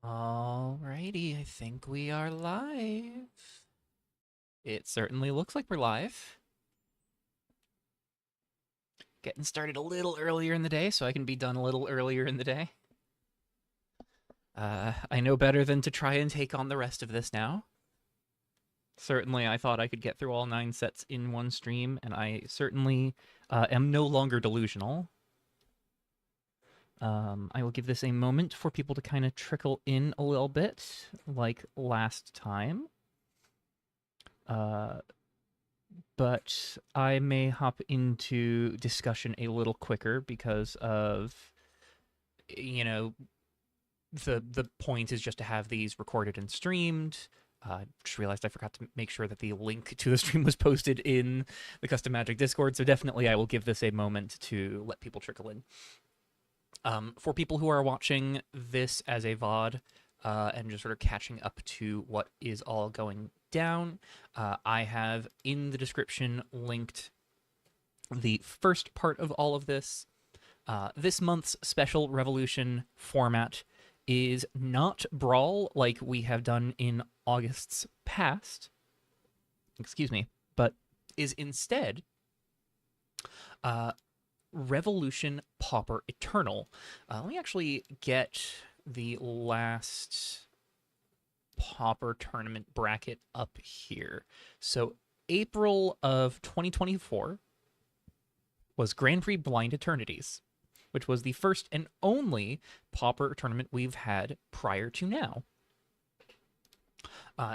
Alrighty, I think we are live. It certainly looks like we're live. Getting started a little earlier in the day so I can be done a little earlier in the day. I know better than to try and take on the rest of this now. Certainly, I thought I could get through all 9 sets in one stream, and I certainly am no longer delusional. I will give this a moment for people to kind of trickle in a little bit, like last time. But I may hop into discussion a little quicker because of, you know, the point is just to have these recorded and streamed. Just realized I forgot to make sure that the link to the stream was posted in the Custom Magic Discord, so definitely I will give this a moment to let people trickle in. For people who are watching this as a VOD and just sort of catching up to what is all going down, I have in the description linked the first part of all of this. This month's special Revolution format is not Brawl like we have done in August's past, excuse me, but is instead Revolution Pauper Eternal. Let me actually get the last Pauper tournament bracket up here. So April of 2024 was Grand Prix Blind Eternities, which was the first and only Pauper tournament we've had prior to now.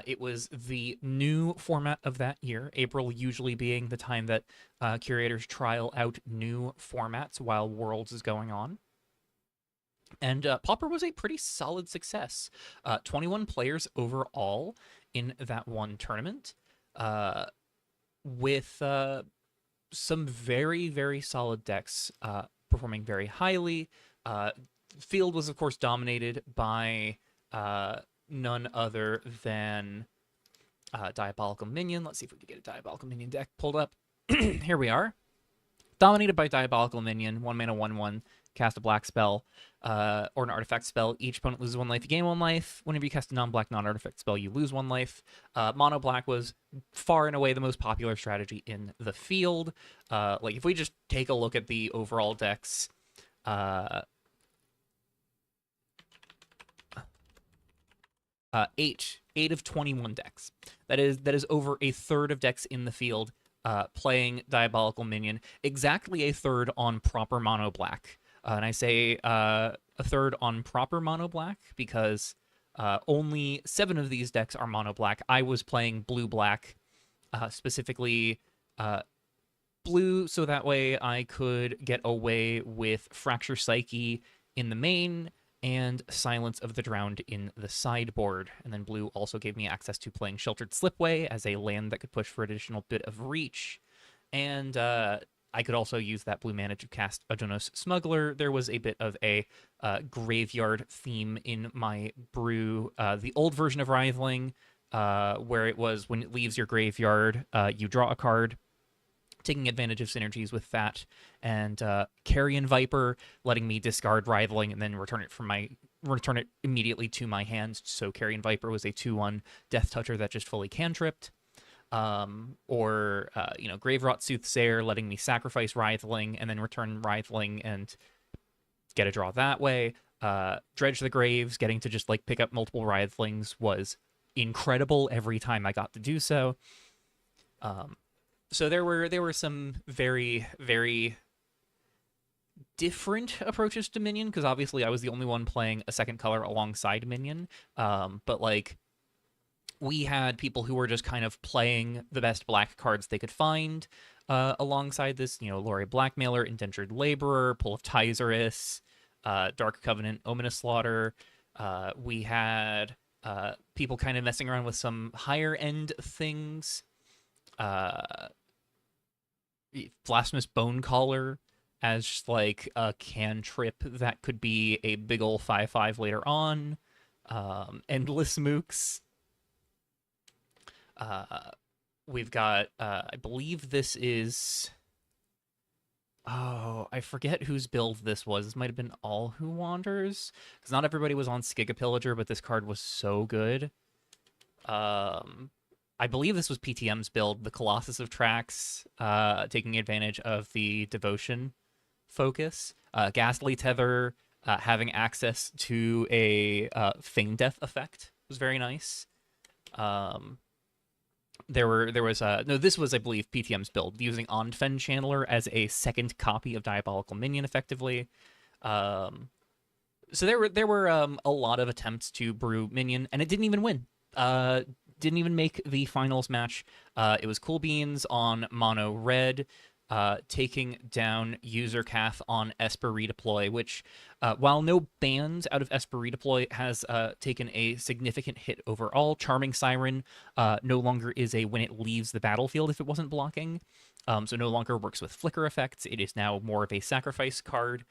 It was the new format of that year, April usually being the time that curators trial out new formats while Worlds is going on. And Pauper was a pretty solid success. 21 players overall in that one tournament, with some very, very solid decks performing very highly. Field was, of course, dominated by none other than Diabolical Minion. Let's see if we can get a Diabolical Minion deck pulled up. Here we are. Dominated by Diabolical Minion, 1 mana, 1/1, cast a black spell or an artifact spell. Each opponent loses 1 life, you gain 1 life. Whenever you cast a non-black, non-artifact spell, you lose 1 life. Mono black was far and away the most popular strategy in the field. Like, if we just take a look at the overall decks, eight of 21 decks. That is over a third of decks in the field playing Diabolical Minion. Exactly a third on proper mono black. And I say a third on proper mono black because only 7 of these decks are mono black. I was playing blue black, specifically blue, so that way I could get away with Fracture Psyche in the main and Silence of the Drowned in the sideboard. And then blue also gave me access to playing Sheltered Slipway as a land that could push for an additional bit of reach. And I could also use that blue mana to cast Adonos Smuggler. There was a bit of a graveyard theme in my brew. The old version of Writhling, where it was when it leaves your graveyard, you draw a card, taking advantage of synergies with that, and Carrion Viper letting me discard Writhling and then return it immediately to my hand. So Carrion Viper was a 2/1 Death Toucher that just fully cantripped. Or Graverot Soothsayer letting me sacrifice Writhling and then return Writhling and get a draw that way. Dredge the Graves, getting to just like pick up multiple Writhlings was incredible every time I got to do so. So there were some very, very different approaches to Minion, because obviously I was the only one playing a second color alongside Minion. But like, we had people who were just kind of playing the best black cards they could find alongside this, Lori Blackmailer, Indentured Laborer, Pull of Tyzerus, Dark Covenant, Ominous Slaughter. We had people kind of messing around with some higher end things. Blasphemous Bonecaller as just like a cantrip that could be a big ol' 5/5 later on. Endless Mooks. We've got, I believe this is Oh, I forget whose build this was. This might have been All Who Wanders, because not everybody was on Skiga Pillager, but this card was so good. I believe this was PTM's build, the Colossus of Tracks, taking advantage of the Devotion focus. Ghastly Tether, having access to a Feign Death effect was very nice. There was no, this was, I believe, PTM's build, using Onfen Channeler as a second copy of Diabolical Minion effectively. So there were a lot of attempts to brew Minion, and it didn't even win. Didn't even make the finals match. It was Cool Beans on Mono Red, taking down User Cath on Esper Redeploy, which, while no bans out of Esper Redeploy has taken a significant hit overall, Charming Siren no longer is a when it leaves the battlefield if it wasn't blocking. So no longer works with flicker effects. It is now more of a sacrifice card.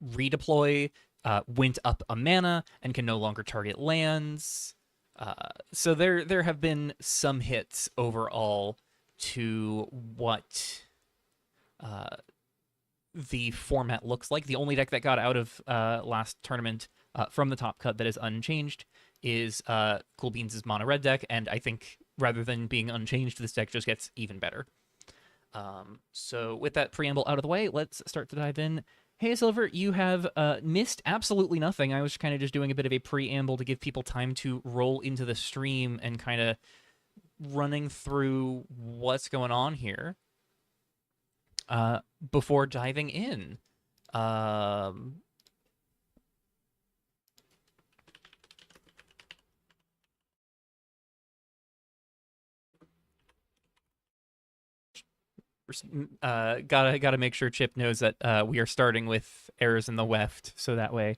Redeploy went up a mana and can no longer target lands. So there have been some hits overall to what the format looks like. The only deck that got out of last tournament from the top cut that is unchanged is Cool Beans' Mono Red deck, and I think rather than being unchanged, this deck just gets even better. So with that preamble out of the way, let's start to dive in. Hey, Silver, you have missed absolutely nothing. I was kind of just doing a bit of a preamble to give people time to roll into the stream and kind of running through what's going on here before diving in. Gotta make sure Chip knows that we are starting with errors in the Weft, so that way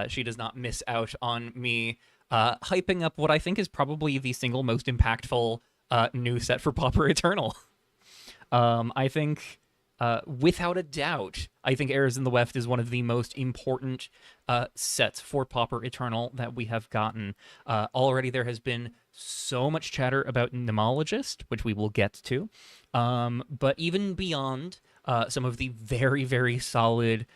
she does not miss out on me hyping up what I think is probably the single most impactful new set for Pauper Eternal. I think, without a doubt, I think Errors in the Weft is one of the most important sets for Pauper Eternal that we have gotten. Already there has been so much chatter about Mnemologist, which we will get to. But even beyond some of the very, very solid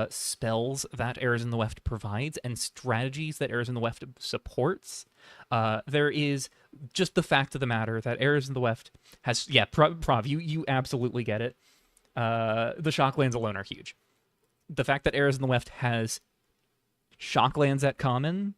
spells that Errors in the Weft provides and strategies that Errors in the Weft supports, there is just the fact of the matter that Errors in the Weft has, yeah, Prov, you absolutely get it. The Shocklands alone are huge. The fact that Errors in the Weft has Shocklands at common,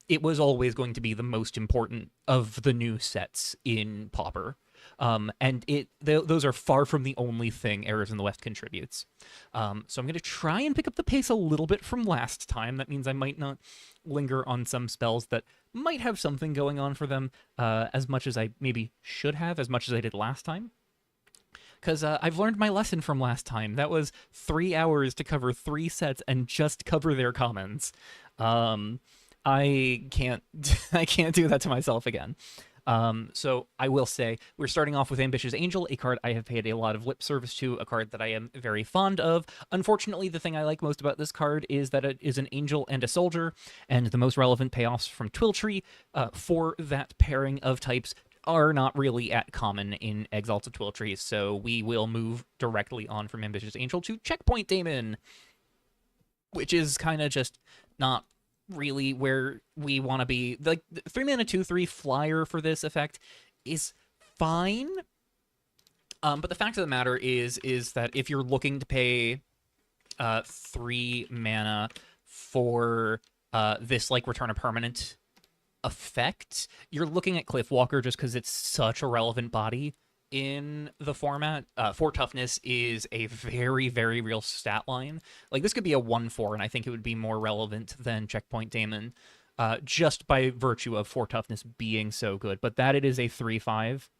it was always going to be the most important of the new sets in Pauper. And those are far from the only thing Errors in the Weft contributes. So I'm going to try and pick up the pace a little bit from last time. That means I might not linger on some spells that might have something going on for them as much as I maybe should have, as much as I did last time. Because I've learned my lesson from last time. That was 3 hours to cover 3 sets and just cover their commons. I can't do that to myself again. So I will say we're starting off with Ambitious Angel, a card I have paid a lot of lip service to, a card that I am very fond of. Unfortunately, the thing I like most about this card is that it is an angel and a soldier, and the most relevant payoffs from Twiltrie for that pairing of types are not really at common in Exalts of Twiltrie, so we will move directly on from Ambitious Angel to Checkpoint Daemon, which is kind of just not really where we want to be. Like, 3 mana 2/3 flyer for this effect is fine, but the fact of the matter is that if you're looking to pay 3 mana for this, like, return a permanent effect, you're looking at Cliffwalker just because it's such a relevant body in the format. 4 toughness is a very, very real stat line. Like, this could be a 1/4, and I think it would be more relevant than Checkpoint Daemon, just by virtue of 4 toughness being so good. But that it is a 3/5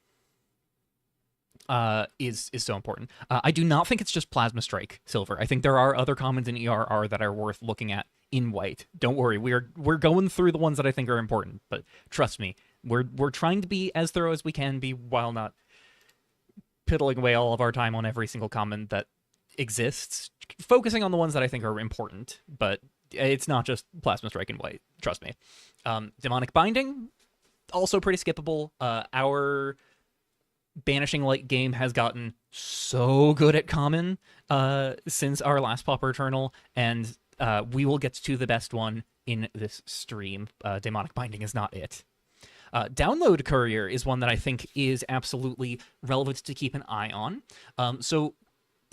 is so important. I do not think it's just Plasma Strike, Silver. I think there are other commons in ERR that are worth looking at in white. Don't worry, we're going through the ones that I think are important, but trust me, we're trying to be as thorough as we can be while not piddling away all of our time on every single common that exists, focusing on the ones that I think are important. But it's not just Plasma Strike in white, trust me. Demonic Binding, also pretty skippable. Our Banishing Light game has gotten so good at common since our last Pauper Eternal, and we will get to the best one in this stream. Demonic Binding is not it. Download Courier is one that I think is absolutely relevant to keep an eye on. So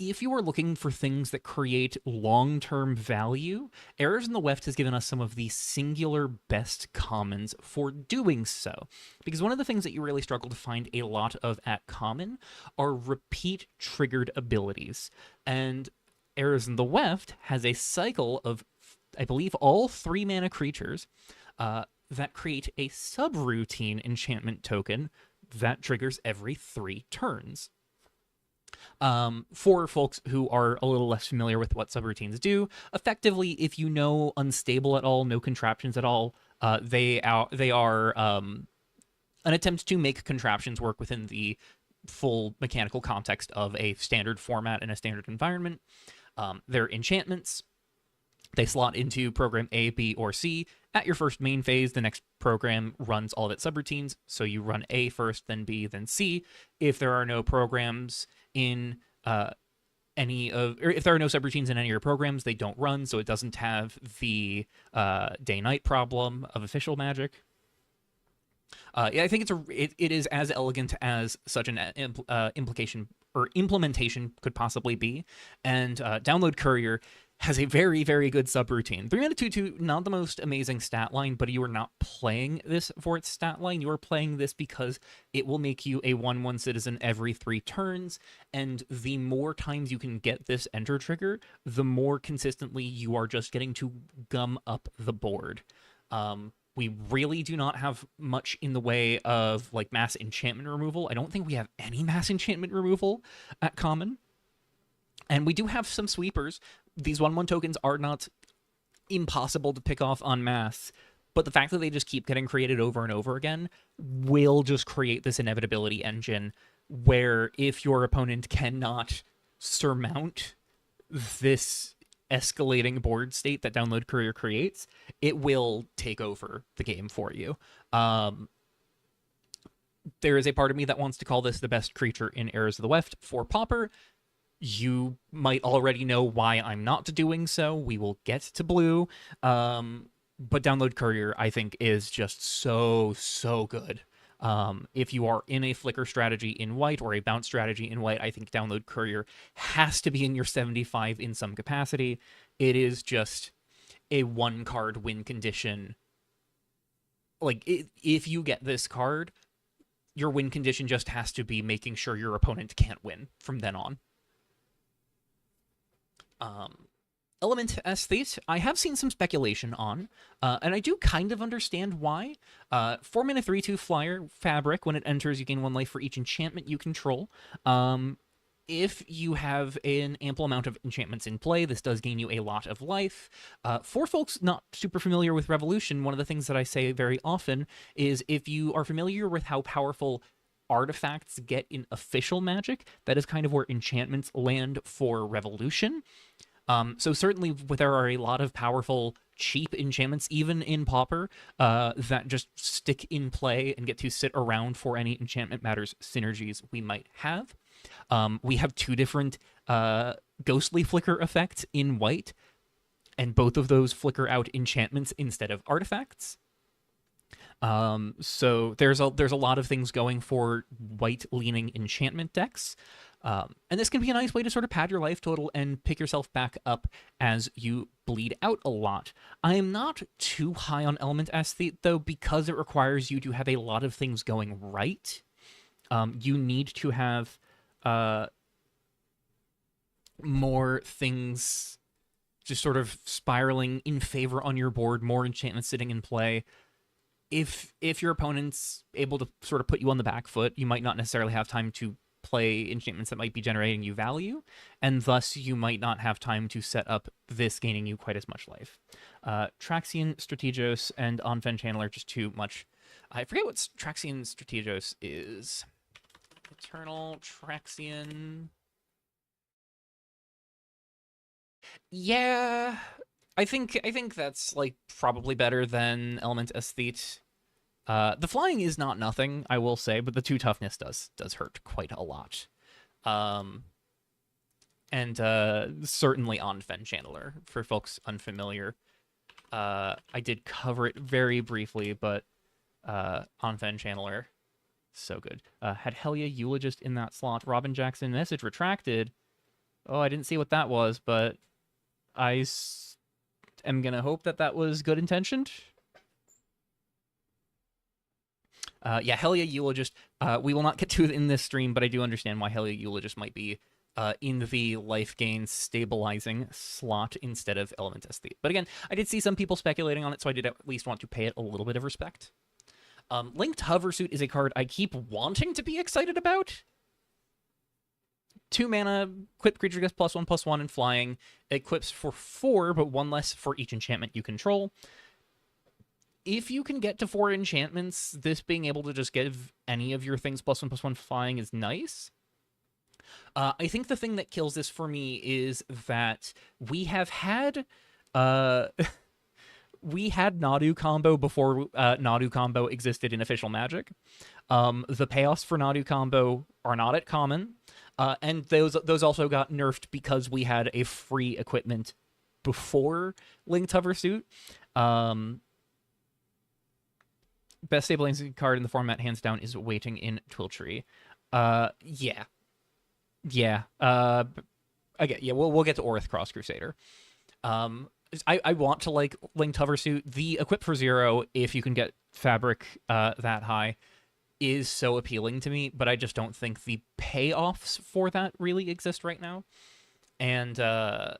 if you are looking for things that create long-term value, Errors in the Weft has given us some of the singular best commons for doing so. Because one of the things that you really struggle to find a lot of at common are repeat triggered abilities. And Errors in the Weft has a cycle of, I believe, all 3 mana creatures that create a subroutine enchantment token that triggers every 3 turns. For folks who are a little less familiar with what subroutines do, effectively, if you know Unstable at all, no contraptions at all, they are an attempt to make contraptions work within the full mechanical context of a standard format and a standard environment. They're enchantments. They slot into program A, B, or C. At your first main phase, the next program runs all of its subroutines, so you run A first, then B, then C. If there are no programs in or if there are no subroutines in any of your programs, they don't run, so it doesn't have the day-night problem of official Magic. Yeah, I think it is as elegant as such an implication or implementation could possibly be, and Download Courier has a very, very good subroutine. 3 mana 2/2, not the most amazing stat line, but you are not playing this for its stat line. You are playing this because it will make you a 1/1 citizen every 3 turns, and the more times you can get this enter trigger, the more consistently you are just getting to gum up the board. We really do not have much in the way of like mass enchantment removal. I don't think we have any mass enchantment removal at common. And we do have some sweepers. These 1/1 tokens are not impossible to pick off en masse, but the fact that they just keep getting created over and over again will just create this inevitability engine where if your opponent cannot surmount this escalating board state that Download Courier creates, it will take over the game for you. There is a part of me that wants to call this the best creature in Errors of the Weft for Pauper. You might already know why I'm not doing so. We will get to blue. But Download Courier, I think, is just so, so good. If you are in a flicker strategy in white or a bounce strategy in white, I think Download Courier has to be in your 75 in some capacity. It is just a 1-card win condition. Like, if you get this card, your win condition just has to be making sure your opponent can't win from then on. Element Aesthete, I have seen some speculation on, and I do kind of understand why. 4 mana 3/2 flyer, Fabric, when it enters, you gain 1 life for each enchantment you control. If you have an ample amount of enchantments in play, this does gain you a lot of life. For folks not super familiar with Revolution, one of the things that I say very often is if you are familiar with how powerful artifacts get in official Magic, that is kind of where enchantments land for Revolution. So certainly there are a lot of powerful, cheap enchantments, even in Pauper, that just stick in play and get to sit around for any Enchantment Matters synergies we might have. We have 2 different Ghostly Flicker effects in white, and both of those flicker out enchantments instead of artifacts. So there's a lot of things going for white-leaning enchantment decks. And this can be a nice way to sort of pad your life total and pick yourself back up as you bleed out a lot. I am not too high on Element Aesthete, though, because it requires you to have a lot of things going right. You need to have more things just sort of spiraling in favor on your board, more enchantments sitting in play. If your opponent's able to sort of put you on the back foot, you might not necessarily have time to play enchantments that might be generating you value, and thus you might not have time to set up this gaining you quite as much life. Traxian, Strategos, and On-Fen Channel are just too much. I forget what Traxian Strategos is. Eternal, Traxian... Yeah, I think that's like probably better than Element Aesthete. The flying is not nothing, I will say, but the 2 toughness does hurt quite a lot. And certainly on Fen Channeler, for folks unfamiliar. I did cover it very briefly, but on Fen Channeler, so good. Had Helia Eulogist in that slot. Robin Jackson, message retracted. Oh, I didn't see what that was, but I am going to hope that was good intentioned. Yeah, Helia Eulogist. We will not get to it in this stream, but I do understand why Helia Eulogist might be in the life gain stabilizing slot instead of Element Aesthete. But again, I did see some people speculating on it, so I did at least want to pay it a little bit of respect. Linked Hoversuit is a card I keep wanting to be excited about. 2 mana, equip creature gets +1/+1 and flying. It equips for 4, but 1 less for each enchantment you control. If you can get to 4 enchantments, this being able to just give any of your things +1/+1 flying is nice. I think the thing that kills this for me is that we have had we had Nadu combo before Nadu combo existed in official Magic. The payoffs for Nadu combo are not at common, and those also got nerfed because we had a free equipment before Linked Hoversuit. Best stabilizing card in the format, hands down, is Waiting in Twiltrie. Yeah. Again, yeah, we'll get to Orith Cross Crusader. I want to like Linked Hoversuit. The equip for 0, if you can get Fabric that high, is so appealing to me, but I just don't think the payoffs for that really exist right now. And the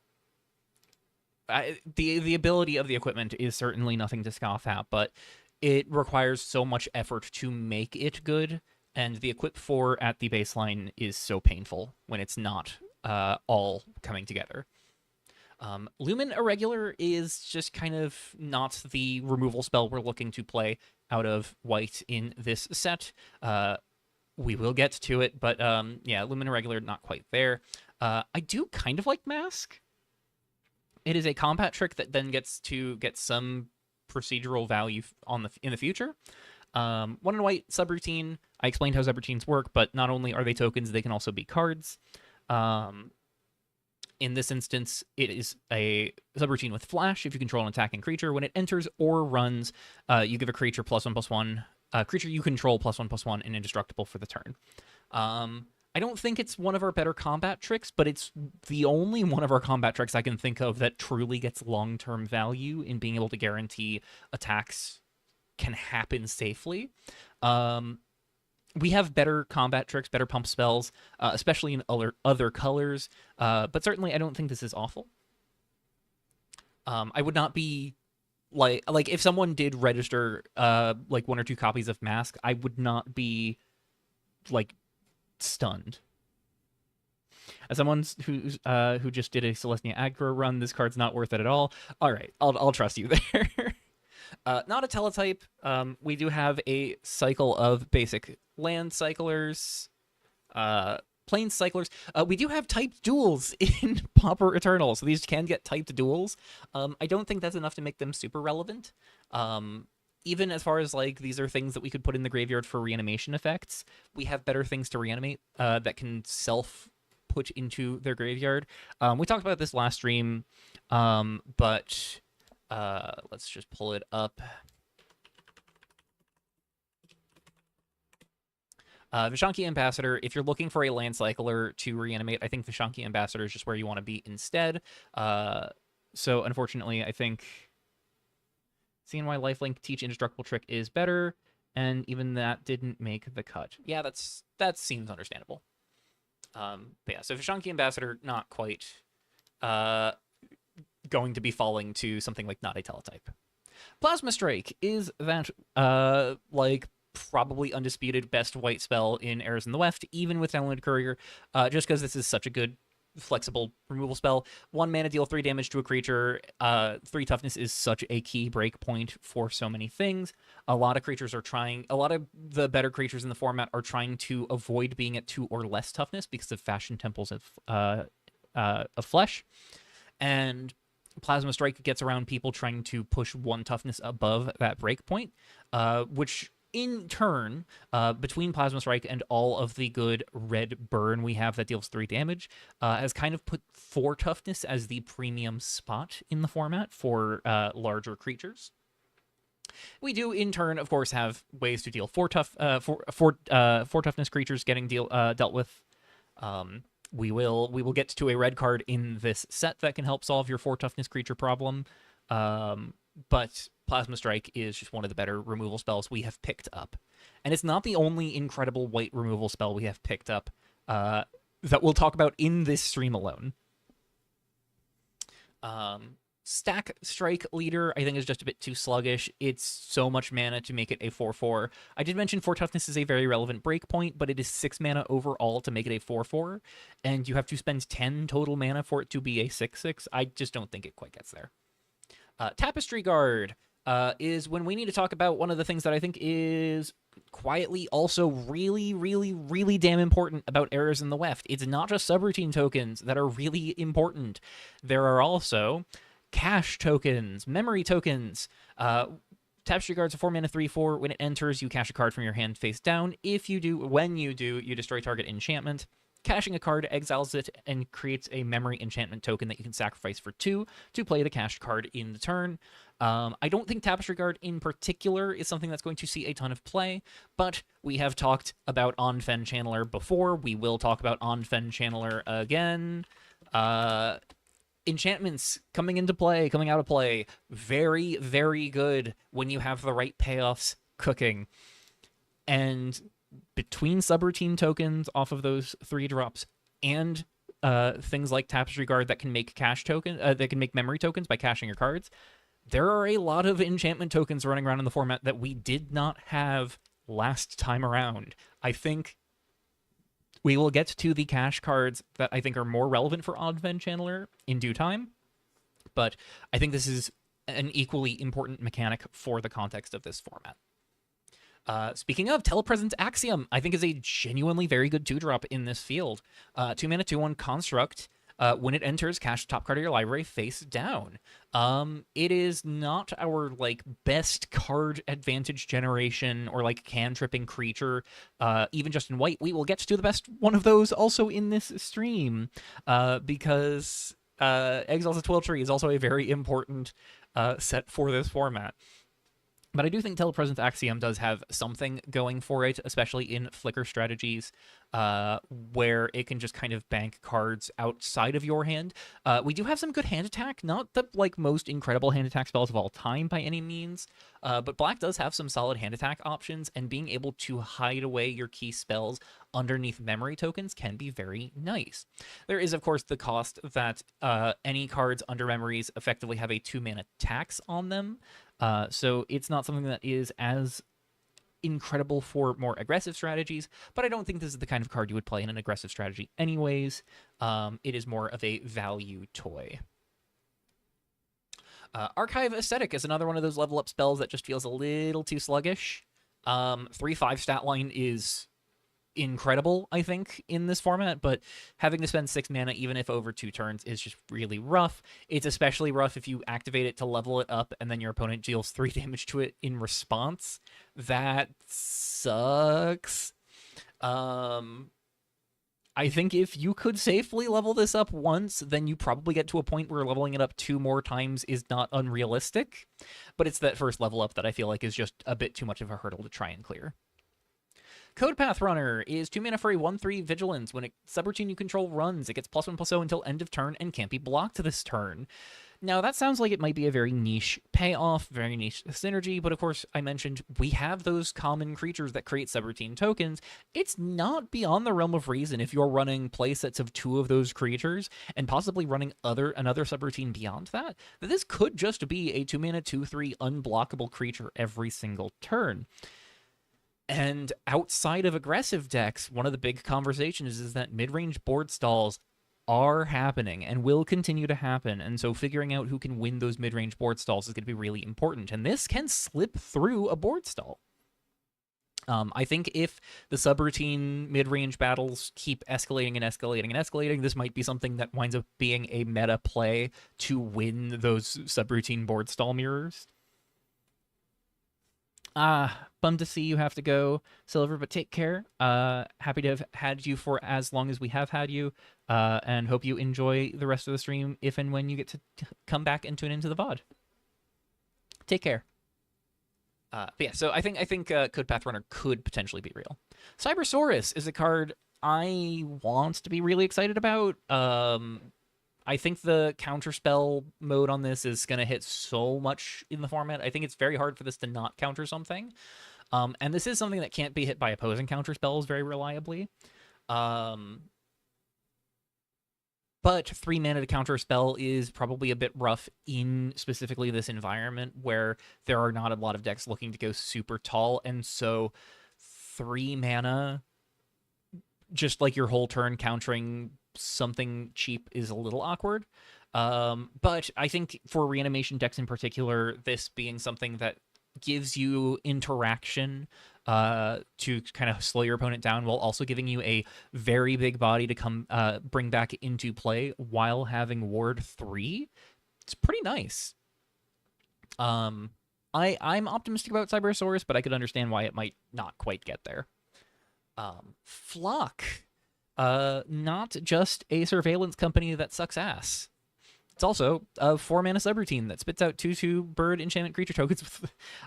ability of the equipment is certainly nothing to scoff at, but it requires so much effort to make it good, and the equip 4 at the baseline is so painful when it's not all coming together. Lumen Irregular is just kind of not the removal spell we're looking to play out of white in this set. We will get to it, but yeah, Lumen Irregular, not quite there. I do kind of like Mask. It is a combat trick that then gets to get some procedural value in the future. 1 and white subroutine. I explained how subroutines work, but not only are they tokens, they can also be cards. In this instance, it is a subroutine with flash. If you control an attacking creature, when it enters or runs, you give a creature +1/+1. Creature you control +1/+1 and indestructible for the turn. I don't think it's one of our better combat tricks, but it's the only one of our combat tricks I can think of that truly gets long-term value in being able to guarantee attacks can happen safely. We have better combat tricks, better pump spells, especially in other colors, but certainly I don't think this is awful. I would not be like if someone did register like 1 or 2 copies of Mask, I would not be like stunned. As someone who just did a Celestia aggro run, this card's not worth it at all. All right, I'll trust you there. Not a teletype. We do have a cycle of basic land cyclers, plane cyclers. We do have typed duels in Pauper Eternal, so these can get typed duels. I don't think that's enough to make them super relevant. Even as far as like these are things that we could put in the graveyard for reanimation effects, we have better things to reanimate that can self-put into their graveyard. We talked about this last stream, but let's just pull it up. Vishanki Ambassador, if you're looking for a land cycler to reanimate, I think Vishanki Ambassador is just where you want to be instead. So unfortunately, I think seeing why Lifelink Teach Indestructible Trick is better, and even that didn't make the cut. Yeah, that seems understandable. But yeah, so Vishanki Ambassador, not quite going to be falling to something like not a teletype. Plasma Strike is that like probably undisputed best white spell in Eras in the Weft, even with Download Courier, just because this is such a good flexible removal spell. 1 mana, deal 3 damage to a creature. 3 toughness is such a key break point for so many things. A lot of the better creatures in the format are trying to avoid being at 2 or less toughness because of Fashion Temples of Flesh. And Plasma Strike gets around people trying to push 1 toughness above that break point, which in turn, between Plasma Strike and all of the good red burn we have that deals 3 damage, has kind of put 4 toughness as the premium spot in the format for larger creatures. We do, in turn, of course, have ways to deal 4 toughness creatures getting dealt with. We will get to a red card in this set that can help solve your 4 toughness creature problem. But Plasma Strike is just one of the better removal spells we have picked up. And it's not the only incredible white removal spell we have picked up that we'll talk about in this stream alone. Stack Strike Leader, I think, is just a bit too sluggish. It's so much mana to make it a 4/4. I did mention 4 toughness is a very relevant breakpoint, but it is 6 mana overall to make it a 4/4, and you have to spend 10 total mana for it to be a 6/6. I just don't think it quite gets there. Tapestry Guard is when we need to talk about one of the things that I think is quietly also really, really, really damn important about errors in the Weft. It's not just subroutine tokens that are really important. There are also cash tokens, memory tokens. Tapestry Guard's a 4 mana 3/4. When it enters, you cash a card from your hand face down. When you do, you destroy target enchantment. Cashing a card exiles it and creates a memory enchantment token that you can sacrifice for 2 to play the cashed card in the turn. I don't think Tapestry Guard in particular is something that's going to see a ton of play, but we have talked about On-Fen Channeler before. We will talk about On-Fen Channeler again. Enchantments coming out of play. Very, very good when you have the right payoffs cooking. And between subroutine tokens off of those 3 drops and things like Tapestry Guard that can make that can make memory tokens by cashing your cards, there are a lot of enchantment tokens running around in the format that we did not have last time around. I think we will get to the cash cards that I think are more relevant for On-Fen Channeler in due time, but I think this is an equally important mechanic for the context of this format. Speaking of, Telepresence Axiom, I think is a genuinely very good 2-drop in this field. 2 mana, 2/1 construct. When it enters, cash the top card of your library face down. It is not our best card advantage generation or cantripping creature, even just in white. We will get to the best one of those also in this stream, because Exalts of Twiltrie is also a very important set for this format. But I do think Telepresence Axiom does have something going for it, especially in Flicker strategies, where it can just kind of bank cards outside of your hand. We do have some good hand attack, not the most incredible hand attack spells of all time by any means, but Black does have some solid hand attack options, and being able to hide away your key spells underneath memory tokens can be very nice. There is, of course, the cost that any cards under memories effectively have a 2-mana tax on them. So it's not something that is as incredible for more aggressive strategies, but I don't think this is the kind of card you would play in an aggressive strategy anyways. It is more of a value toy. Archive Aesthetic is another one of those level up spells that just feels a little too sluggish. 3/5 stat line is incredible, I think, in this format, but having to spend 6 mana even if over 2 turns is just really rough. It's especially rough if you activate it to level it up and then your opponent deals 3 damage to it in response. That sucks. I think if you could safely level this up once, then you probably get to a point where leveling it up 2 more times is not unrealistic, but it's that first level up that I feel like is just a bit too much of a hurdle to try and clear. Codepath Runner is 2 mana for a 1/3 Vigilance. When a subroutine you control runs, it gets +1/+0 until end of turn and can't be blocked this turn. Now, that sounds like it might be a very niche payoff, very niche synergy, but of course, I mentioned we have those common creatures that create subroutine tokens. It's not beyond the realm of reason if you're running playsets of 2 of those creatures and possibly running another subroutine beyond that this could just be a 2 mana 2/3 unblockable creature every single turn. And outside of aggressive decks, one of the big conversations is that mid-range board stalls are happening and will continue to happen. And so figuring out who can win those mid-range board stalls is going to be really important. And this can slip through a board stall. I think if the subroutine mid-range battles keep escalating and escalating and escalating, this might be something that winds up being a meta play to win those subroutine board stall mirrors. Bummed to see you have to go, Silver, but take care. Happy to have had you for as long as we have had you, and hope you enjoy the rest of the stream if and when you get to come back and tune into the VOD. Take care. But yeah, so I think Code Path Runner could potentially be real. Cybersaurus is a card I want to be really excited about. I think the counterspell mode on this is going to hit so much in the format. I think it's very hard for this to not counter something. And this is something that can't be hit by opposing counterspells very reliably. But 3 mana to counter a spell is probably a bit rough in specifically this environment where there are not a lot of decks looking to go super tall. And so 3 mana, just like your whole turn countering something cheap, is a little awkward. But I think for reanimation decks in particular, this being something that gives you interaction to kind of slow your opponent down while also giving you a very big body to come bring back into play while having Ward 3, it's pretty nice. I'm optimistic about Cybersaurus, but I could understand why it might not quite get there. Flock. Not just a surveillance company that sucks ass. It's also a 4-mana subroutine that spits out 2/2 bird enchantment creature tokens.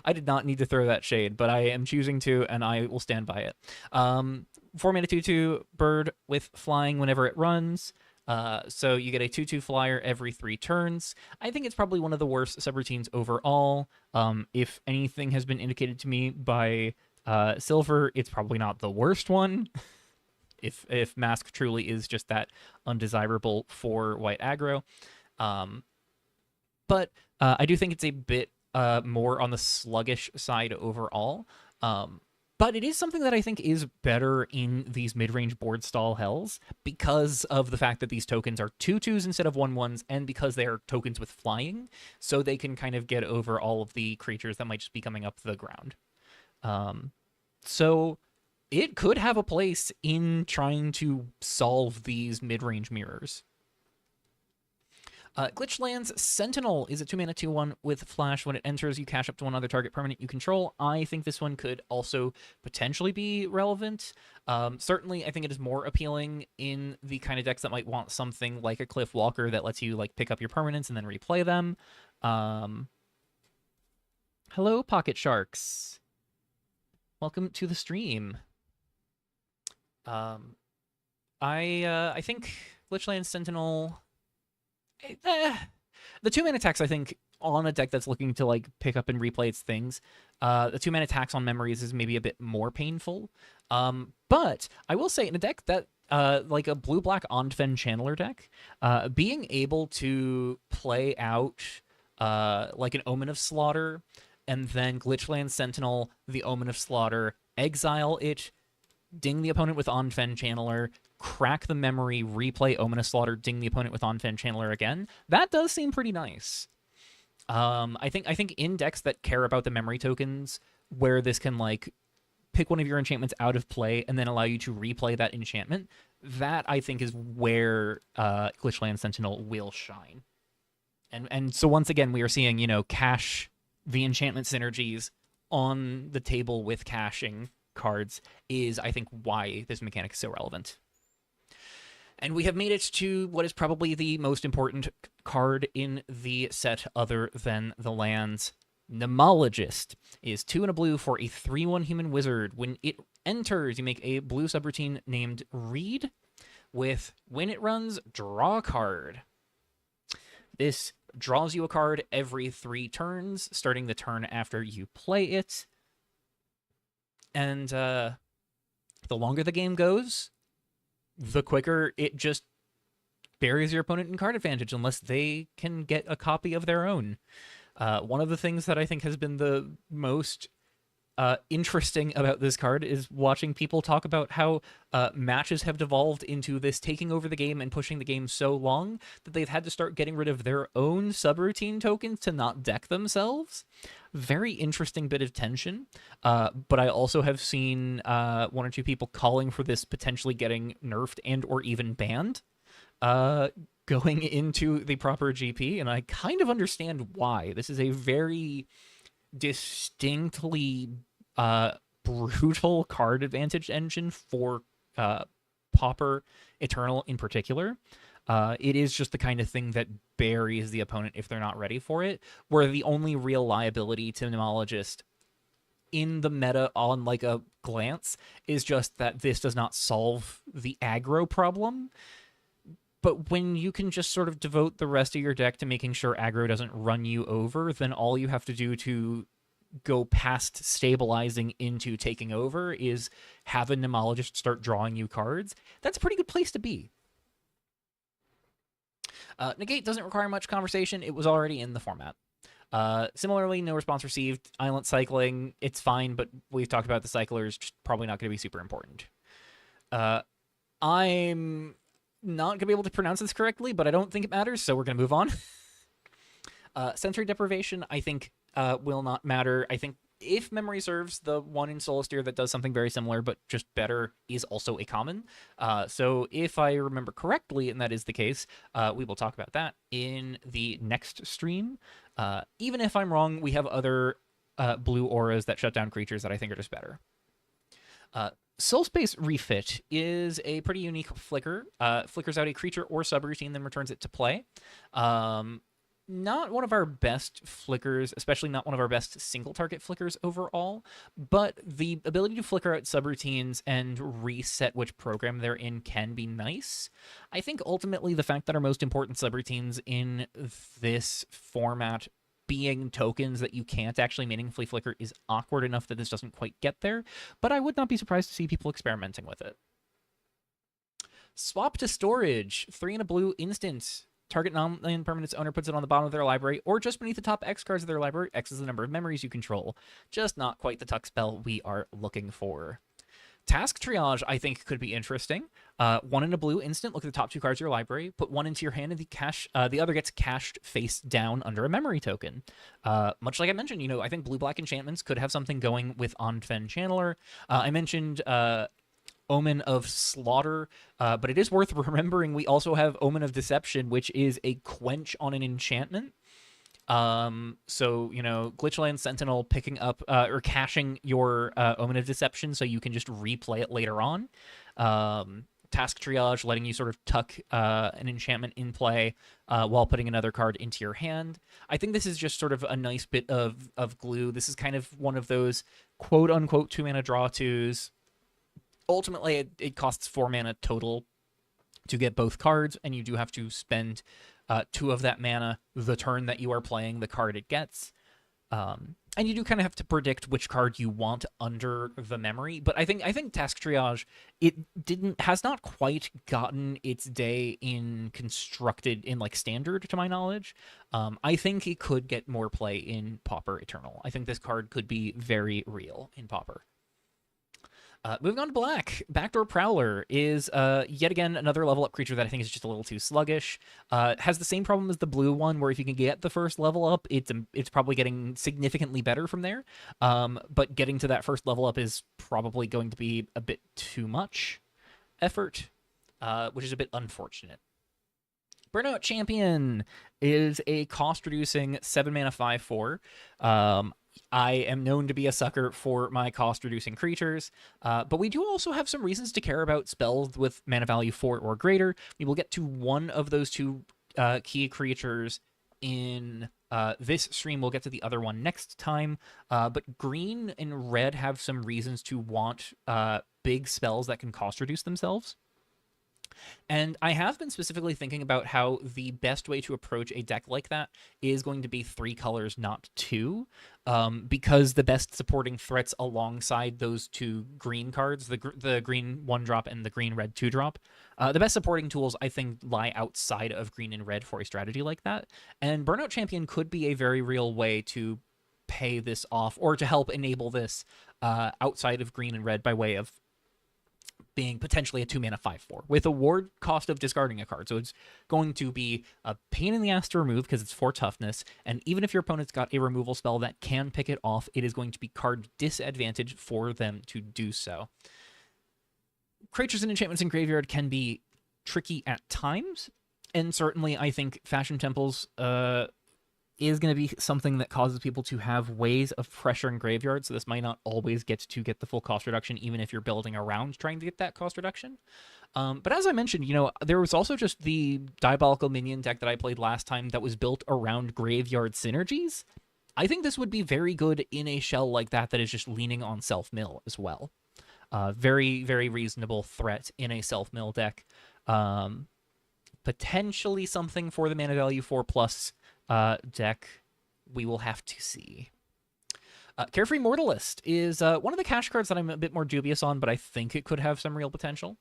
I did not need to throw that shade, but I am choosing to, and I will stand by it. 4-mana 2/2 bird with flying whenever it runs. So you get a 2/2 flyer every 3 turns. I think it's probably one of the worst subroutines overall. If anything has been indicated to me by Silver, it's probably not the worst one. If Mask truly is just that undesirable for white aggro. But I do think it's a bit more on the sluggish side overall. But it is something that I think is better in these mid-range board stall hells because of the fact that these tokens are 2/2s instead of 1/1s, and because they are tokens with flying, so they can kind of get over all of the creatures that might just be coming up the ground. So it could have a place in trying to solve these mid-range mirrors. Glitchlands Sentinel is a 2-mana 2/1 with flash. When it enters, you cash up to one other target permanent you control. I think this one could also potentially be relevant. Certainly, I think it is more appealing in the kind of decks that might want something like a Cliff Walker that lets you like pick up your permanents and then replay them. Hello, Pocket Sharks. Welcome to the stream. I think Glitchlands Sentinel. The 2-mana attacks, I think, on a deck that's looking to like pick up and replay its things, the 2-mana attacks on memories is maybe a bit more painful. But I will say in a deck that like a blue-black Onfen Channeler deck, being able to play out like an Omen of Slaughter and then Glitchland Sentinel, the Omen of Slaughter, exile it, ding the opponent with Onfen Channeler, crack the memory, replay Omen of Slaughter, ding the opponent with Onfen Channeler again. That does seem pretty nice. I think in decks that care about the memory tokens, where this can like pick one of your enchantments out of play and then allow you to replay that enchantment, that I think is where Glitchland Sentinel will shine. And so once again, we are seeing, you know, cash the enchantment synergies on the table with caching cards is, I think, why this mechanic is so relevant. And we have made it to what is probably the most important card in the set other than the lands. Nemologist is 2 and a blue for a 3/1 human wizard. When it enters, you make a blue subroutine named Read with, when it runs, draw a card. This draws you a card every 3 turns, starting the turn after you play it. And the longer the game goes, the quicker it just buries your opponent in card advantage unless they can get a copy of their own. One of the things that I think has been the most interesting about this card is watching people talk about how matches have devolved into this taking over the game and pushing the game so long that they've had to start getting rid of their own subroutine tokens to not deck themselves. Very interesting bit of tension. But I also have seen 1 or 2 people calling for this potentially getting nerfed and or even banned going into the proper GP, and I kind of understand why. This is a very distinctly brutal card advantage engine for Pauper Eternal in particular. It is just the kind of thing that buries the opponent if they're not ready for it, where the only real liability to Mnemologist in the meta on like a glance is just that this does not solve the aggro problem. But when you can just sort of devote the rest of your deck to making sure aggro doesn't run you over, then all you have to do to go past stabilizing into taking over is have a Mnemologist start drawing you cards. That's a pretty good place to be. Negate doesn't require much conversation. It was already in the format. Similarly, no response received. Island cycling, it's fine, but we've talked about the cyclers, just probably not going to be super important. I'm not going to be able to pronounce this correctly, but I don't think it matters, so we're going to move on. Sensory deprivation, I think, will not matter. I think if memory serves, the one in Solastere that does something very similar but just better is also a common. So if I remember correctly, and that is the case, we will talk about that in the next stream. Even if I'm wrong, we have other blue auras that shut down creatures that I think are just better. Soul Space Refit is a pretty unique flicker. Flickers out a creature or subroutine, then returns it to play. Not one of our best flickers, especially not one of our best single-target flickers overall, but the ability to flicker out subroutines and reset which program they're in can be nice. I think ultimately the fact that our most important subroutines in this format being tokens that you can't actually meaningfully flicker is awkward enough that this doesn't quite get there, but I would not be surprised to see people experimenting with it. Swap to Storage, 3 and a blue instant. Target non-land permanent's owner puts it on the bottom of their library or just beneath the top X cards of their library. X is the number of memories you control. Just not quite the tuck spell we are looking for. Task Triage, I think, could be interesting. 1 in a blue instant, look at the top 2 cards of your library, put 1 into your hand, and the other gets cached face down under a memory token. Much like I mentioned, I think blue-black enchantments could have something going with On-Fen Channeler. I mentioned Omen of Slaughter, but it is worth remembering we also have Omen of Deception, which is a quench on an enchantment. So, Glitchland Sentinel picking up or caching your Omen of Deception so you can just replay it later on. Task Triage letting you sort of tuck an enchantment in play while putting another card into your hand. I think this is just sort of a nice bit of glue. This is kind of one of those quote-unquote 2-mana draw twos. Ultimately, it costs 4 mana total to get both cards, and you do have to spend 2 of that mana the turn that you are playing the card it gets. And you do kind of have to predict which card you want under the memory. But I think Task Triage, has not quite gotten its day in constructed in like standard to my knowledge. I think it could get more play in Pauper Eternal. I think this card could be very real in Pauper. Moving on to black, Backdoor Prowler is yet again another level up creature that I think is just a little too sluggish. Has the same problem as the blue one, where if you can get the first level up, it's probably getting significantly better from there. But getting to that first level up is probably going to be a bit too much effort, which is a bit unfortunate. Burnout Champion is a cost-reducing 7-mana 5/4. I am known to be a sucker for my cost-reducing creatures, but we do also have some reasons to care about spells with mana value 4 or greater. We will get to one of those 2 key creatures in this stream. We'll get to the other one next time, but green and red have some reasons to want big spells that can cost-reduce themselves. And I have been specifically thinking about how the best way to approach a deck like that is going to be 3 colors, not 2, because the best supporting threats alongside those 2 green cards, the green 1-drop and the green-red 2-drop, the best supporting tools, I think, lie outside of green and red for a strategy like that. And Burnout Champion could be a very real way to pay this off, or to help enable this outside of green and red by way of being potentially a 2-mana 5/4 with a ward cost of discarding a card. So it's going to be a pain in the ass to remove because it's 4 toughness, and even if your opponent's got a removal spell that can pick it off, it is going to be card disadvantage for them to do so. Creatures and enchantments in graveyard can be tricky at times, and certainly I think Fashion Temples is going to be something that causes people to have ways of pressuring graveyards, so this might not always get the full cost reduction, even if you're building around trying to get that cost reduction. But as I mentioned, there was also just the Diabolical Minion deck that I played last time that was built around graveyard synergies. I think this would be very good in a shell like that is just leaning on self-mill as well. Very, very reasonable threat in a self-mill deck. Potentially something for the mana value 4+ deck. We will have to see. Carefree Mortalist is one of the cash cards that I'm a bit more dubious on, but I think it could have some real potential.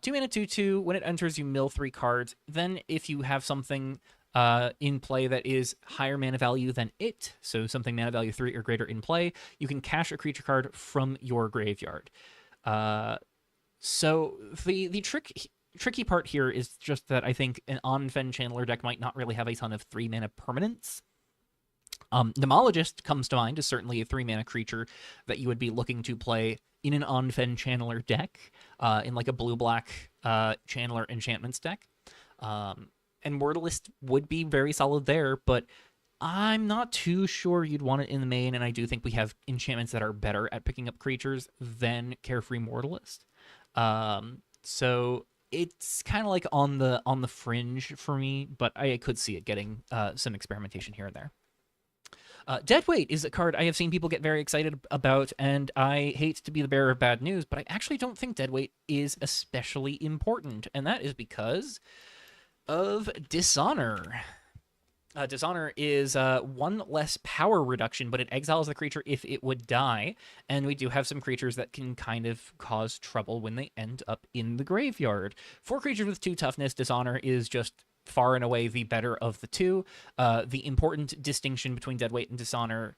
2 mana 2/2. When it enters, you mill 3 cards. Then if you have something in play that is higher mana value than it, so something mana value 3 or greater in play, you can cash a creature card from your graveyard. So the tricky part here is just that I think an on-fen channeler deck might not really have a ton of 3 mana permanents. Nemologist comes to mind as certainly a 3 mana creature that you would be looking to play in an on-fen channeler deck, in like a blue-black channeler enchantments deck. And Mortalist would be very solid there, but I'm not too sure you'd want it in the main, and I do think we have enchantments that are better at picking up creatures than Carefree Mortalist. So it's kind of like on the fringe for me, but I could see it getting some experimentation here and there. Deadweight is a card I have seen people get very excited about, and I hate to be the bearer of bad news, but I actually don't think Deadweight is especially important, and that is because of Dishonor. Dishonor is 1 less power reduction, but it exiles the creature if it would die, and we do have some creatures that can kind of cause trouble when they end up in the graveyard. For creatures with 2 toughness, Dishonor is just far and away the better of the two. The important distinction between Deadweight and Dishonor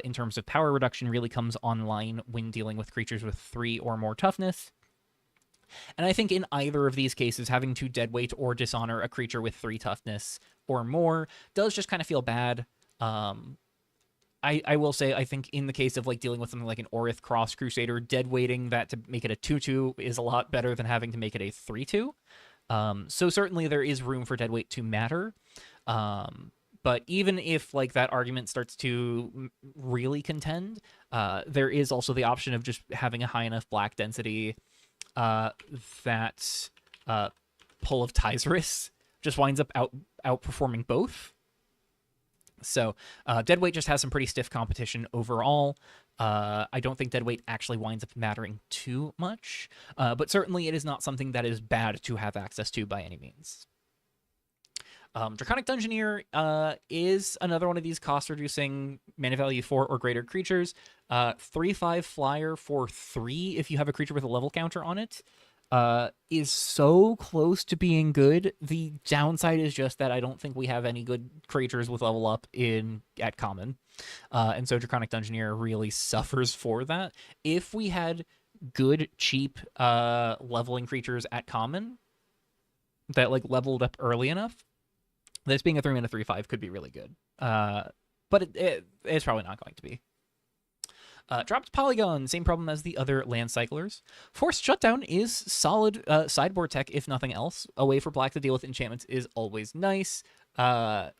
in terms of power reduction really comes online when dealing with creatures with 3 or more toughness. And I think in either of these cases, having to Deadweight or Dishonor a creature with 3 toughness or more does just kind of feel bad. I will say, I think in the case of like dealing with something like an Orith Cross Crusader, Deadweighting that to make it a 2/2 is a lot better than having to make it a 3/2. So certainly there is room for Deadweight to matter. But even if like that argument starts to really contend, there is also the option of just having a high enough black density that Pull of Tyzris just winds up outperforming both. So Deadweight just has some pretty stiff competition overall. I don't think Deadweight actually winds up mattering too much, but certainly it is not something that is bad to have access to by any means. Draconic Dungeoneer is another one of these cost-reducing mana value 4 or greater creatures. 3/5 flyer for 3 if you have a creature with a level counter on it. Is so close to being good. The downside is just that I don't think we have any good creatures with level up at common. And so Draconic Dungeoneer really suffers for that. If we had good, cheap leveling creatures at common that like leveled up early enough, this being a 3 mana 3/5 could be really good. But it's probably not going to be. Dropped Polygon, same problem as the other land cyclers. Forced Shutdown is solid sideboard tech, if nothing else. A way for black to deal with enchantments is always nice.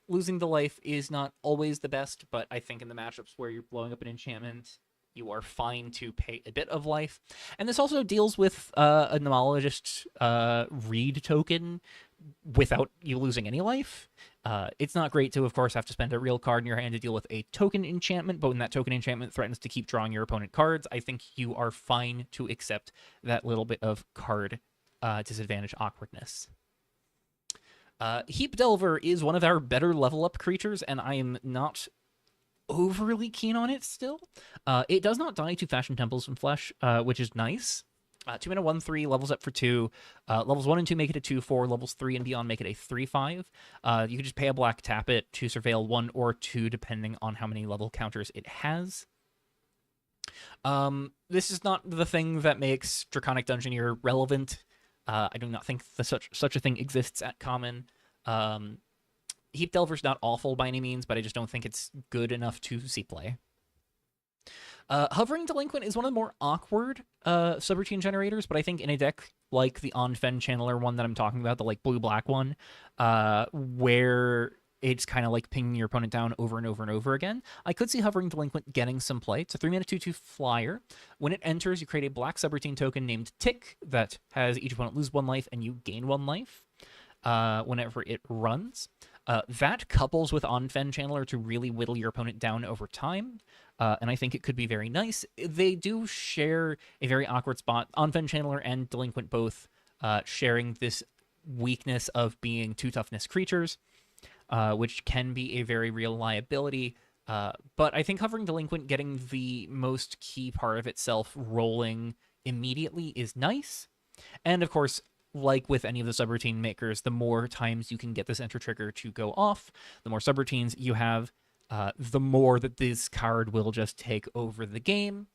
Losing the life is not always the best, but I think in the matchups where you're blowing up an enchantment, you are fine to pay a bit of life. And this also deals with a Nomologist read token without you losing any life. It's not great to, of course, have to spend a real card in your hand to deal with a token enchantment, but when that token enchantment threatens to keep drawing your opponent cards, I think you are fine to accept that little bit of card disadvantage awkwardness. Heap Delver is one of our better level up creatures, and I am not overly keen on it still. It does not die to Fashion Temples from Flesh, which is nice. 2 mana 1/3 levels up for 2. Levels 1 and 2 make it a 2/4. Levels 3 and beyond make it a 3/5. You can just pay a black, tap it to surveil 1 or 2, depending on how many level counters it has. This is not the thing that makes Draconic Dungeoneer relevant. I do not think such a thing exists at common. Heap Delver's not awful by any means, but I just don't think it's good enough to see play. Hovering Delinquent is one of the more awkward subroutine generators, but I think in a deck like the On-Fen Channeler one that I'm talking about, the like blue-black one, where it's kind of like pinging your opponent down over and over and over again. I could see Hovering Delinquent getting some play. It's a 3-mana 2/2 flyer. When it enters, you create a black subroutine token named Tick that has each opponent lose 1 life and you gain 1 life whenever it runs. That couples with On-Fen Channeler to really whittle your opponent down over time, and I think it could be very nice. They do share a very awkward spot. On-Fen Channeler and Delinquent both sharing this weakness of being 2 toughness creatures, which can be a very real liability. But I think Hovering Delinquent getting the most key part of itself rolling immediately is nice. And of course, like with any of the subroutine makers, the more times you can get this enter trigger to go off, the more subroutines you have, the more that this card will just take over the game.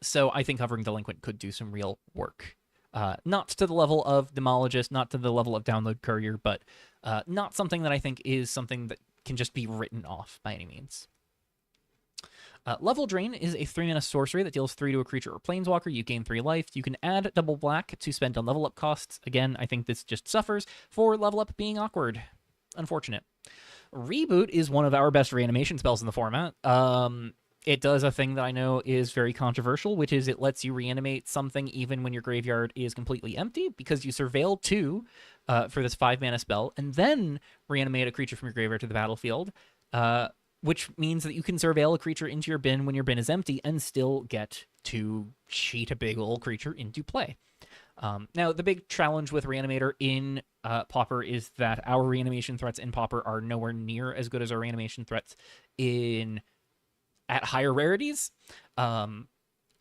So I think Hovering Delinquent could do some real work. Not to the level of Demologist, not to the level of Download Courier, but not something that I think is something that can just be written off by any means. Level Drain is a 3-mana sorcery that deals 3 to a creature or planeswalker. You gain 3 life. You can add double black to spend on level up costs. Again, I think this just suffers for level up being awkward. Unfortunate. Reboot is one of our best reanimation spells in the format. It does a thing that I know is very controversial, which is it lets you reanimate something even when your graveyard is completely empty, because you surveil 2 for this 5-mana spell, and then reanimate a creature from your graveyard to the battlefield, which means that you can surveil a creature into your bin when your bin is empty and still get to cheat a big old creature into play. Now, the big challenge with Reanimator in Pauper is that our reanimation threats in Pauper are nowhere near as good as our reanimation threats at higher rarities,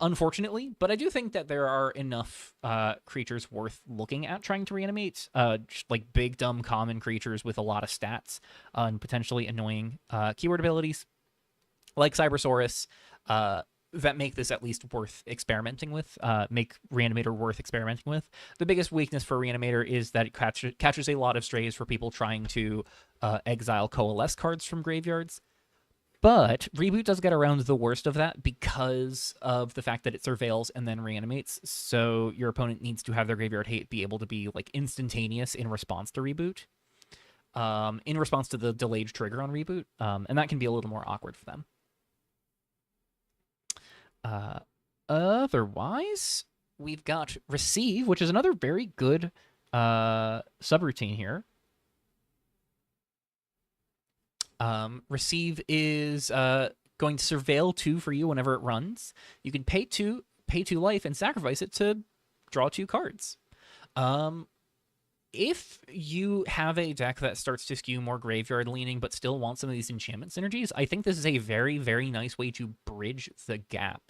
unfortunately. But I do think that there are enough creatures worth looking at trying to reanimate, like big, dumb, common creatures with a lot of stats and potentially annoying keyword abilities, like Cybersaurus, that make this at least worth experimenting with, make Reanimator worth experimenting with. The biggest weakness for Reanimator is that it catches a lot of strays for people trying to exile Coalesce cards from graveyards. But Reboot does get around the worst of that because of the fact that it surveils and then reanimates. So your opponent needs to have their graveyard hate be able to be like instantaneous in response to Reboot, in response to the delayed trigger on Reboot, and that can be a little more awkward for them. Otherwise, we've got Receive, which is another very good subroutine here. Receive is going to surveil 2 for you whenever it runs. You can pay 2 life and sacrifice it to draw 2 cards. If you have a deck that starts to skew more graveyard leaning but still wants some of these enchantment synergies, I think this is a very, very nice way to bridge the gap.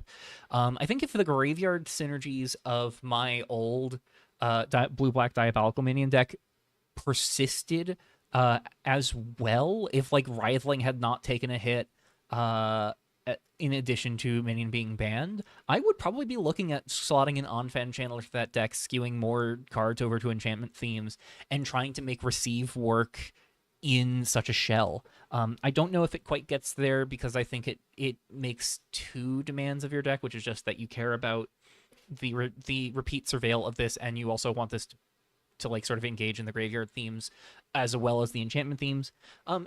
I think if the graveyard synergies of my old blue-black Diabolical Minion deck persisted as well, if like Writhling had not taken a hit in addition to Minion being banned, I would probably be looking at slotting an On-Fan Channeler for that deck, skewing more cards over to enchantment themes, and trying to make Receive work in such a shell. I don't know if it quite gets there because I think it makes 2 demands of your deck, which is just that you care about the repeat surveil of this, and you also want this to like sort of engage in the graveyard themes as well as the enchantment themes.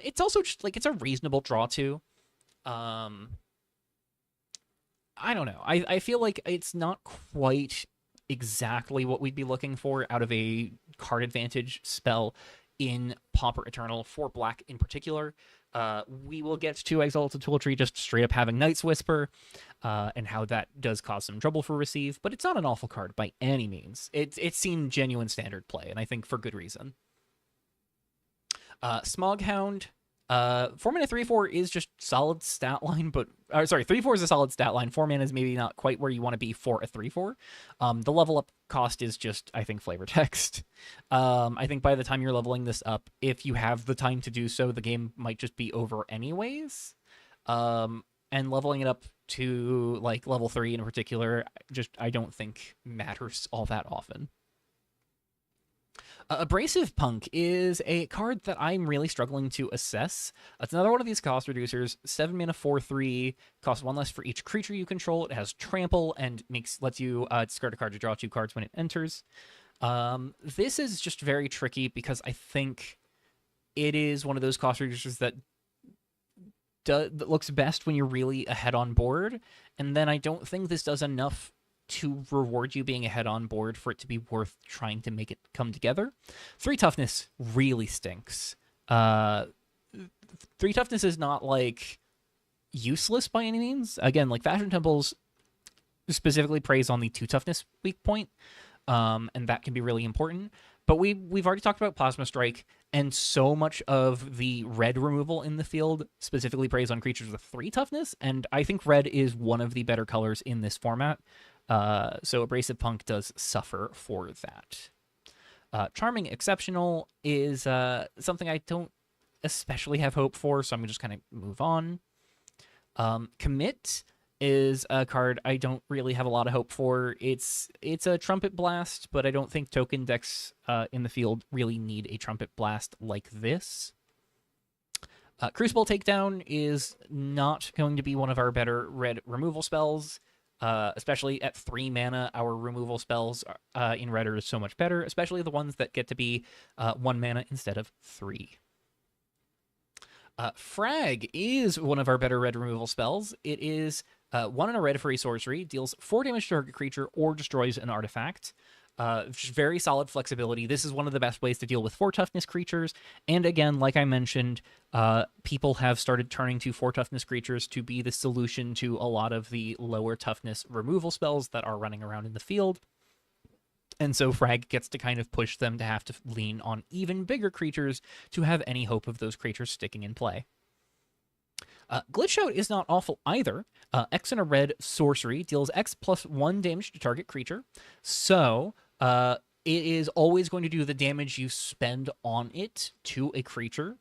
It's also just like, it's a reasonable draw too. I don't know. I feel like it's not quite exactly what we'd be looking for out of a card advantage spell in Pauper Eternal for black in particular. We will get to Exalts of Twiltrie just straight up having Night's Whisper, and how that does cause some trouble for Receive, but it's not an awful card by any means. It's seen genuine standard play, and I think for good reason. Smoghound, 4-mana 3/4 is just solid stat line, but 3/4 is a solid stat line. 4-mana is maybe not quite where you want to be for a 3/4. The level up cost is just, I think, flavor text. I think by the time you're leveling this up, if you have the time to do so, the game might just be over anyways. And leveling it up to like level 3 in particular, I don't think matters all that often. Abrasive Punk is a card that I'm really struggling to assess. It's another one of these cost reducers. 7-mana 4/3, costs 1 less for each creature you control. It has trample and lets you discard a card to draw 2 cards when it enters. This is just very tricky because I think it is one of those cost reducers that looks best when you're really ahead on board, and then I don't think this does enough to reward you being ahead on board for it to be worth trying to make it come together. 3 toughness really stinks. 3 toughness is not, like, useless by any means. Again, like, Fashion Temples specifically preys on the 2 toughness weak point, and that can be really important. But we've already talked about Plasma Strike, and so much of the red removal in the field specifically preys on creatures with 3 toughness, and I think red is one of the better colors in this format. So Abrasive Punk does suffer for that. Charming Exceptional is something I don't especially have hope for, so I'm just kind of move on. Commit is a card I don't really have a lot of hope for. It's a Trumpet Blast, but I don't think token decks in the field really need a Trumpet Blast like this. Crucible Takedown is not going to be one of our better red removal spells, especially at 3 mana. Our removal spells in red are so much better, especially the ones that get to be 1 mana instead of 3. Frag is one of our better red removal spells. It is 1 and a red for a sorcery, deals 4 damage to target creature or destroys an artifact. Very solid flexibility. This is one of the best ways to deal with 4 toughness creatures. And again, like I mentioned, people have started turning to 4 toughness creatures to be the solution to a lot of the lower toughness removal spells that are running around in the field. And so Frag gets to kind of push them to have to lean on even bigger creatures to have any hope of those creatures sticking in play. Glitch Out is not awful either. X and a red sorcery deals X plus 1 damage to target creature. So it is always going to do the damage you spend on it to a creature,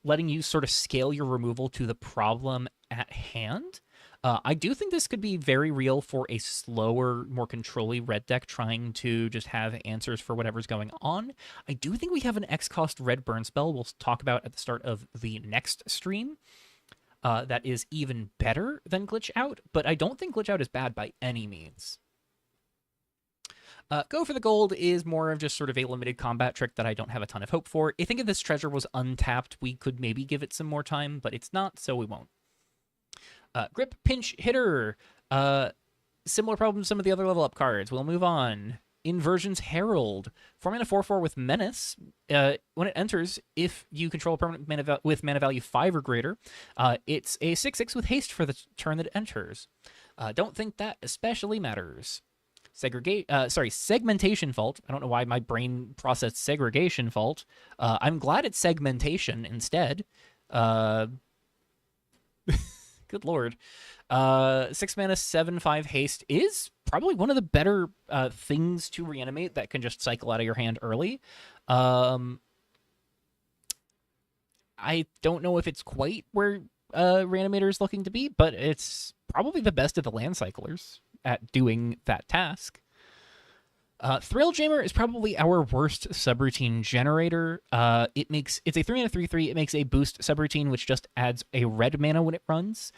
letting you sort of scale your removal to the problem at hand. I do think this could be very real for a slower, more control-y red deck trying to just have answers for whatever's going on. I do think we have an X-cost red burn spell we'll talk about at the start of the next stream that is even better than Glitch Out, but I don't think Glitch Out is bad by any means. Go for the Gold is more of just sort of a limited combat trick that I don't have a ton of hope for. I think if this treasure was untapped, we could maybe give it some more time, but it's not, so we won't. Grip Pinch Hitter. Similar problem to some of the other level up cards. We'll move on. Inversion's Herald. 4 mana 4/4 with Menace. When it enters, if you control a permanent with mana value 5 or greater, it's a 6/6 with haste for the turn that it enters. Don't think that especially matters. Segmentation Fault. I don't know why my brain processed Segregation Fault. I'm glad it's Segmentation instead. Good lord. 6 mana, 7/5 haste is probably one of the better things to reanimate that can just cycle out of your hand early. I don't know if it's quite where Reanimator is looking to be, but it's probably the best of the land cyclers at doing that task. Thrill Jammer is probably our worst subroutine generator. It's a 3 mana 3/3. It makes a boost subroutine, which just adds a red mana when it runs.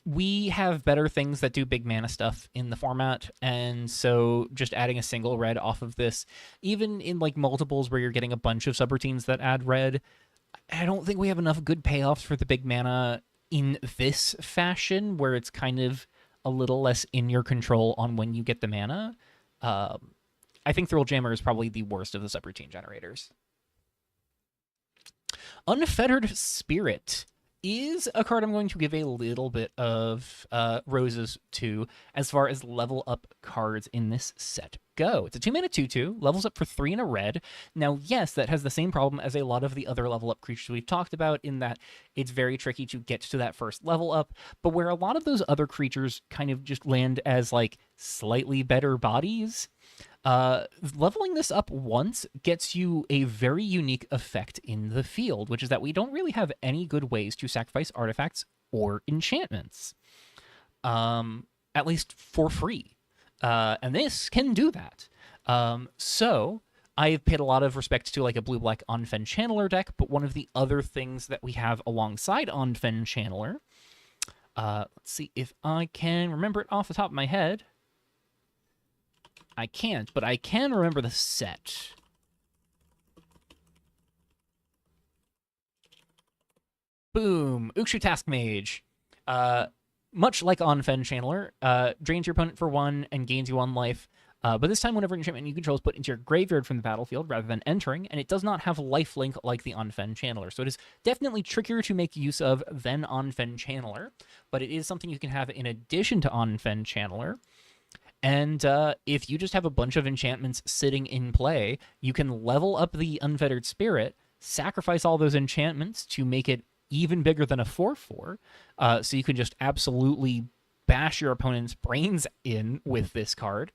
We have better things that do big mana stuff in the format, and so just adding a single red off of this, even in like multiples where you're getting a bunch of subroutines that add red, I don't think we have enough good payoffs for the big mana in this fashion, where it's kind of a little less in your control on when you get the mana. I think Thrill Jammer is probably the worst of the subroutine generators. Unfettered Spirit is a card I'm going to give a little bit of roses to as far as level up cards in this set go. It's a 2 mana 2/2, levels up for 3 and a red. Now, yes, that has the same problem as a lot of the other level up creatures we've talked about, in that it's very tricky to get to that first level up, but where a lot of those other creatures kind of just land as like slightly better bodies, leveling this up once gets you a very unique effect in the field, which is that we don't really have any good ways to sacrifice artifacts or enchantments, at least for free. And this can do that. So I've paid a lot of respect to like a blue-black On-Fen Channeler deck, but one of the other things that we have alongside On-Fen Channeler, let's see if I can remember it off the top of my head. I can't, but I can remember the set. Boom. Ukshu Task Mage. Much like on Fen Channeler, drains your opponent for 1 and gains you 1 life. But this time, whenever an enchantment you control is put into your graveyard from the battlefield rather than entering, and it does not have lifelink like the On-Fen Channeler. So it is definitely trickier to make use of than On-Fen Channeler, but it is something you can have in addition to On-Fen Channeler. And if you just have a bunch of enchantments sitting in play, you can level up the Unfettered Spirit, sacrifice all those enchantments to make it even bigger than a 4/4, so you can just absolutely bash your opponent's brains in with this card.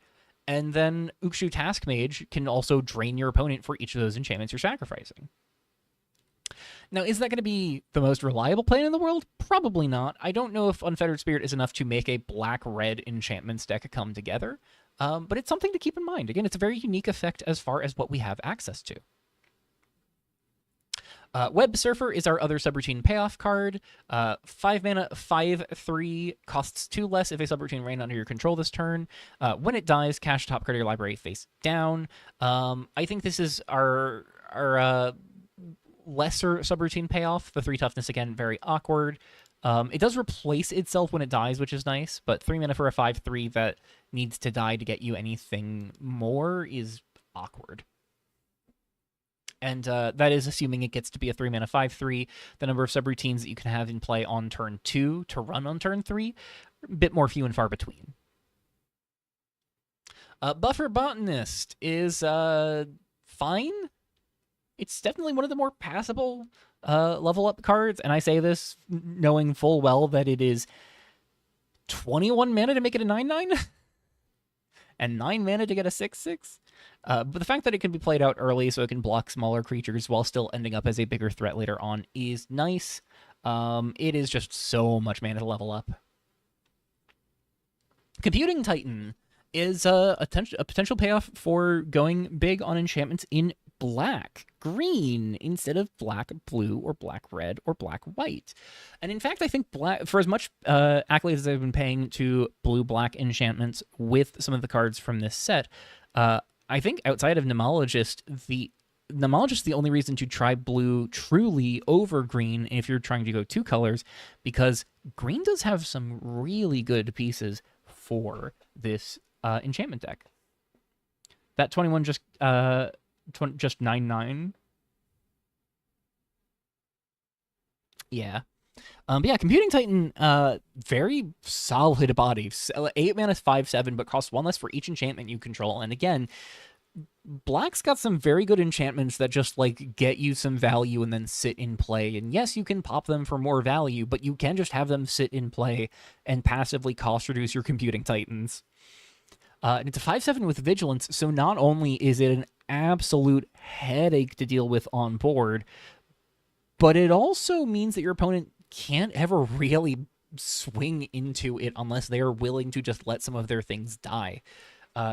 And then Ukshu Task Mage can also drain your opponent for each of those enchantments you're sacrificing. Now, is that going to be the most reliable plan in the world? Probably not. I don't know if Unfettered Spirit is enough to make a black-red enchantments deck come together, but it's something to keep in mind. Again, it's a very unique effect as far as what we have access to. Web Surfer is our other subroutine payoff card. 5 mana, 5/3, costs 2 less if a subroutine ran under your control this turn. When it dies, cast top card of your library face down. I think this is our lesser subroutine payoff. The 3 toughness, again, very awkward. It does replace itself when it dies, which is nice, but 3 mana for a 5/3 that needs to die to get you anything more is awkward. And that is assuming it gets to be a 3 mana 5/3. The number of subroutines that you can have in play on turn 2 to run on turn 3, a bit more few and far between. Buffer Botanist is fine. It's definitely one of the more passable level up cards, and I say this knowing full well that it is 21 mana to make it a 9/9, and 9 mana to get a 6/6. But the fact that it can be played out early so it can block smaller creatures while still ending up as a bigger threat later on is nice. It is just so much mana to level up. Computing Titan is a potential payoff for going big on enchantments in black, green, instead of black, blue, or black, red, or black, white. And in fact, I think black, for as much accolades as I've been paying to blue-black enchantments with some of the cards from this set, I think outside of Nemologist, the only reason to try blue truly over green if you're trying to go 2 colors, because green does have some really good pieces for this enchantment deck. That 21 just 9/9. Yeah. But yeah, Computing Titan, very solid body. 8 mana, 5/7, but costs 1 less for each enchantment you control. And again, black's got some very good enchantments that just, like, get you some value and then sit in play. And yes, you can pop them for more value, but you can just have them sit in play and passively cost reduce your Computing Titans. And it's a 5/7 with Vigilance, so not only is it an absolute headache to deal with on board, but it also means that your opponent can't ever really swing into it unless they are willing to just let some of their things die.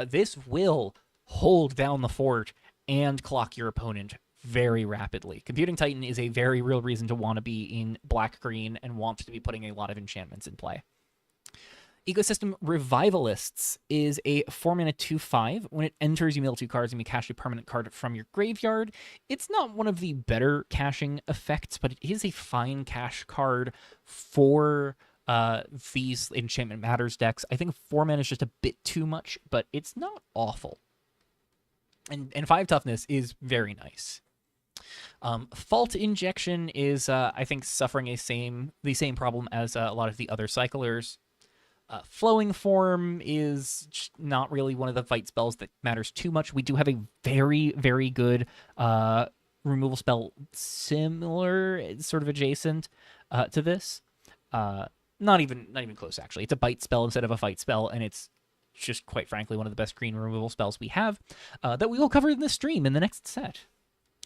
This will hold down the fort and clock your opponent very rapidly. Computing Titan is a very real reason to want to be in black-green and want to be putting a lot of enchantments in play. Ecosystem Revivalists is a 4 mana 2/5. When it enters, you mill 2 cards and you cast a permanent card from your graveyard. It's not one of the better caching effects, but it is a fine cache card for these Enchantment Matters decks. I think 4 mana is just a bit too much, but it's not awful. And 5 toughness is very nice. Fault Injection is, I think, suffering the same problem as a lot of the other cyclers. Flowing Form is just not really one of the fight spells that matters too much. We do have a very, very good removal spell similar, sort of adjacent to this. Not even close, actually. It's a bite spell instead of a fight spell, and it's just, quite frankly, one of the best green removal spells we have that we will cover in this stream in the next set.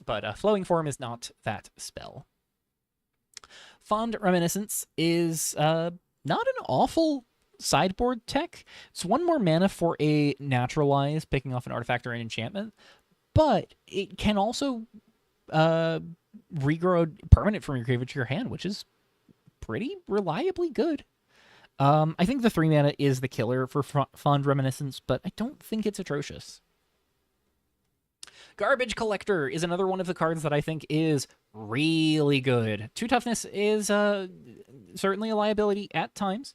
But Flowing Form is not that spell. Fond Reminiscence is not an awful sideboard tech. It's 1 more mana for a Naturalize, picking off an artifact or an enchantment, but it can also regrow permanent from your graveyard to your hand, which is pretty reliably good. I think the 3 mana is the killer for Fond Reminiscence, but I don't think it's atrocious. Garbage Collector is another one of the cards that I think is really good. 2 toughness is certainly a liability at times.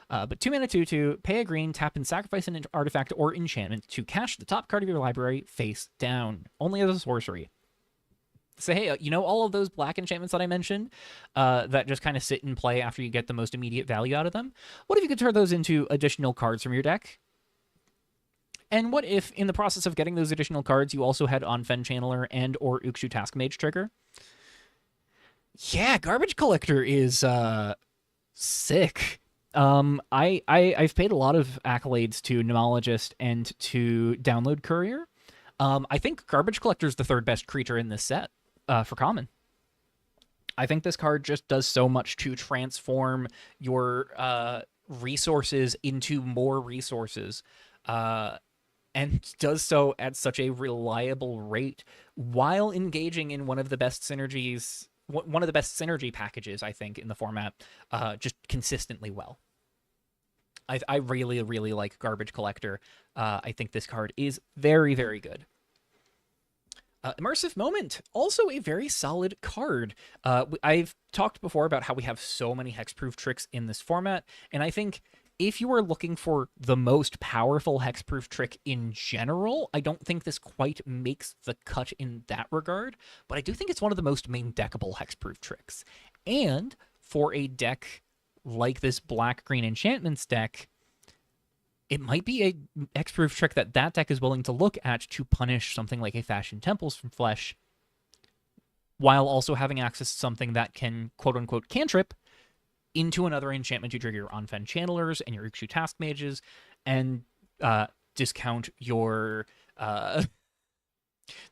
But 2 mana 2/2, pay a green, tap and sacrifice an artifact or enchantment to cast the top card of your library face down. Only as a sorcery. Say, hey, you know all of those black enchantments that I mentioned that just kind of sit and play after you get the most immediate value out of them? What if you could turn those into additional cards from your deck? And what if, in the process of getting those additional cards, you also had Onfen Channeler and or Ukshu Taskmage trigger? Yeah, Garbage Collector is sick. I've paid a lot of accolades to Nomologist and to Download Courier. I think Garbage Collector is the 3rd best creature in this set for common. I think this card just does so much to transform your resources into more resources. And does so at such a reliable rate while engaging in one of the best synergies, one of the best synergy packages, I think, in the format, just consistently well. I really, really like Garbage Collector. I think this card is very, very good. Immersive Moment, also a very solid card. I've talked before about how we have so many hexproof tricks in this format, and I think if you are looking for the most powerful hexproof trick in general, I don't think this quite makes the cut in that regard, but I do think it's one of the most main deckable hexproof tricks. And for a deck like this black-green enchantments deck, it might be a hexproof trick that deck is willing to look at to punish something like a Fashion Temples from Flesh, while also having access to something that can quote-unquote cantrip into another enchantment to trigger your Onfen Channelers and your Ukshu Taskmages, and discount your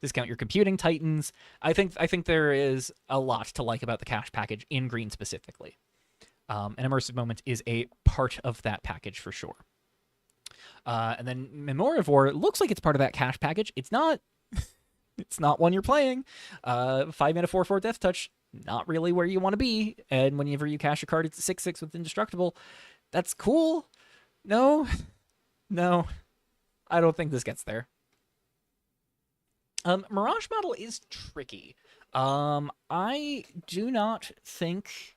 Computing Titans. I think there is a lot to like about the cash package in green specifically. And Immersive Moment is a part of that package for sure. And then Memorivore looks like it's part of that cash package. It's not. It's not one you're playing. 5 mana 4/4 Death Touch, not really where you want to be. And whenever you cast a card, it's a 6/6 with Indestructible. That's cool. No, I don't think this gets there. Mirage Model is tricky. I do not think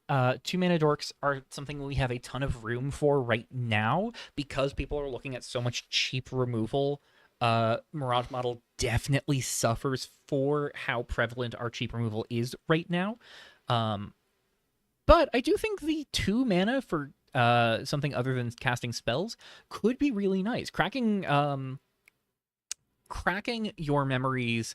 2 mana dorks are something we have a ton of room for right now because people are looking at so much cheap removal. Mirage Model definitely suffers for how prevalent our cheap removal is right now. But I do think the 2 mana for something other than casting spells could be really nice. Cracking your memories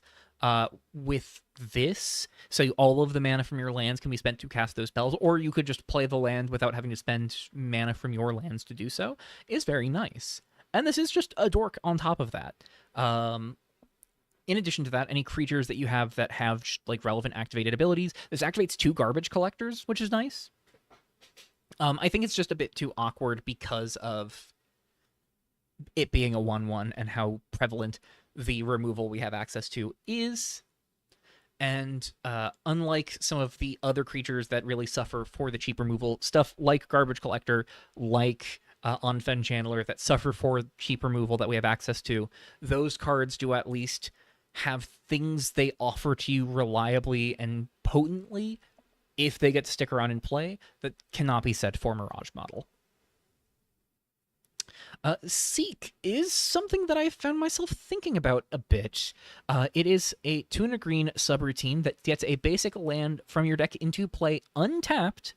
with this, so all of the mana from your lands can be spent to cast those spells, or you could just play the land without having to spend mana from your lands to do so, is very nice. And this is just a dork on top of that. In addition to that, any creatures that you have that have like relevant activated abilities, this activates 2 Garbage Collectors, which is nice. I think it's just a bit too awkward because of it being a 1/1 and how prevalent the removal we have access to is. And unlike some of the other creatures that really suffer for the cheap removal, stuff like Garbage Collector, like Onfen Channeler that suffer for cheap removal that we have access to, those cards do at least have things they offer to you reliably and potently if they get to stick around and play that cannot be said for Mirage Model. Seek is something that I've found myself thinking about a bit. It is a 2 and a green subroutine that gets a basic land from your deck into play untapped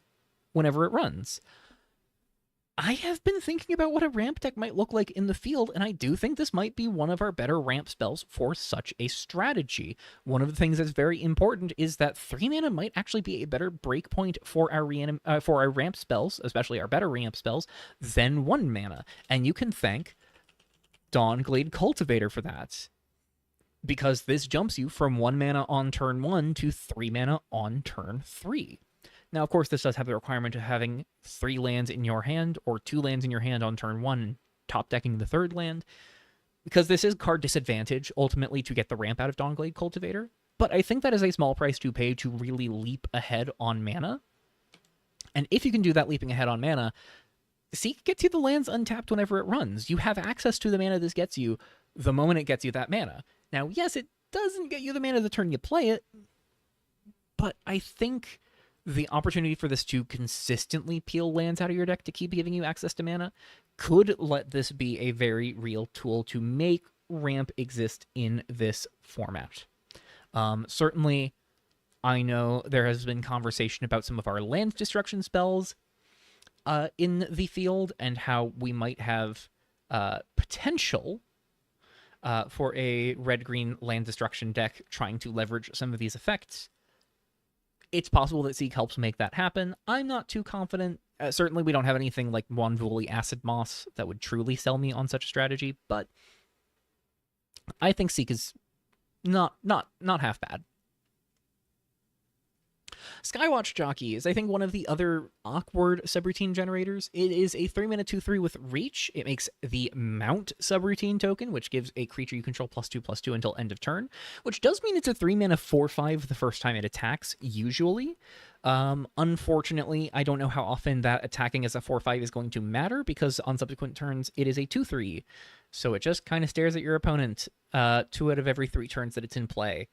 whenever it runs. I have been thinking about what a ramp deck might look like in the field, and I do think this might be one of our better ramp spells for such a strategy. One of the things that's very important is that 3 mana might actually be a better breakpoint for our ramp spells, especially our better ramp spells, than 1 mana. And you can thank Dawnglade Cultivator for that, because this jumps you from 1 mana on turn 1 to 3 mana on turn 3. Now, of course, this does have the requirement of having 3 lands in your hand or 2 lands in your hand on turn 1 and top decking the 3rd land, because this is card disadvantage, ultimately, to get the ramp out of Dawnglade Cultivator. But I think that is a small price to pay to really leap ahead on mana. And if you can do that leaping ahead on mana, Seek gets you the lands untapped whenever it runs. You have access to the mana this gets you the moment it gets you that mana. Now, yes, it doesn't get you the mana the turn you play it, but I think the opportunity for this to consistently peel lands out of your deck to keep giving you access to mana could let this be a very real tool to make ramp exist in this format. Certainly, I know there has been conversation about some of our land destruction spells in the field and how we might have potential for a red-green land destruction deck trying to leverage some of these effects. It's possible that Seek helps make that happen. I'm not too confident. Certainly, we don't have anything like Wanvuli Acid Moss that would truly sell me on such a strategy, but I think Seek is not half bad. Skywatch Jockey is, I think, one of the other awkward subroutine generators. It is a 3-mana 2/3 with Reach. It makes the Mount subroutine token, which gives a creature you control +2/+2 until end of turn, which does mean it's a 3-mana 4/5 the first time it attacks, usually. Unfortunately, I don't know how often that attacking as a 4/5 is going to matter, because on subsequent turns, it is a 2/3. So it just kind of stares at your opponent 2 out of every 3 turns that it's in play.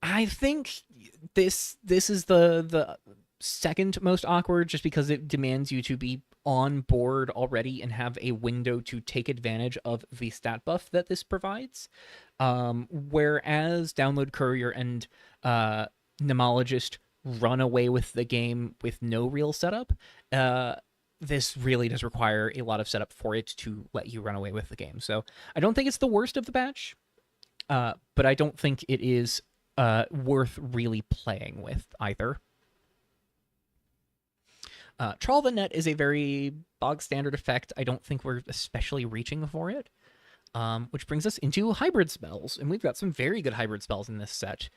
I think this is the second most awkward, just because it demands you to be on board already and have a window to take advantage of the stat buff that this provides. Whereas Download Courier and Nemologist run away with the game with no real setup, this really does require a lot of setup for it to let you run away with the game. So I don't think it's the worst of the batch, but I don't think it is worth really playing with either. Trawl the Net is a very bog standard effect. I don't think we're especially reaching for it. Which brings us into hybrid spells, and we've got some very good hybrid spells in this set.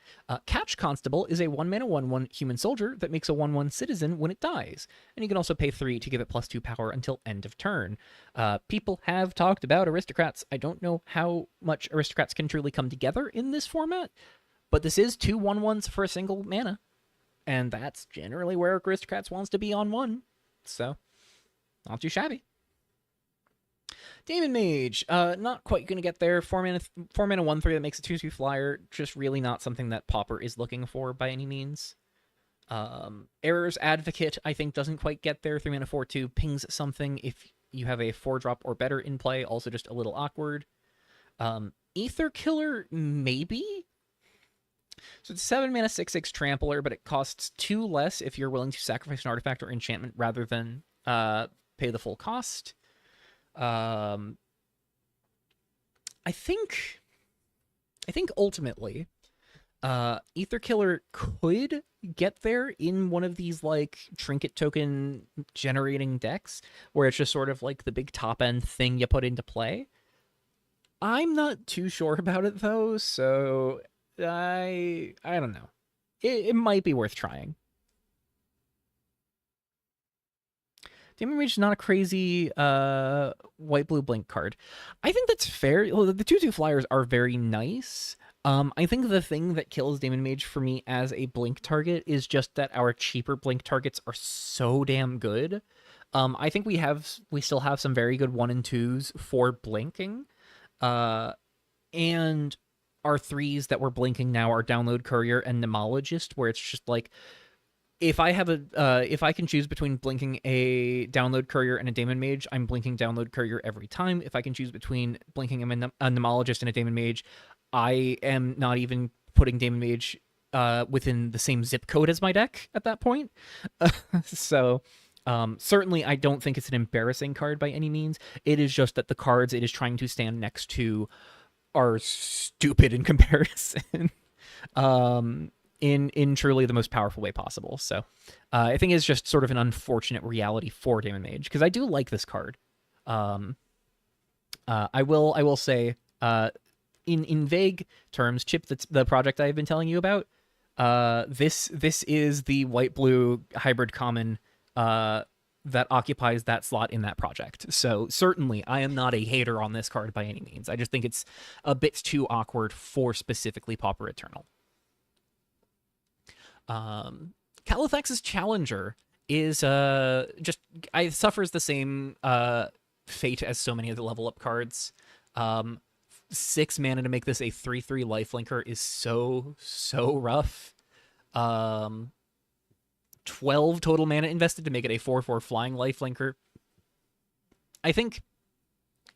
Catch Constable is a 1-mana 1/1 human soldier that makes a 1/1 citizen when it dies, and you can also pay 3 to give it +2 power until end of turn. People have talked about aristocrats. I don't know how much aristocrats can truly come together in this format, but this is 2 1/1s for a single mana, and that's generally where aristocrats wants to be on 1, so not too shabby. Demon Mage, not quite going to get there. 4-mana 1/3 that makes a 2/2 flyer. Just really not something that Pauper is looking for by any means. Error's Advocate, I think, doesn't quite get there. 3-mana 4/2 pings something if you have a 4-drop or better in play. Also just a little awkward. Ether Killer, maybe? So it's 7-mana 6/6 Trampler, but it costs 2 less if you're willing to sacrifice an artifact or enchantment rather than pay the full cost. I think ultimately, Ether Killer could get there in one of these like trinket token generating decks where it's just sort of like the big top end thing you put into play. I'm not too sure about it though, so I don't know. It might be worth trying. Demon Mage is not a crazy white-blue blink card. I think that's fair. Well, the 2/2 flyers are very nice. I think the thing that kills Demon Mage for me as a blink target is just that our cheaper blink targets are so damn good. I think we still have some very good 1 and 2s for blinking. And our 3s that we're blinking now are Download Courier and Nemologist, where it's just like, if I can choose between blinking a Download Courier and a Demon Mage, I'm blinking Download Courier every time. If I can choose between blinking a Nemologist and a Demon Mage, I am not even putting Demon Mage within the same zip code as my deck at that point. So certainly I don't think it's an embarrassing card by any means. It is just that the cards it is trying to stand next to are stupid in comparison. In truly the most powerful way possible. So I think it's just sort of an unfortunate reality for Demon Mage, because I do like this card. I will say, in vague terms, Chip, that's the project I've been telling you about, this is the white-blue hybrid common that occupies that slot in that project. So certainly I am not a hater on this card by any means. I just think it's a bit too awkward for specifically Pauper Eternal. Caliphex's Challenger is suffers the same fate as so many of the level up cards. 6 mana to make this a 3/3 lifelinker is so rough. 12 total mana invested to make it a 4/4 flying lifelinker. I think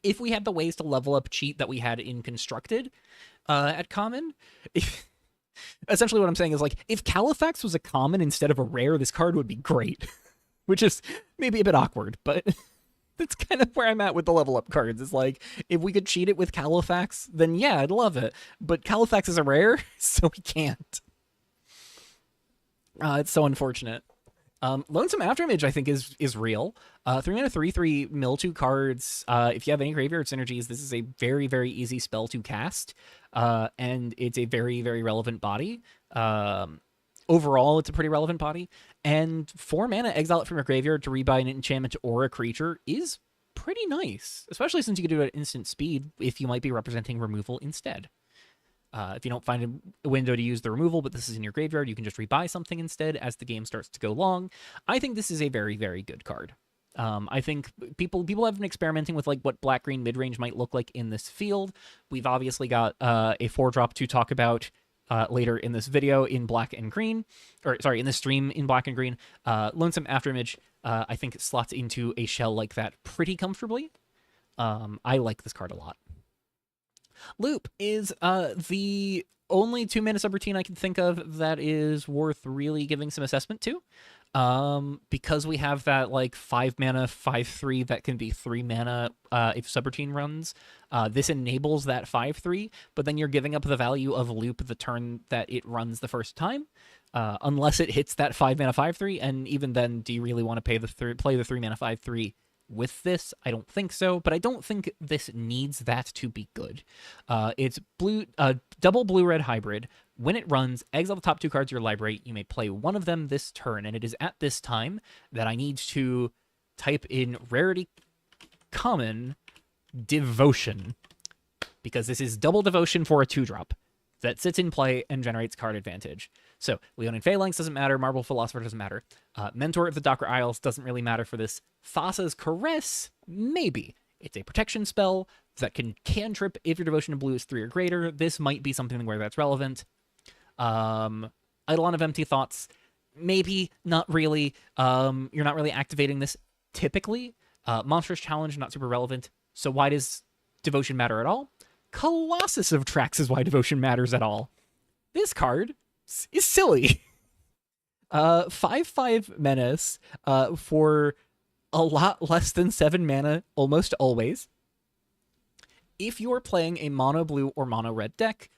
if we had the ways to level up cheat that we had in Constructed at common, essentially what I'm saying is, like, if Califax was a common instead of a rare, this card would be great. Which is maybe a bit awkward, but that's kind of where I'm at with the level up cards. It's like, if we could cheat it with Califax, then yeah, I'd love it. But Califax is a rare, so we can't. It's so unfortunate. Lonesome Afterimage, I think, is real. 3 mana 3/3 mill 2 cards. If you have any graveyard synergies, this is a very, very easy spell to cast. And it's a very, very relevant body. Overall, it's a pretty relevant body. And 4 mana, exile it from your graveyard to rebuy an enchantment or a creature is pretty nice. Especially since you can do it at instant speed if you might be representing removal instead. If you don't find a window to use the removal, but this is in your graveyard, you can just rebuy something instead as the game starts to go long. I think this is a very, very good card. I think people have been experimenting with, like, what black-green midrange might look like in this field. We've obviously got a 4-drop to talk about later in this video in black and green. Or, sorry, in this stream in black and green. Lonesome Afterimage, I think, slots into a shell like that pretty comfortably. I like this card a lot. Loop is the only 2 mana subroutine I can think of that is worth really giving some assessment to. Because we have that, like, 5 mana 5/3 that can be 3 mana if subroutine runs. This enables that 5/3, but then you're giving up the value of Loop the turn that it runs the first time, unless it hits that 5 mana 5/3. And even then, do you really want to play the 3 mana 5/3 with this? I don't think so, but I don't think this needs that to be good. It's double blue-red hybrid. When it runs, exile the top 2 cards of your library. You may play one of them this turn, and it is at this time that I need to type in rarity common Devotion, because this is double Devotion for a 2-drop that sits in play and generates card advantage. So Leonin Phalanx doesn't matter, Marble Philosopher doesn't matter, Mentor of the Docker Isles doesn't really matter for this. Thassa's Caress, maybe. It's a protection spell that can cantrip if your devotion to blue is 3 or greater. This might be something where that's relevant. Eidolon of Empty Thoughts, maybe, not really. You're not really activating this typically. Monstrous Challenge, not super relevant. So why does Devotion matter at all? Colossus of Trax is why Devotion matters at all. This card is silly. 5/5 Menace for a lot less than 7 mana almost always. If you're playing a mono blue or mono red deck,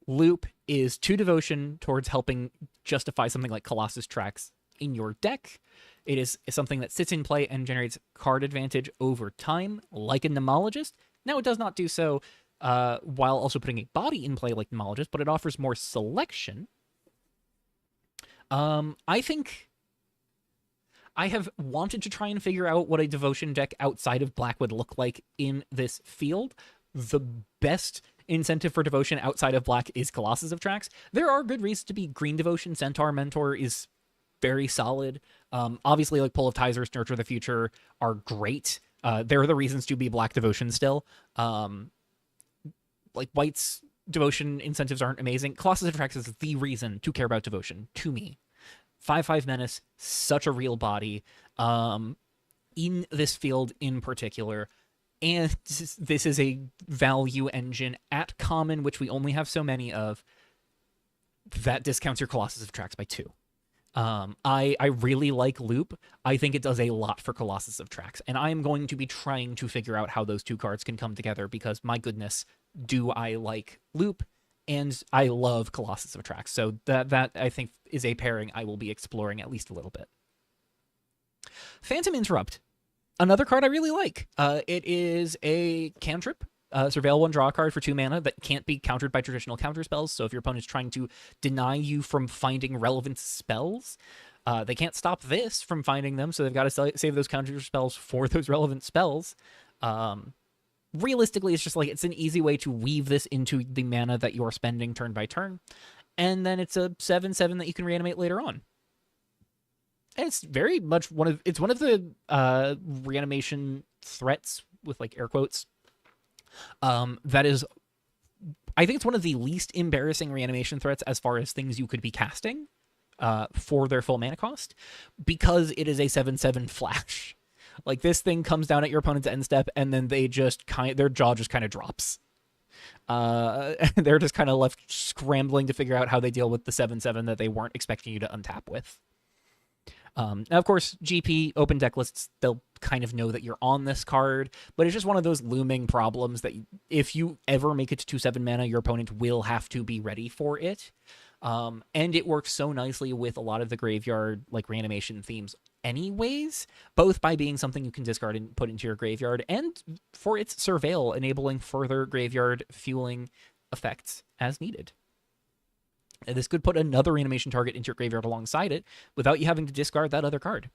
Loop is 2 Devotion towards helping justify something like Colossus Trax in your deck. It is something that sits in play and generates card advantage over time, like a Nemologist. Now, it does not do so while also putting a body in play like Nemologist, but it offers more selection. I think I have wanted to try and figure out what a Devotion deck outside of black would look like in this field. The best incentive for Devotion outside of black is Colossus of Trax. There are good reasons to be green Devotion. Centaur Mentor is very solid. Obviously, like Pull of Tizers, Nurture the Future are great. There are the reasons to be black Devotion still. Like White's Devotion incentives aren't amazing. Colossus of Trax is the reason to care about Devotion, to me. 5/5 Menace, such a real body in this field in particular. And this is a value engine at common, which we only have so many of, that discounts your Colossus of Trax by 2. I really like Loop. I think it does a lot for Colossus of Trax, and I am going to be trying to figure out how those 2 cards can come together, because my goodness, do I like Loop, and I love Colossus of Trax. So that I think is a pairing I will be exploring at least a little bit. Phantom Interrupt, another card I really like. It is a cantrip. Surveil 1, draw a card for 2 mana that can't be countered by traditional counter spells. So if your opponent's trying to deny you from finding relevant spells, they can't stop this from finding them. So they've got to save those counter spells for those relevant spells. Realistically, it's just like, it's an easy way to weave this into the mana that you're spending turn by turn. And then it's a 7/7 that you can reanimate later on. And it's very much one of the reanimation threats, with like air quotes, That is, I think it's one of the least embarrassing reanimation threats as far as things you could be casting for their full mana cost, because it is a 7/7 flash. Like, this thing comes down at your opponent's end step, and then they just their jaw just kind of drops. They're just kind of left scrambling to figure out how they deal with the 7/7 that they weren't expecting you to untap with. Now, of course, GP, open deck lists, they'll kind of know that you're on this card, but it's just one of those looming problems that if you ever make it to 7 mana, your opponent will have to be ready for it. And it works so nicely with a lot of the graveyard, like, reanimation themes anyways, both by being something you can discard and put into your graveyard, and for its surveil, enabling further graveyard fueling effects as needed. And this could put another reanimation target into your graveyard alongside it without you having to discard that other card.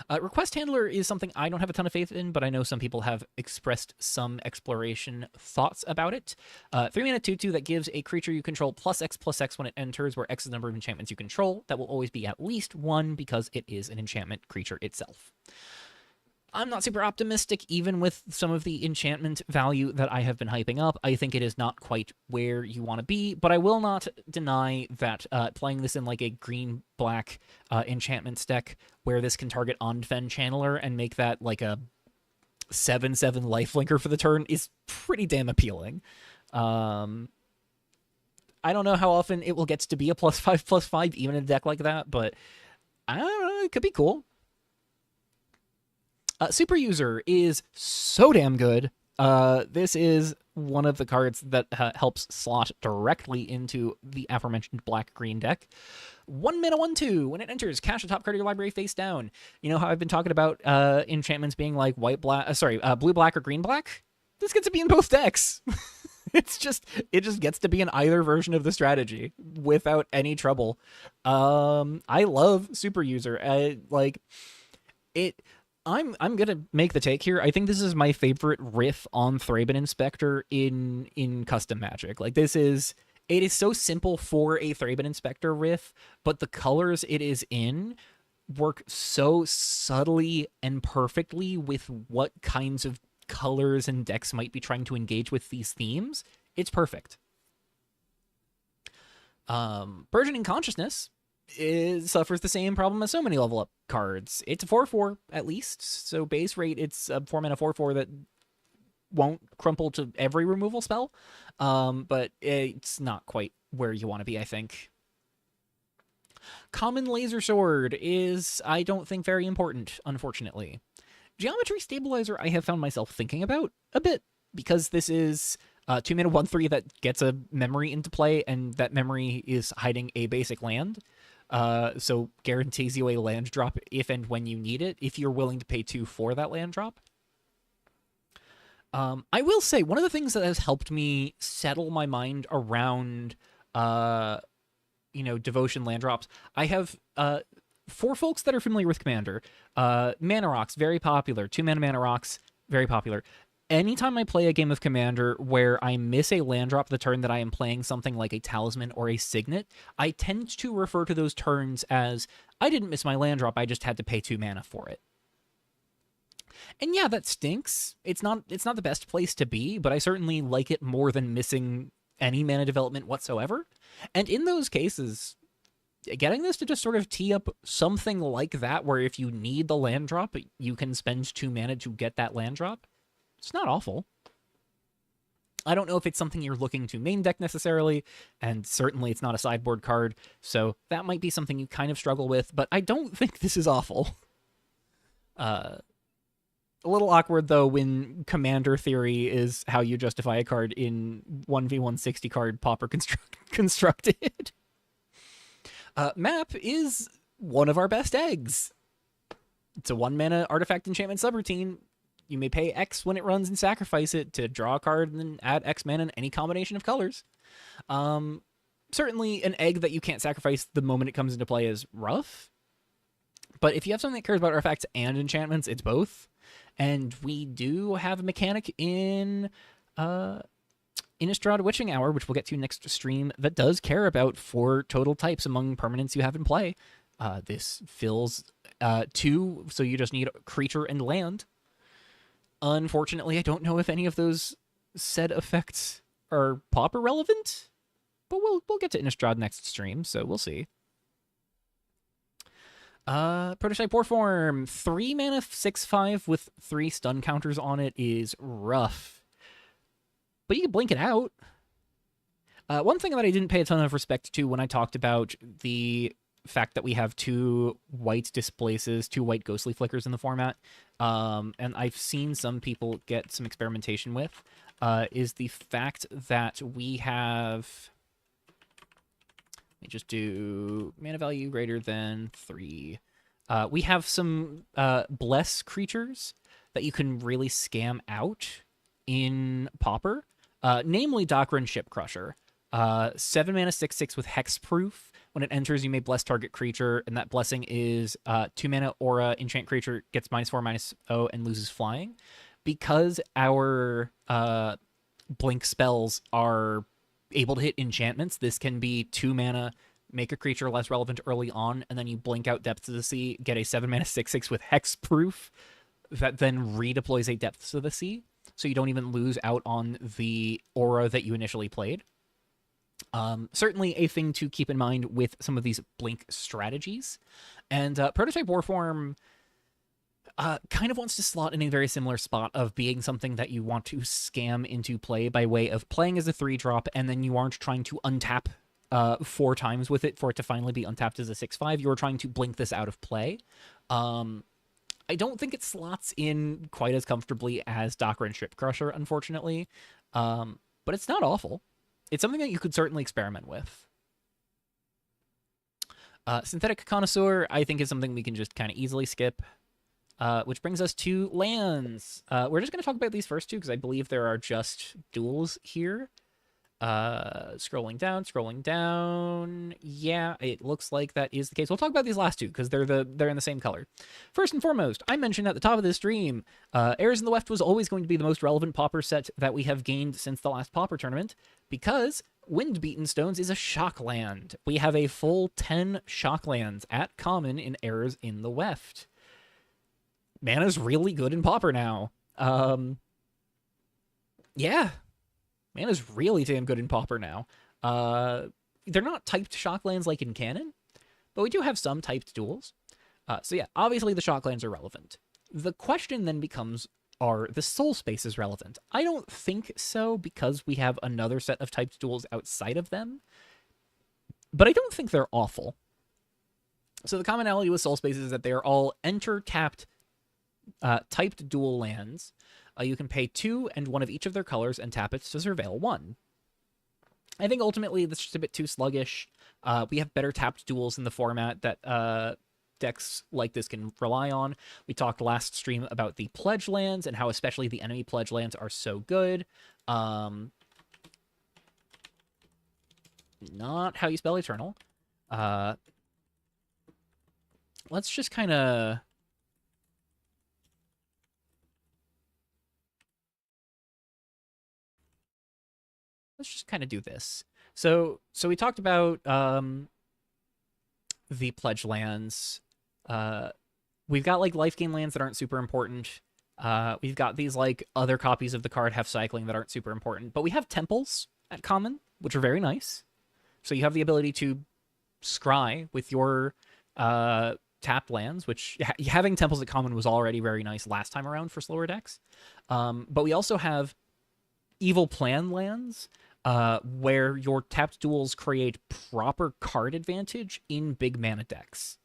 Request Handler is something I don't have a ton of faith in, but I know some people have expressed some exploration thoughts about it. 3 mana 2/2 that gives a creature you control +X/+X when it enters, where X is the number of enchantments you control. That will always be at least 1 because it is an enchantment creature itself. I'm not super optimistic, even with some of the enchantment value that I have been hyping up. I think it is not quite where you want to be, but I will not deny that playing this in like a green-black enchantments deck, where this can target on-fen Channeler and make that like a 7/7 lifelinker for the turn, is pretty damn appealing. I don't know how often it will get to be a +5/+5 even in a deck like that, but I don't know, it could be cool. Super User is so damn good. This is one of the cards that helps slot directly into the aforementioned black-green deck. 1 mana 1/2. When it enters, cast the top card of your library face down. You know how I've been talking about enchantments being like blue-black or green-black? This gets to be in both decks. It just gets to be in either version of the strategy without any trouble. I love Super User. I'm gonna make the take here. I think this is my favorite riff on Thraben Inspector in custom Magic. Like, it is so simple for a Thraben Inspector riff, but the colors it is in work so subtly and perfectly with what kinds of colors and decks might be trying to engage with these themes. It's perfect. Burgeoning Consciousness suffers the same problem as so many level up cards. It's a 4/4 at least, so base rate it's a 4 mana 4/4 that won't crumple to every removal spell, but it's not quite where you want to be, I think. Common Laser Sword is, I don't think, very important, unfortunately. Geometry Stabilizer I have found myself thinking about a bit, because this is 2 mana 1/3 that gets a memory into play, and that memory is hiding a basic land. So guarantees you a land drop if and when you need it, if you're willing to pay 2 for that land drop. I will say, one of the things that has helped me settle my mind around, devotion land drops, I have, for folks that are familiar with Commander, Mana Rocks, very popular. 2 mana Rocks, very popular. Anytime I play a game of Commander where I miss a land drop the turn that I am playing something like a Talisman or a Signet, I tend to refer to those turns as, I didn't miss my land drop, I just had to pay 2 mana for it. And yeah, that stinks. It's not the best place to be, but I certainly like it more than missing any mana development whatsoever. And in those cases, getting this to just sort of tee up something like that, where if you need the land drop, you can spend 2 mana to get that land drop, it's not awful. I don't know if it's something you're looking to main deck necessarily, and certainly it's not a sideboard card, so that might be something you kind of struggle with, but I don't think this is awful. A little awkward, though, when Commander Theory is how you justify a card in 1v160 card Pauper Constructed. Map is one of our best eggs. It's a 1 mana artifact enchantment subroutine. You may pay X when it runs and sacrifice it to draw a card and then add X mana in any combination of colors. Certainly an egg that you can't sacrifice the moment it comes into play is rough. But if you have something that cares about artifacts and enchantments, it's both. And we do have a mechanic in Innistrad Witching Hour, which we'll get to next stream, that does care about 4 total types among permanents you have in play. This fills 2, so you just need creature and land. Unfortunately, I don't know if any of those said effects are Pauper relevant, but we'll get to Innistrad next stream, so we'll see. Prototype Warform, 3 mana, 6/5 with 3 stun counters on it is rough. But you can blink it out. One thing that I didn't pay a ton of respect to when I talked about the fact that we have 2 white displaces, 2 white ghostly flickers in the format, and I've seen some people get some experimentation with, is the fact that we have... Let me just do mana value greater than 3. We have some bless creatures that you can really scam out in Pauper, namely Doctrine Ship Crusher. 7 mana, 6/6 with Hexproof. When it enters, you may bless target creature, and that blessing is 2 mana aura enchant creature gets -4/-0 and loses flying. Because our blink spells are able to hit enchantments, this can be 2 mana, make a creature less relevant early on, and then you blink out Depths of the Sea, get a 7 mana 6/6 with Hexproof that then redeploys a Depths of the Sea, so you don't even lose out on the aura that you initially played. Certainly a thing to keep in mind with some of these blink strategies. And Prototype Warform kind of wants to slot in a very similar spot of being something that you want to scam into play by way of playing as a 3-drop, and then you aren't trying to untap 4 times with it for it to finally be untapped as a 6/5. You're trying to blink this out of play. I don't think it slots in quite as comfortably as Doctrine Ship Crusher, unfortunately, but it's not awful. It's something that you could certainly experiment with. Synthetic Connoisseur, I think, is something we can just kind of easily skip. Which brings us to lands. We're just going to talk about these first 2, because I believe there are just duels here. Scrolling down. Yeah, it looks like that is the case. We'll talk about these last 2, because they're in the same color. First and foremost, I mentioned at the top of this stream, Heirs in the Weft was always going to be the most relevant Pauper set that we have gained since the last Pauper tournament, because Windbeaten Stones is a shock land. We have a full 10 shock lands at common in Heirs in the Weft. Mana's really good in Pauper now. Yeah. Mana's really damn good in Pauper now. They're not typed shocklands like in canon, but we do have some typed duels. So yeah, obviously the shocklands are relevant. The question then becomes, are the soul spaces relevant? I don't think so, because we have another set of typed duels outside of them, but I don't think they're awful. So the commonality with soul spaces is that they are all enter-tapped typed dual lands. You can pay 2 and 1 of each of their colors and tap it to surveil 1. I think ultimately that's just a bit too sluggish. We have better tapped duels in the format that decks like this can rely on. We talked last stream about the pledge lands and how especially the enemy pledge lands are so good. Not how you spell Eternal. Let's just kind of... Let's just kind of do this. So we talked about the pledge lands. We've got like life gain lands that aren't super important. We've got these like other copies of the card have cycling that aren't super important, but we have temples at common, which are very nice. So you have the ability to scry with your tapped lands, which having temples at common was already very nice last time around for slower decks. But we also have evil plan lands, where your tapped duels create proper card advantage in big mana decks.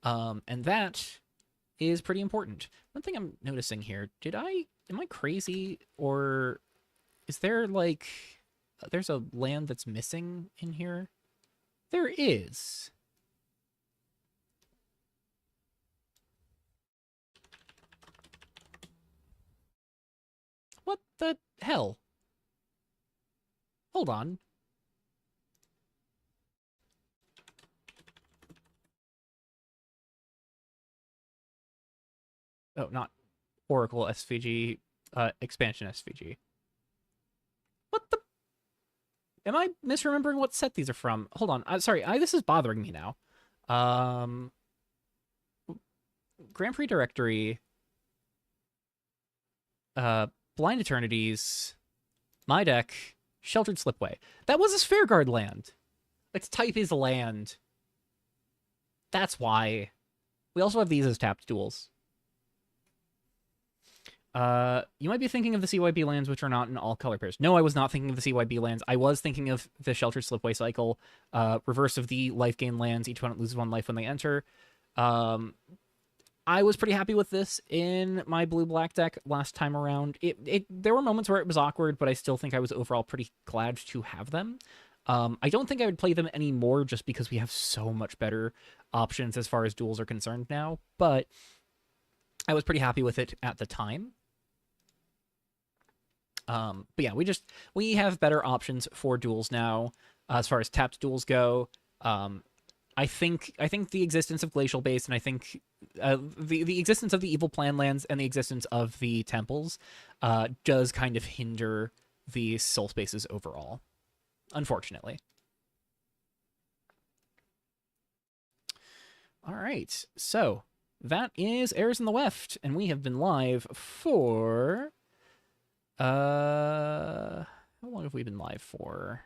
And that is pretty important. One thing I'm noticing here, am I crazy, or is there like, there's a land that's missing in here? There is. What the hell? Hold on. Oh, not Oracle SVG, expansion SVG. What the? Am I misremembering what set these are from? Hold on. Sorry, this is bothering me now. Grand Prix Directory. Blind Eternities, my deck, Sheltered Slipway. That was a Sphere Guard land. Its type is land. That's why. We also have these as tapped duels. You might be thinking of the CYB lands, which are not in all color pairs. No, I was not thinking of the CYB lands. I was thinking of the Sheltered Slipway cycle, reverse of the life gain lands. Each one loses 1 life when they enter. I was pretty happy with this in my blue-black deck last time around. There were moments where it was awkward, but I still think I was overall pretty glad to have them. I don't think I would play them anymore just because we have so much better options as far as duels are concerned now, but I was pretty happy with it at the time. But yeah, we have better options for duels now as far as tapped duels go. I think the existence of Glacial Base and I think the existence of the Evil Plan lands and the existence of the temples does kind of hinder the soul spaces overall, unfortunately. All right, so that is Errors in the Weft, and we have been live for how long have we been live for?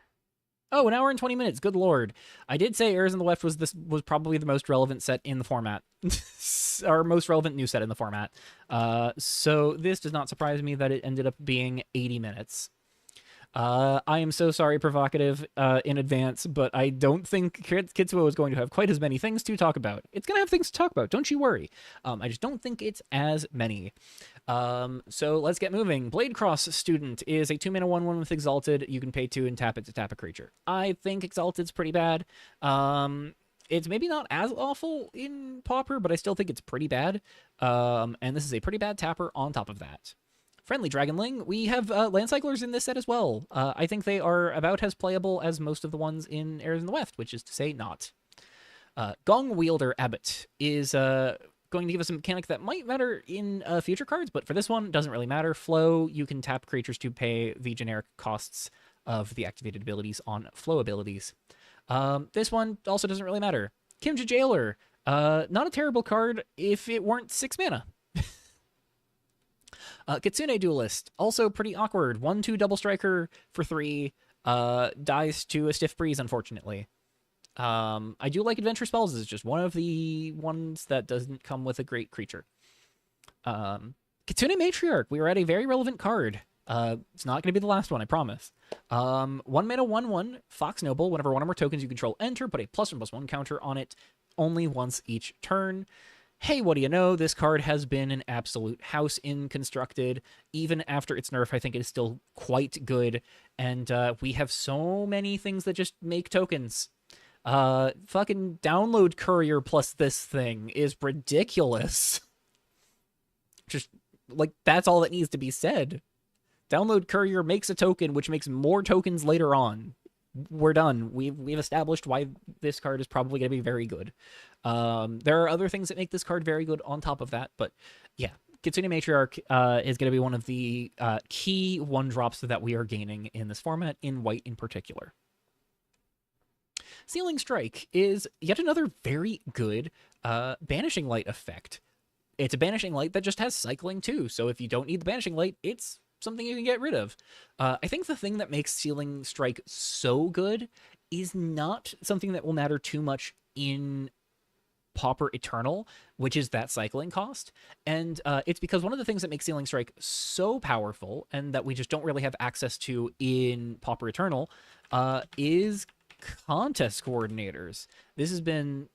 Oh, 1 hour and 20 minutes. Good lord. I did say Errors in the Weft was probably the most relevant set in the format. Our most relevant new set in the format. So this does not surprise me that it ended up being 80 minutes. I am so sorry, provocative, in advance, but I don't think Kitsuo is going to have quite as many things to talk about. It's going to have things to talk about, don't you worry. I just don't think it's as many. So let's get moving. Bladecross Student is a 2-mana 1/1 with Exalted. You can pay 2 and tap it to tap a creature. I think Exalted's pretty bad. It's maybe not as awful in Pauper, but I still think it's pretty bad. And this is a pretty bad tapper on top of that. Friendly Dragonling, we have Land Cyclers in this set as well. I think they are about as playable as most of the ones in Errors in the Weft, which is to say not. Gong Wielder Abbot is going to give us a mechanic that might matter in future cards, but for this one, doesn't really matter. Flow, you can tap creatures to pay the generic costs of the activated abilities on flow abilities. This one also doesn't really matter. Kimja Jailer, not a terrible card if it weren't 6 mana. Kitsune Duelist, also pretty awkward. 1/2 double striker for 3, dies to a Stiff Breeze, unfortunately. I do like Adventure Spells. It's just one of the ones that doesn't come with a great creature. Kitsune Matriarch, we were at a very relevant card. It's not going to be the last one, I promise. 1 mana 1/1, Fox Noble. Whenever one or more tokens you control enter, put a +1/+1 counter on it only once each turn. Hey, what do you know? This card has been an absolute house in Constructed. Even after its nerf, I think it is still quite good. And we have so many things that just make tokens. Fucking Download Courier plus this thing is ridiculous. Just, like, that's all that needs to be said. Download Courier makes a token, which makes more tokens later on. We're done. We've established why this card is probably going to be very good. There are other things that make this card very good on top of that, but yeah, Kitsune Matriarch is going to be one of the key 1-drops that we are gaining in this format, in white in particular. Sealing Strike is yet another very good Banishing Light effect. It's a Banishing Light that just has cycling too, so if you don't need the Banishing Light, it's something you can get rid of. I think the thing that makes Sealing Strike so good is not something that will matter too much in Pauper Eternal, which is that cycling cost. And it's because one of the things that makes Sealing Strike so powerful and that we just don't really have access to in Pauper Eternal is contest coordinators. This has been...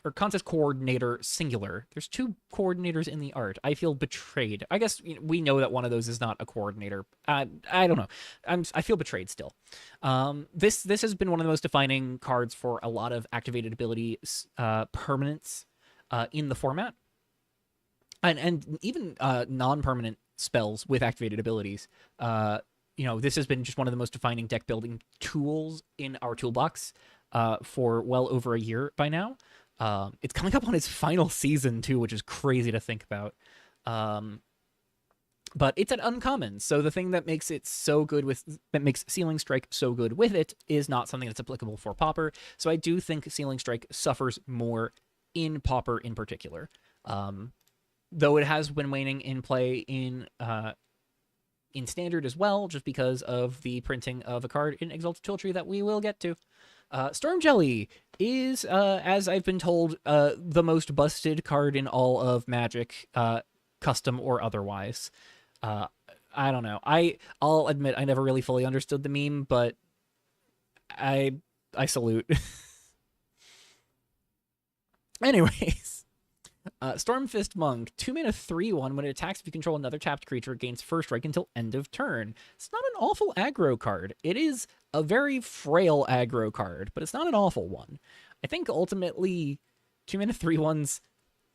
or contest coordinator singular. There's 2 coordinators in the art. I feel betrayed. I guess we know that one of those is not a coordinator. I don't know. I feel betrayed still. This has been one of the most defining cards for a lot of activated ability permanents in the format. And even non-permanent spells with activated abilities. This has been just one of the most defining deck building tools in our toolbox for well over a year by now. It's coming up on its final season too, which is crazy to think about. But it's an uncommon, so the thing that makes it so good that makes Sealing Strike so good with it is not something that's applicable for Pauper. So I do think Sealing Strike suffers more in Pauper in particular. though it has been waning in play in Standard as well, just because of the printing of a card in Exalts of Twiltrie that we will get to. Storm Jelly is, as I've been told, the most busted card in all of Magic, custom or otherwise. I don't know. I'll admit I never really fully understood the meme, but I salute. Anyways, Stormfist Monk, 2-mana 3/1. When it attacks, if you control another tapped creature, it gains first strike until end of turn. It's not an awful aggro card. It is a very frail aggro card, but it's not an awful one. I think ultimately 2-mana 3/1s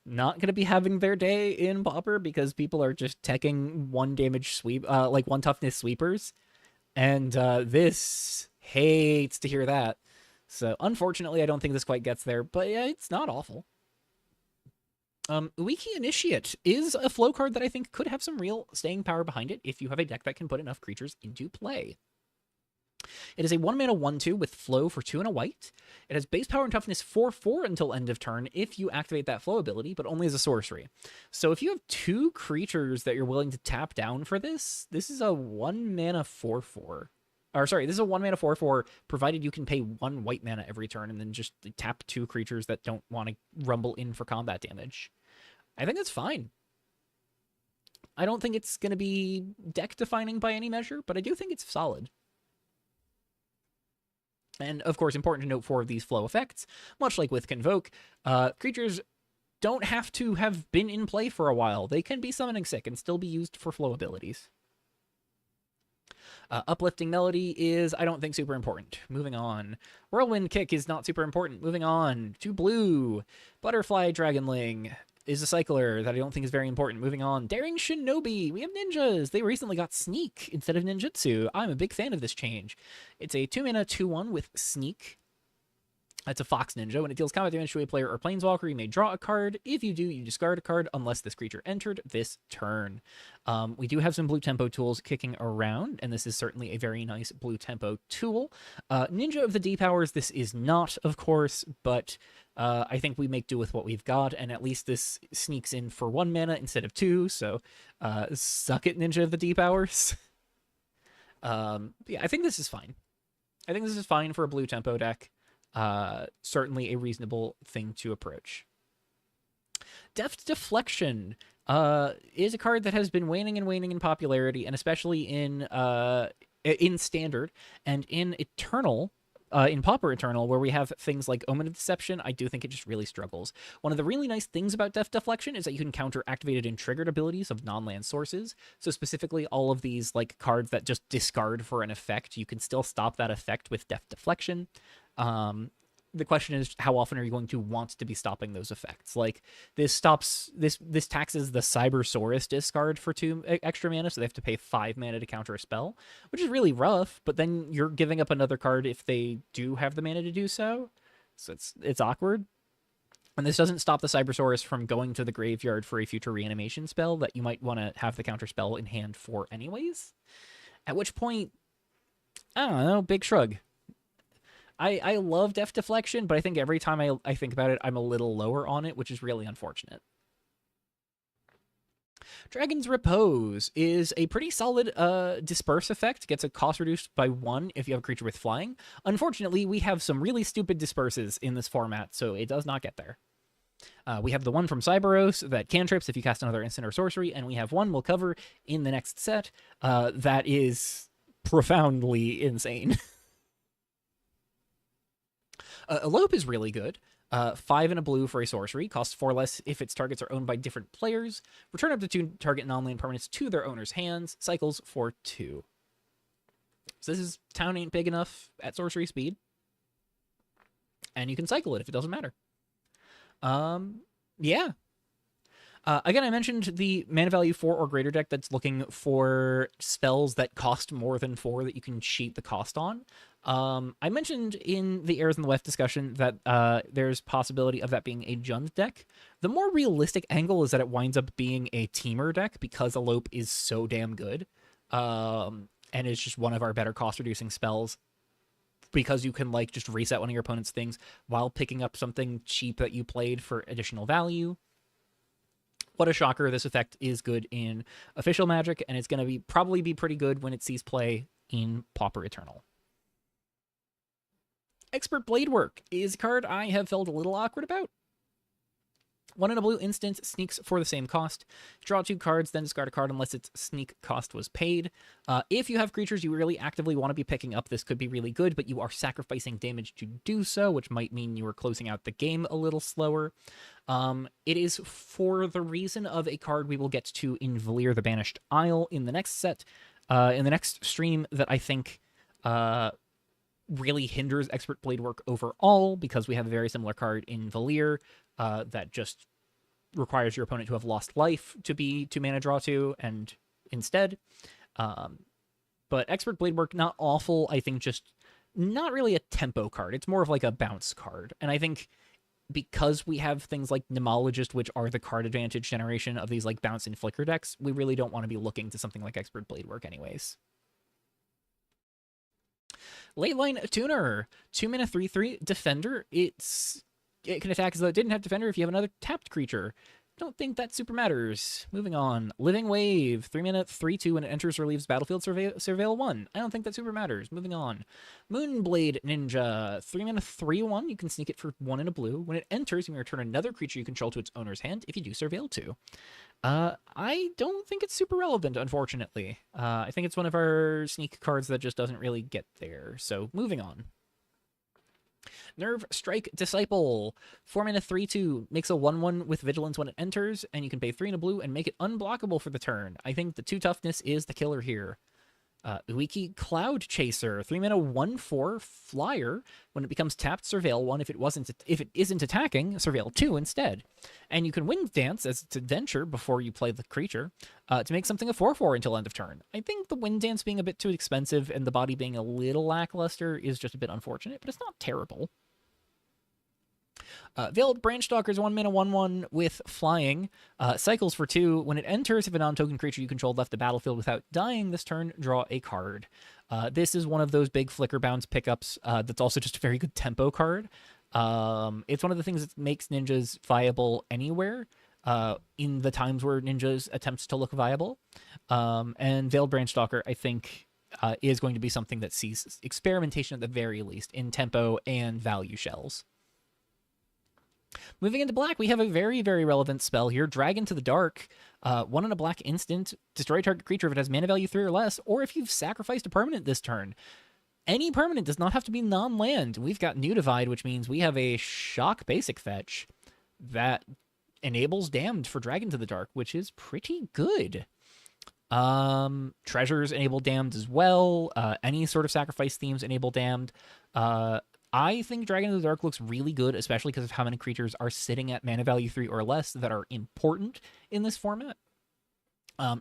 not going to be having their day in Pauper because people are just teching 1 damage sweep, like 1 toughness sweepers. And this hates to hear that. So unfortunately, I don't think this quite gets there, but yeah, it's not awful. Wiki Initiate is a flow card that I think could have some real staying power behind it if you have a deck that can put enough creatures into play. It is a 1-mana 1/2 with flow for 2 and a white. It has base power and toughness 4/4 until end of turn if you activate that flow ability, but only as a sorcery. So if you have 2 creatures that you're willing to tap down for this, this is a 1-mana 4/4. Or sorry, this is a 1-mana 4/4, provided you can pay 1 white mana every turn and then just tap 2 creatures that don't want to rumble in for combat damage. I think that's fine. I don't think it's going to be deck-defining by any measure, but I do think it's solid. And, of course, important to note 4 of these flow effects. Much like with Convoke, creatures don't have to have been in play for a while. They can be summoning sick and still be used for flow abilities. Uplifting Melody is, I don't think, super important. Moving on. Whirlwind Kick is not super important. Moving on to blue. Butterfly Dragonling is a cycler that I don't think is very important. Moving on. Daring Shinobi. We have ninjas. They recently got Sneak instead of Ninjutsu. I'm a big fan of this change. It's a 2-mana 2/1 with Sneak. It's a Fox Ninja. When it deals combat damage to a player or planeswalker, you may draw a card. If you do, you discard a card unless this creature entered this turn. We do have some blue tempo tools kicking around, and this is certainly a very nice blue tempo tool. Ninja of the D-Powers, this is not, of course, but I think we make do with what we've got, and at least this sneaks in for 1 mana instead of 2, so suck it, Ninja of the D-Powers. Yeah, I think this is fine. I think this is fine for a blue tempo deck. Certainly a reasonable thing to approach. Deft Deflection is a card that has been waning and waning in popularity, and especially in Standard and in Eternal. In Pauper Eternal, where we have things like Omen of Deception, I do think it just really struggles. One of the really nice things about Deft Deflection is that you can counter activated and triggered abilities of non-land sources. So specifically, all of these like cards that just discard for an effect, you can still stop that effect with Deft Deflection. The question is, how often are you going to want to be stopping those effects? Like, this taxes the Cybersaurus discard for 2 extra mana, so they have to pay 5 mana to counter a spell, which is really rough, but then you're giving up another card if they do have the mana to do so. So it's awkward. And this doesn't stop the Cybersaurus from going to the graveyard for a future reanimation spell that you might want to have the counter spell in hand for anyways. At which point, I don't know, big shrug. I love Deft Deflection, but I think every time I think about it, I'm a little lower on it, which is really unfortunate. Dragon's Repose is a pretty solid disperse effect. Gets a cost reduced by 1 if you have a creature with flying. Unfortunately, we have some really stupid disperses in this format, so it does not get there. We have the one from Cyberos that cantrips if you cast another instant or sorcery, and we have one we'll cover in the next set that is profoundly insane. Elope is really good. 5 and a blue for a sorcery. Costs 4 less if its targets are owned by different players. Return up to 2 target non-land permanents to their owner's hands. Cycles for 2. So this is town ain't big enough at sorcery speed. And you can cycle it if it doesn't matter. Yeah. Again, I mentioned the mana value 4 or greater deck that's looking for spells that cost more than 4 that you can cheat the cost on. I mentioned in the Heirs and the Weft discussion that there's possibility of that being a Jund deck. The more realistic angle is that it winds up being a Teamer deck because Elope is so damn good. And it's just one of our better cost-reducing spells because you can like just reset one of your opponent's things while picking up something cheap that you played for additional value. What a shocker. This effect is good in official Magic, and it's going to probably be pretty good when it sees play in Pauper Eternal. Expert Blade Work is a card I have felt a little awkward about. 1 in a blue instant, sneaks for the same cost. Draw 2 cards, then discard a card unless its sneak cost was paid. If you have creatures you really actively want to be picking up, this could be really good, but you are sacrificing damage to do so, which might mean you are closing out the game a little slower. It is for the reason of a card we will get to in Valir the Banished Isle in the next set, in the next stream, that I think really hinders Expert Blade Work overall, because we have a very similar card in Valir that just requires your opponent to have lost life to be 2 mana draw 2, and instead. But Expert Blade Work, not awful, I think just not really a tempo card. It's more of like a bounce card. And I think because we have things like Mnemologist, which are the card advantage generation of these like bounce and flicker decks, we really don't want to be looking to something like Expert Blade Work anyways. Ley Line Tuner, 2 mana 3/3 Defender. It can attack as though it didn't have Defender if you have another tapped creature. Don't think that super matters. Moving on. Living Wave, 3 mana 3/2 when it enters or leaves battlefield, surveil 1. I don't think that super matters. Moving on. Moonblade Ninja, 3 mana 3/1. You can sneak it for 1 in a blue. When it enters, you may return another creature you control to its owner's hand. If you do, surveil 2. I don't think it's super relevant, unfortunately. I think it's one of our sneak cards that just doesn't really get there. So, moving on. Nerve Strike Disciple, 4 mana 3/2, makes a 1/1 with Vigilance when it enters, and you can pay 3 in a blue and make it unblockable for the turn. I think the 2 toughness is the killer here. Uiki Cloud Chaser, 3 mana 1/4 flyer. When it becomes tapped, surveil 1. If it isn't attacking, surveil 2 instead. And you can Wind Dance as its adventure before you play the creature to make something a 4/4 until end of turn. I think the Wind Dance being a bit too expensive and the body being a little lackluster is just a bit unfortunate, but it's not terrible. Veiled Branchstalker is 1 mana 1/1 with flying. Cycles for 2. When it enters, if a non-token creature you control left the battlefield without dying this turn, draw a card. This is one of those big flicker bounce pickups that's also just a very good tempo card. It's one of the things that makes ninjas viable anywhere in the times where ninjas attempts to look viable. And Veiled Branchstalker, I think, is going to be something that sees experimentation at the very least in tempo and value shells. Moving into black, we have a very, very relevant spell here. Dragon to the Dark. 1 in a black instant. Destroy target creature if it has mana value 3 or less, or if you've sacrificed a permanent this turn. Any permanent does not have to be non-land. We've got New Divide, which means we have a shock basic fetch that enables Damned for Dragon to the Dark, which is pretty good. Treasures enable Damned as well. Any sort of sacrifice themes enable Damned. I think Dragon of the Dark looks really good, especially because of how many creatures are sitting at mana value 3 or less that are important in this format.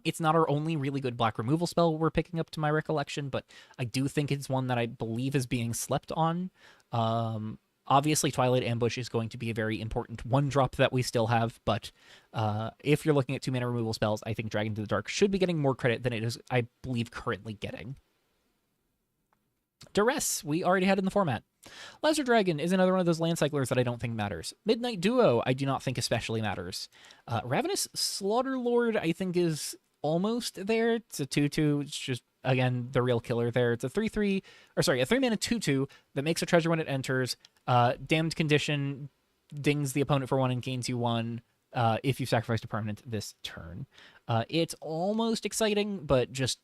It's not our only really good black removal spell we're picking up to my recollection, but I do think it's one that I believe is being slept on. Obviously, Twilight Ambush is going to be a very important 1-drop that we still have, but if you're looking at 2 mana removal spells, I think Dragon to the Dark should be getting more credit than it is, I believe, currently getting. Duress, we already had in the format. Lesser Dragon is another one of those land cyclers that I don't think matters. Midnight Duo, I do not think especially matters. Ravenous Slaughterlord, I think, is almost there. It's a 2/2. It's just, again, the real killer there. It's a 3/3, or sorry, a 3 mana 2/2 that makes a treasure when it enters. Damned condition dings the opponent for 1 and gains you 1 if you sacrificed a permanent this turn. It's almost exciting, but just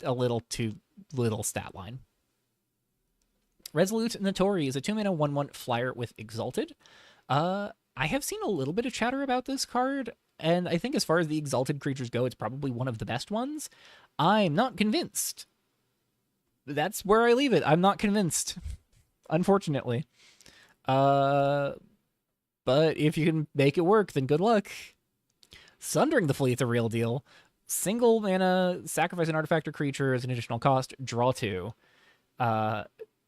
a little too little stat line. Resolute Notori is a 2 mana 1/1 flyer with Exalted. I have seen a little bit of chatter about this card, and I think as far as the Exalted creatures go, it's probably one of the best ones. I'm not convinced. That's where I leave it. I'm not convinced, unfortunately. But if you can make it work, then good luck. Sundering the Fleet's a real deal. Single mana, sacrifice an artifact or creature as an additional cost, draw 2.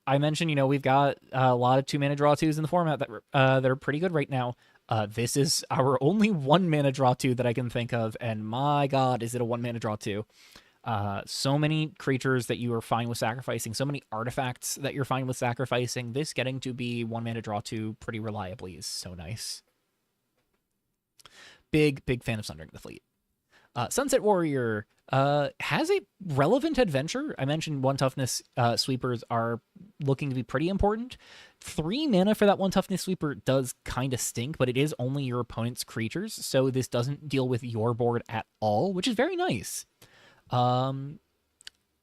I mentioned, we've got a lot of 2 mana draw 2s in the format that are pretty good right now. This is our only 1 mana draw 2 that I can think of, and my god, is it a 1 mana draw 2. So many creatures that you are fine with sacrificing, so many artifacts that you're fine with sacrificing. This getting to be 1 mana draw 2 pretty reliably is so nice. big fan of Sundering the Fleet. Sunset Warrior has a relevant adventure. I mentioned 1 toughness sweepers are looking to be pretty important. 3 mana for that 1 toughness sweeper does kind of stink, but it is only your opponent's creatures, so this doesn't deal with your board at all, which is very nice.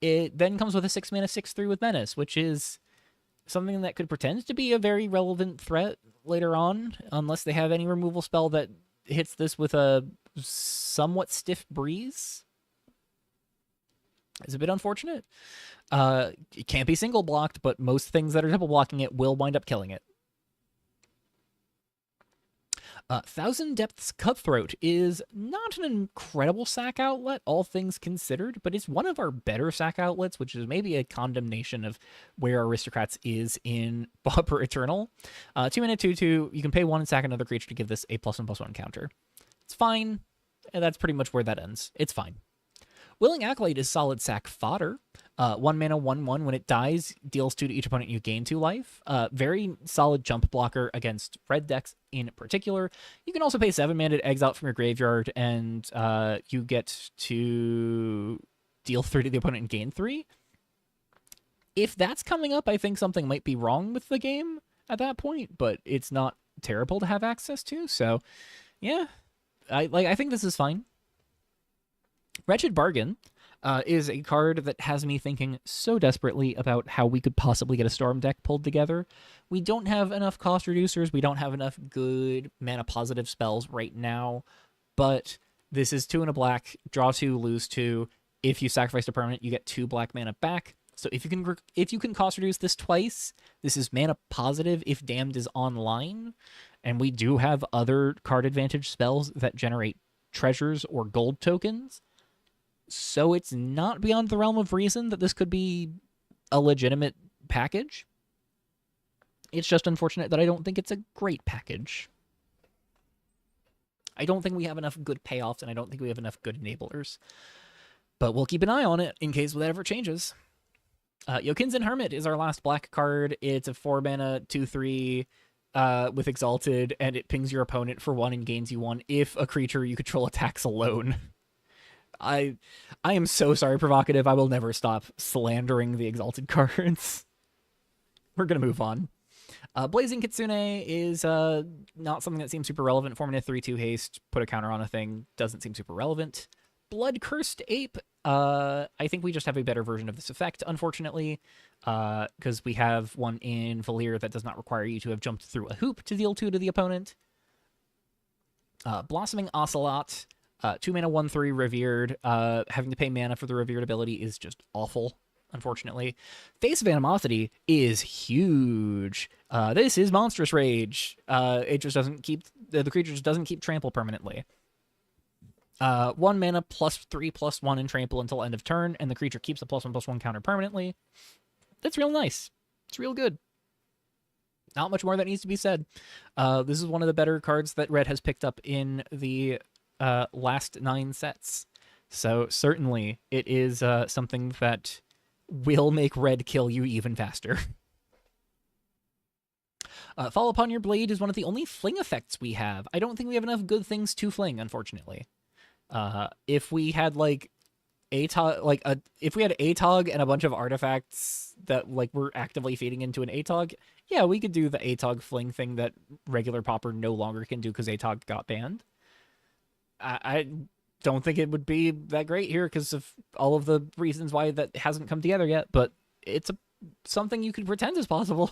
It then comes with a 6 mana 6/3 with Menace, which is something that could pretend to be a very relevant threat later on, unless they have any removal spell that hits this with a somewhat stiff breeze. It's a bit unfortunate. It can't be single blocked, but most things that are double blocking it will wind up killing it. Thousand Depths Cutthroat is not an incredible sack outlet, all things considered, but it's one of our better sack outlets, which is maybe a condemnation of where Aristocrats is in Pauper Eternal. 2 mana 2/2, you can pay 1 and sack another creature to give this a +1/+1 counter. It's fine, and that's pretty much where that ends. It's fine. Willing Acolyte is solid sack fodder. 1 mana 1/1. When it dies, deals 2 to each opponent, you gain 2 life. Very solid jump blocker against red decks in particular. You can also pay 7 mana to exile from your graveyard, and you get to deal 3 to the opponent and gain 3. If that's coming up, I think something might be wrong with the game at that point, but it's not terrible to have access to, so yeah. I think this is fine. Wretched Bargain is a card that has me thinking so desperately about how we could possibly get a Storm deck pulled together. We don't have enough cost reducers. We don't have enough good mana positive spells right now, but this is 2 and a black, draw 2, lose 2. If you sacrifice a permanent, you get 2 black mana back. So if you can cost reduce this twice, this is mana positive if Damned is online, and we do have other card advantage spells that generate treasures or gold tokens. So it's not beyond the realm of reason that this could be a legitimate package. It's just unfortunate that I don't think it's a great package. I don't think we have enough good payoffs, and I don't think we have enough good enablers. But we'll keep an eye on it in case that ever changes. Yokinzen Hermit is our last black card. It's a 4 mana 2/3 with Exalted, and it pings your opponent for 1 and gains you 1 if a creature you control attacks alone. I am so sorry, Provocative. I will never stop slandering the Exalted cards. We're going to move on. Blazing Kitsune is not something that seems super relevant. 4 mana 3/2 haste, put a counter on a thing, doesn't seem super relevant. Blood Cursed Ape, I think we just have a better version of this effect, unfortunately, because we have one in Valir that does not require you to have jumped through a hoop to deal 2 to the opponent. Blossoming Ocelot, 2 mana 1/3 revered. Having to pay mana for the revered ability is just awful, unfortunately. Face of Animosity is huge. This is Monstrous Rage. It just doesn't keep the creature just doesn't keep trample permanently. 1 mana +3/+1 in trample until end of turn, and the creature keeps a +1/+1 counter permanently. That's real nice. It's real good. Not much more that needs to be said. This is one of the better cards that Red has picked up in the last 9 sets. So certainly it is something that will make Red kill you even faster. Fall Upon Your Blade is one of the only fling effects we have. I don't think we have enough good things to fling, unfortunately. If we had like ATOG, if we had ATOG and a bunch of artifacts that like were actively feeding into an ATOG, yeah, we could do the ATOG fling thing that regular Pauper no longer can do because ATOG got banned. I don't think it would be that great here because of all of the reasons why that hasn't come together yet, but it's something you could pretend is possible.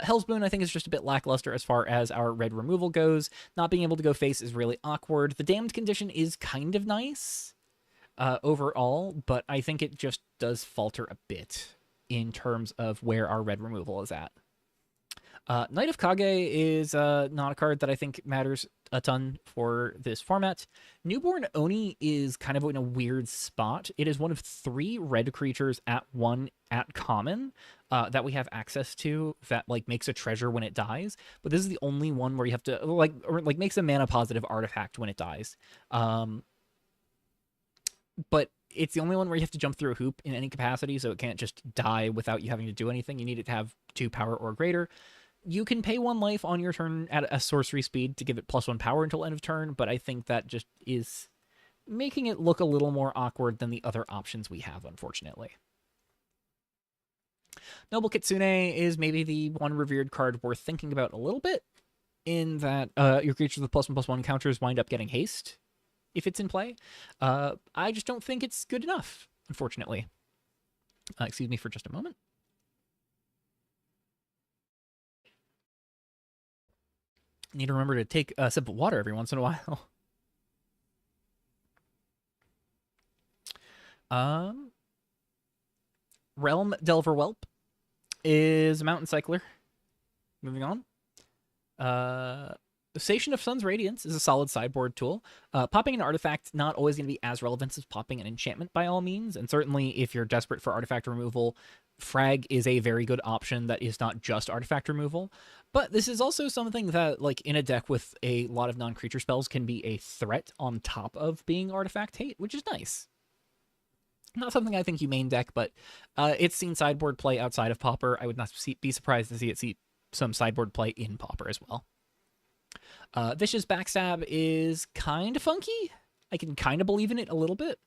Hell's Boon, I think, is just a bit lackluster as far as our red removal goes. Not being able to go face is really awkward. The damned condition is kind of nice overall, but I think it just does falter a bit in terms of where our red removal is at. Knight of Kage is not a card that I think matters a ton for this format. Newborn Oni is kind of in a weird spot. It is one of 3 red creatures at 1 at common that we have access to that like makes a treasure when it dies. But this is the only one where you have to like makes a mana positive artifact when it dies. But it's the only one where you have to jump through a hoop in any capacity, so it can't just die without you having to do anything. You need it to have 2 power or greater. You can pay 1 life on your turn at a sorcery speed to give it +1 power until end of turn, but I think that just is making it look a little more awkward than the other options we have, unfortunately. Noble Kitsune is maybe the one revered card worth thinking about a little bit, in that your creatures with +1/+1 counters wind up getting haste if it's in play. I just don't think it's good enough, unfortunately. Excuse me for just a moment. Need to remember to take a sip of water every once in a while. Realm Delver Whelp is a mountain cycler. Moving on. Station of Sun's Radiance is a solid sideboard tool. Popping an artifact not always going to be as relevant as popping an enchantment by all means, and certainly if you're desperate for artifact removal, Frag is a very good option that is not just artifact removal. But this is also something that, like, in a deck with a lot of non-creature spells can be a threat on top of being artifact hate, which is nice. Not something I think you main deck, but it's seen sideboard play outside of Pauper. I would not be surprised to see it see some sideboard play in Pauper as well. Vicious Backstab is kind of funky. I can kind of believe in it a little bit.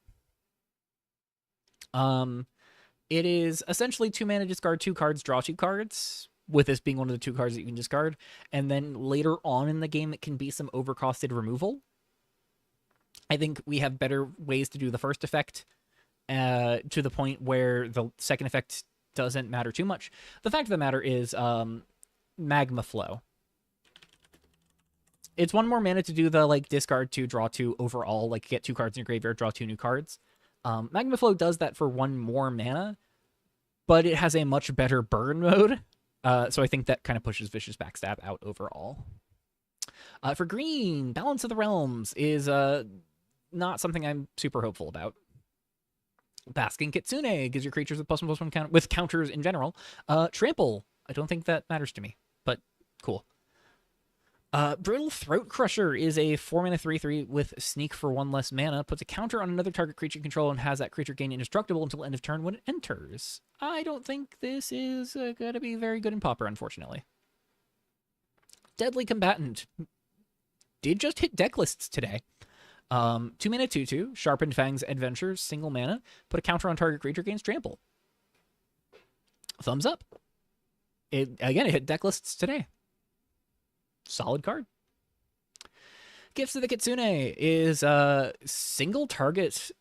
It is essentially 2 mana, discard 2 cards, draw 2 cards, with this being one of the 2 cards that you can discard. And then later on in the game, it can be some overcosted removal. I think we have better ways to do the first effect to the point where the second effect doesn't matter too much. The fact of the matter is Magma Flow. It's 1 more mana to do the, like, discard 2, draw 2 overall, like, get 2 cards in your graveyard, draw 2 new cards. Magma Flow does that for 1 more mana, but it has a much better burn mode, so I think that kind of pushes Vicious Backstab out overall. For green, Balance of the Realms is not something I'm super hopeful about. Basking Kitsune gives your creatures with +1/+1 counter, with counters in general. Trample, I don't think that matters to me, but cool. Brutal Throat Crusher is a 4-mana 3/3 with Sneak for 1 less mana, puts a counter on another target creature you control, and has that creature gain indestructible until end of turn when it enters. I don't think this is going to be very good in Pauper, unfortunately. Deadly Combatant did just hit deck lists today. 2 mana 2/2, Sharpened Fangs Adventure, single mana, put a counter on target creature, gains trample. Thumbs up. It hit deck lists today. Solid card. Gifts of the Kitsune is single target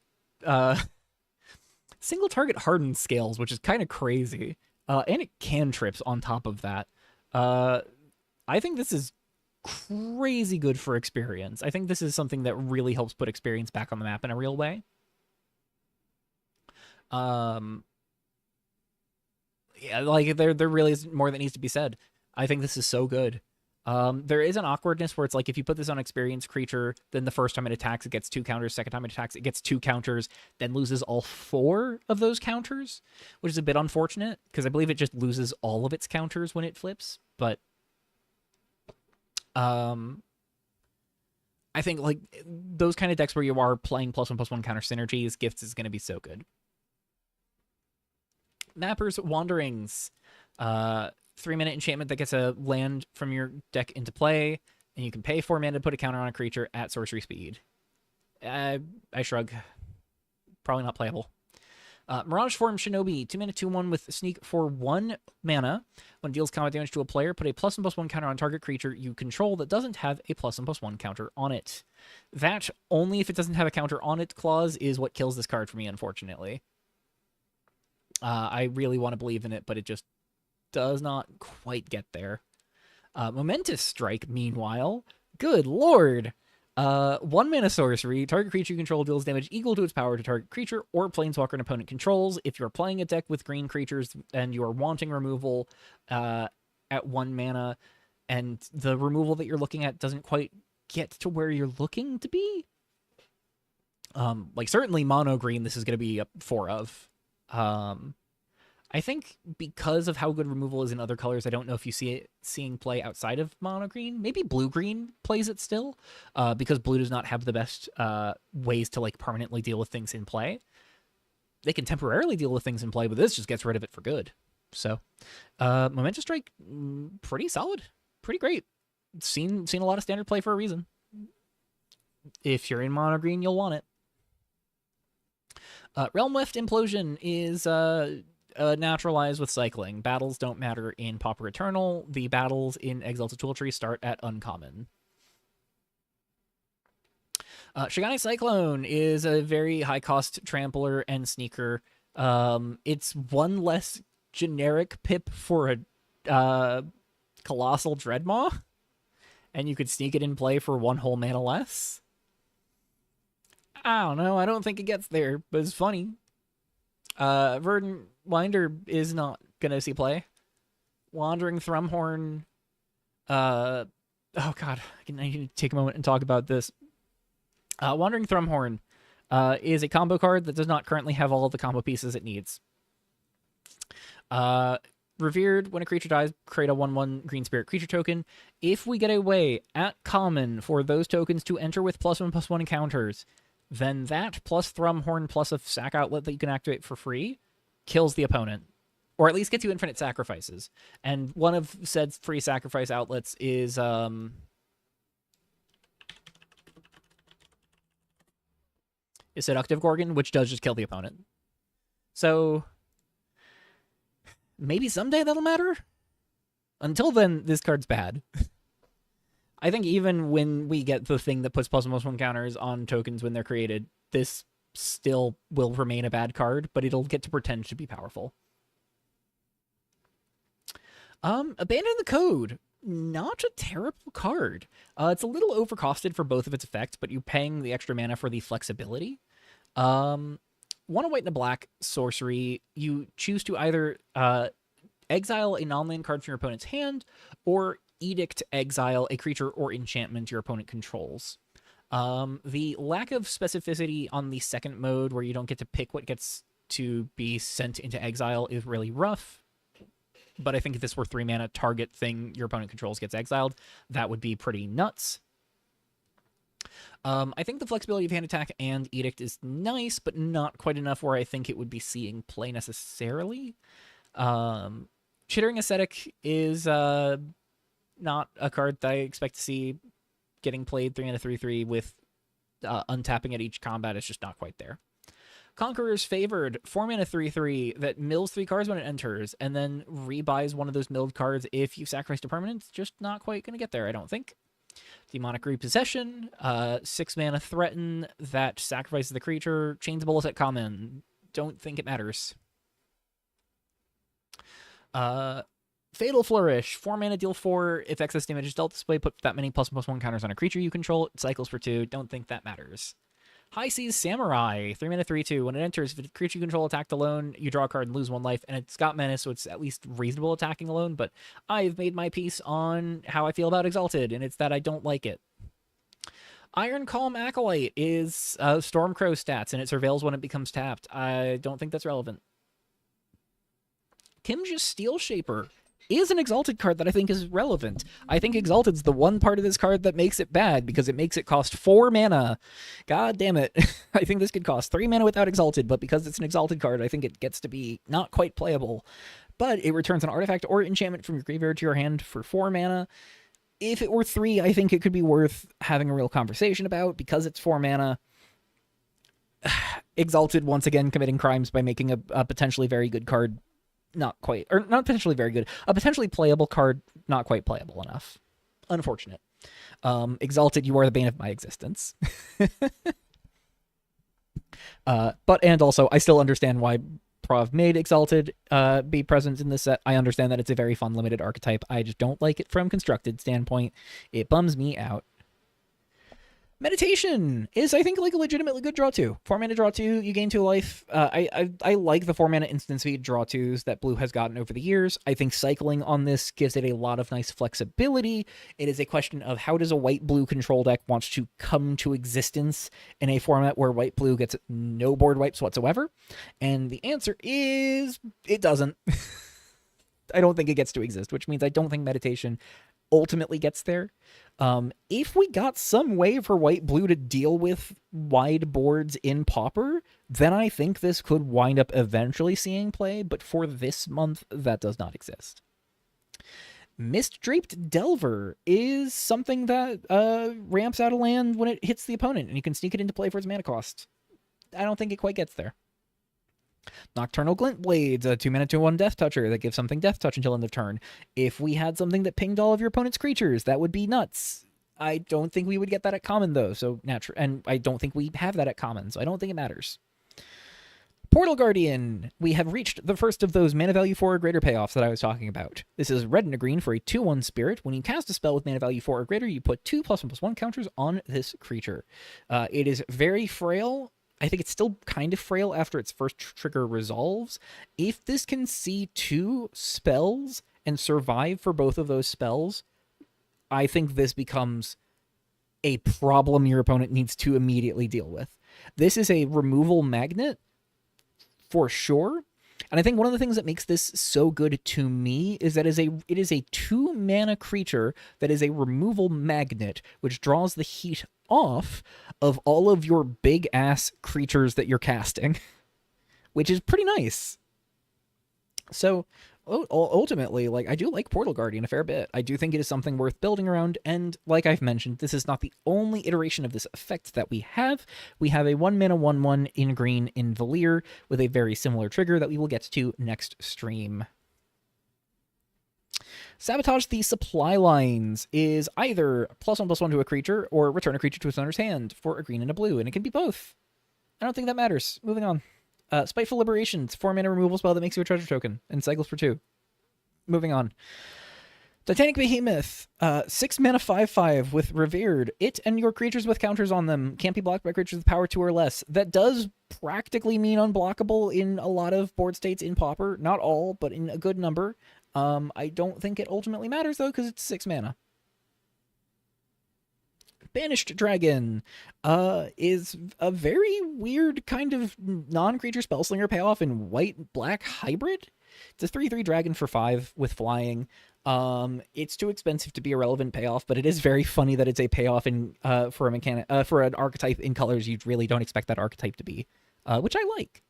hardened scales, which is kind of crazy. And it cantrips on top of that. I think this is crazy good for experience. I think this is something that really helps put experience back on the map in a real way. Yeah, like there really is more that needs to be said. I think this is so good. There is an awkwardness where it's like if you put this on experienced creature, then the first time it attacks, it gets 2 counters. Second time it attacks, it gets 2 counters, then loses all 4 of those counters, which is a bit unfortunate because I believe it just loses all of its counters when it flips. But I think like those kind of decks where you are playing +1/+1 counter synergies, Gifts is going to be so good. Mapper's Wanderings. 3-minute enchantment that gets a land from your deck into play, and you can pay 4 mana to put a counter on a creature at sorcery speed. I shrug. Probably not playable. Mirage Form Shinobi, 2 mana 2/1 with Sneak for 1 mana. When it deals combat damage to a player, put a +1/+1 counter on target creature you control that doesn't have a +1/+1 counter on it. That only if it doesn't have a counter on it clause is what kills this card for me, unfortunately. I really want to believe in it, but it just does not quite get there. Momentous Strike, meanwhile, good lord. 1 mana sorcery, target creature you control deals damage equal to its power to target creature or planeswalker an opponent controls. If you're playing a deck with green creatures and you are wanting removal at 1 mana, and the removal that you're looking at doesn't quite get to where you're looking to be, like certainly mono green, this is going to be 4 of. I think because of how good removal is in other colors, I don't know if you see it seeing play outside of mono green. Maybe blue-green plays it still, because blue does not have the best ways to like permanently deal with things in play. They can temporarily deal with things in play, but this just gets rid of it for good. So, Momentous Strike, pretty solid, pretty great. Seen a lot of standard play for a reason. If you're in mono green, you'll want it. Realm Weft Implosion is naturalized with cycling. Battles don't matter in Pauper Eternal. The battles in Exalts of Twiltrie start at uncommon. Shigane Cyclone is a very high-cost trampler and sneaker. It's one less generic pip for a Colossal Dreadmaw, and you could sneak it in play for 1 whole mana less. I don't know. I don't think it gets there, but it's funny. Verdant Winder is not going to see play. Wandering Thrumhorn. Oh, God. I need to take a moment and talk about this. Wandering Thrumhorn is a combo card that does not currently have all of the combo pieces it needs. Revered, when a creature dies, create a 1/1 green spirit creature token. If we get a way at common for those tokens to enter with +1/+1 encounters, then that plus Thrumhorn plus a sack outlet that you can activate for free kills the opponent. Or at least gets you infinite sacrifices. And one of said free sacrifice outlets is Seductive Gorgon, which does just kill the opponent. So maybe someday that'll matter? Until then, this card's bad. I think even when we get the thing that puts +1/+1 counters on tokens when they're created, this still will remain a bad card, but it'll get to pretend to be powerful. Abandon the Code. Not a terrible card. It's a little overcosted for both of its effects, but you're paying the extra mana for the flexibility. 1 white and a black sorcery. You choose to either exile a non-land card from your opponent's hand, or edict exile a creature or enchantment your opponent controls. The lack of specificity on the second mode, where you don't get to pick what gets to be sent into exile, is really rough. But I think if this were 3 mana, target thing your opponent controls gets exiled, that would be pretty nuts. I think the flexibility of hand attack and edict is nice, but not quite enough where I think it would be seeing play necessarily. Chittering Ascetic is not a card that I expect to see getting played 3 mana 3/3 with untapping at each combat. It's just not quite there. Conqueror's Favored, 4 mana 3/3 that mills 3 cards when it enters, and then rebuys one of those milled cards if you sacrificed a permanent. It's just not quite going to get there, I don't think. Demonic Repossession, 6 mana Threaten that sacrifices the creature. Chains Bolus at common. Don't think it matters. Fatal Flourish, 4 mana, deal 4. If excess damage is dealt this way, put that many +1/+1 counters on a creature you control. It cycles for 2. Don't think that matters. High Seas Samurai, 3 mana 3/2. When it enters, if a creature you control attacked alone, you draw a card and lose 1 life. And it's got menace, so it's at least reasonable attacking alone. But I've made my peace on how I feel about Exalted, and it's that I don't like it. Iron Calm Acolyte is Stormcrow stats, and it surveils when it becomes tapped. I don't think that's relevant. Kimja's Steel Shaper is an Exalted card that I think is relevant. I think Exalted's the one part of this card that makes it bad, because it makes it cost 4 mana. God damn it. I think this could cost 3 mana without Exalted, but because it's an Exalted card, I think it gets to be not quite playable. But it returns an artifact or enchantment from your graveyard to your hand for 4 mana. If it were 3, I think it could be worth having a real conversation about, because it's 4 mana. Exalted, once again, committing crimes by making a potentially very good card not quite, or not potentially very good, a potentially playable card not quite playable enough. Unfortunate. Exalted, you are the bane of my existence. And also, I still understand why Prov made Exalted be present in this set. I understand that it's a very fun limited archetype. I just don't like it from constructed standpoint. It bums me out. Meditation is, I think, like a legitimately good draw 2. 4 mana draw 2, you gain 2 life. I like the 4 mana instant speed draw 2s that blue has gotten over the years. I think cycling on this gives it a lot of nice flexibility. It is a question of how does a white-blue control deck want to come to existence in a format where white-blue gets no board wipes whatsoever? And the answer is it doesn't. I don't think it gets to exist, which means I don't think Meditation ultimately gets there. If we got some way for white-blue to deal with wide boards in Pauper, then I think this could wind up eventually seeing play, but for this month, that does not exist. Mist-Draped Delver is something that ramps out a land when it hits the opponent, and you can sneak it into play for its mana cost. I don't think it quite gets there. Nocturnal Glint Blades, a 2-mana 2/1 Death Toucher that gives something Death Touch until end of turn. If we had something that pinged all of your opponent's creatures, that would be nuts. I don't think we would get that at common, though, and I don't think we have that at common, so I don't think it matters. Portal Guardian. We have reached the first of those mana value 4 or greater payoffs that I was talking about. This is red and a green for a 2/1 spirit. When you cast a spell with mana value 4 or greater, you put 2+1/+1 counters on this creature. It is very frail. I think it's still kind of frail after its first trigger resolves. If this can see 2 spells and survive for both of those spells, I think this becomes a problem your opponent needs to immediately deal with. This is a removal magnet for sure. And I think one of the things that makes this so good to me is that it is a 2-mana creature that is a removal magnet, which draws the heat off of all of your big-ass creatures that you're casting, which is pretty nice. So, ultimately, I do like Portal Guardian a fair bit. I do think it is something worth building around, and like I've mentioned, this is not the only iteration of this effect that we have. We have a 1-mana 1/1 in green in Valir with a very similar trigger that we will get to next stream. Sabotage the Supply Lines is either +1/+1 to a creature or return a creature to its owner's hand for a green and a blue, and it can be both. I don't think that matters. Moving on. Spiteful Liberations, 4-mana removal spell that makes you a treasure token and cycles for 2. Moving on. Titanic Behemoth, 6-mana 5/5 with Revered. It and your creatures with counters on them can't be blocked by creatures with power 2 or less. That does practically mean unblockable in a lot of board states in Pauper. Not all, but in a good number. I don't think it ultimately matters, though, because it's 6 mana. Banished Dragon is a very weird kind of non-creature spellslinger payoff in white-black hybrid. It's a 3/3 dragon for 5 with flying. It's too expensive to be a relevant payoff, but it is very funny that it's a payoff in for a mechanic for an archetype in colors you really don't expect that archetype to be, which I like.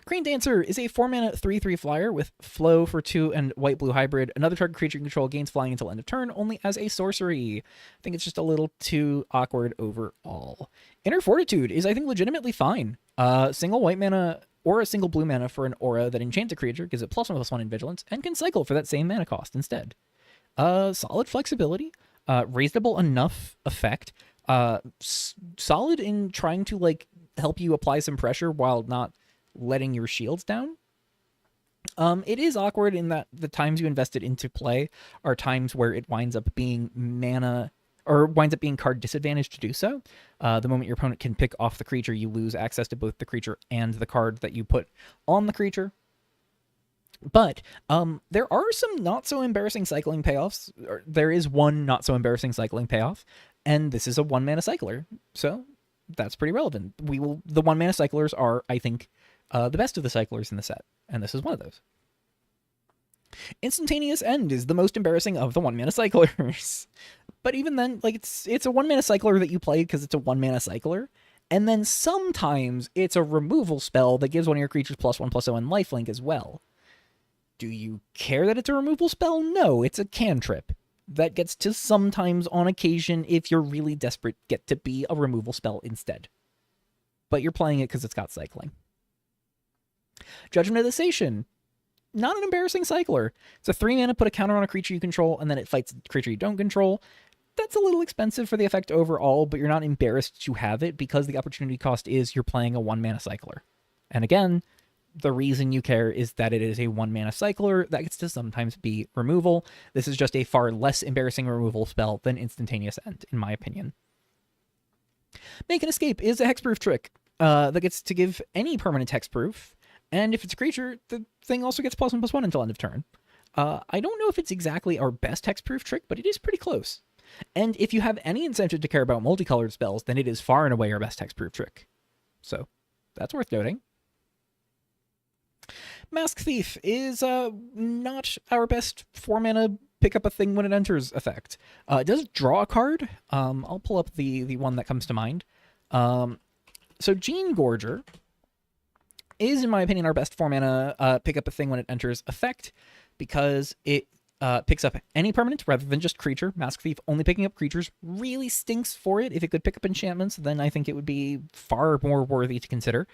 Crane Dancer is a 4-mana 3/3 flyer with flow for 2 and white-blue hybrid. Another target creature you control gains flying until end of turn, only as a sorcery. I think it's just a little too awkward overall. Inner Fortitude is, I think, legitimately fine. Single white mana or a single blue mana for an aura that enchants a creature, gives it +1/+1 in vigilance, and can cycle for that same mana cost instead. Solid flexibility, reasonable enough effect, solid in trying to help you apply some pressure while not letting your shields down. It is awkward in that the times you invest it into play are times where it winds up being mana, or winds up being card disadvantage to do so. The moment your opponent can pick off the creature, you lose access to both the creature and the card that you put on the creature. But there are some not so embarrassing cycling payoffs. There is one not so embarrassing cycling payoff, and this is a 1-mana cycler. So that's pretty relevant. The 1-mana cyclers are, I think, the best of the cyclers in the set, and this is one of those. Instantaneous End is the most embarrassing of the 1-mana cyclers. But even then, it's a 1-mana cycler that you play because it's a 1-mana cycler, and then sometimes it's a removal spell that gives one of your creatures +1/+0 and lifelink as well. Do you care that it's a removal spell? No, it's a cantrip that gets to sometimes, on occasion, if you're really desperate, get to be a removal spell instead. But you're playing it because it's got cycling. Judgment of the Sation. Not an embarrassing cycler. It's a 3-mana, put a counter on a creature you control, and then it fights a creature you don't control. That's a little expensive for the effect overall, but you're not embarrassed to have it because the opportunity cost is you're playing a 1-mana cycler. And again, the reason you care is that it is a 1-mana cycler that gets to sometimes be removal. This is just a far less embarrassing removal spell than Instantaneous End, in my opinion. Make an Escape is a hexproof trick that gets to give any permanent hexproof. And if it's a creature, the thing also gets +1/+1 until end of turn. I don't know if it's exactly our best hexproof trick, but it is pretty close. And if you have any incentive to care about multicolored spells, then it is far and away our best hexproof trick. So, that's worth noting. Mask Thief is not our best 4-mana pick up a thing when it enters effect. It does draw a card. I'll pull up the one that comes to mind. So Gene Gorger is, in my opinion, our best 4-mana pick up a thing when it enters effect, because it picks up any permanent rather than just creature. Mask Thief only picking up creatures really stinks for it. If it could pick up enchantments, then I think it would be far more worthy to consider.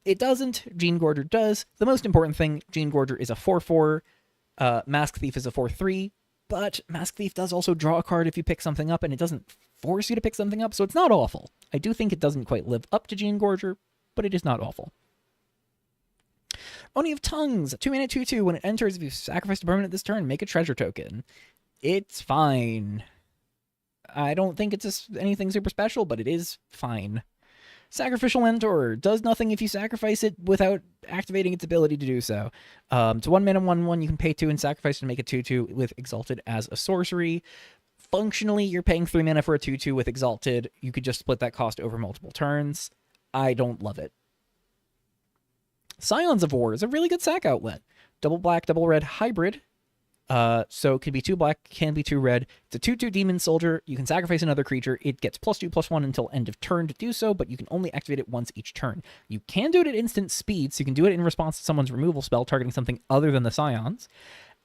It doesn't. Gene Gorger does. The most important thing, Gene Gorger is a 4/4. Mask Thief is a 4/3. But Mask Thief does also draw a card if you pick something up, and it doesn't force you to pick something up, so it's not awful. I do think it doesn't quite live up to Gene Gorger, but it is not awful. Oni of Tongues, 2-mana 2/2. When it enters, if you sacrifice a permanent this turn, make a treasure token. It's fine. I don't think it's anything super special, but it is fine. Sacrificial Mentor does nothing if you sacrifice it without activating its ability to do so. It's 1-mana 1/1. You can pay 2 and sacrifice to make a 2/2 with Exalted as a sorcery. Functionally, you're paying 3 mana for a 2/2 with Exalted. You could just split that cost over multiple turns. I don't love it. Scions of War is a really good sack outlet. Double black, double red hybrid. So it can be 2 black, can be 2 red. It's a 2/2 demon soldier. You can sacrifice another creature. It gets +2/+1 until end of turn to do so, but you can only activate it once each turn. You can do it at instant speed, so you can do it in response to someone's removal spell targeting something other than the Scions.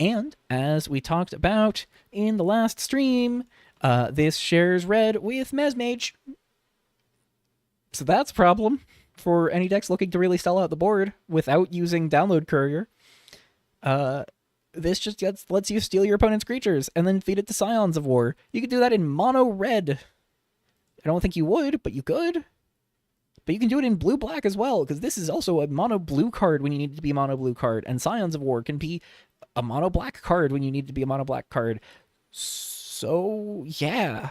And as we talked about in the last stream, this shares red with Mesmage. So that's a problem for any decks looking to really sell out the board without using Download Courier. This just lets you steal your opponent's creatures and then feed it to Scions of War. You could do that in mono red. I don't think you would, but you could. But you can do it in blue-black as well, because this is also a mono-blue card when you need it to be a mono-blue card, and Scions of War can be a mono-black card when you need it to be a mono-black card. So, yeah.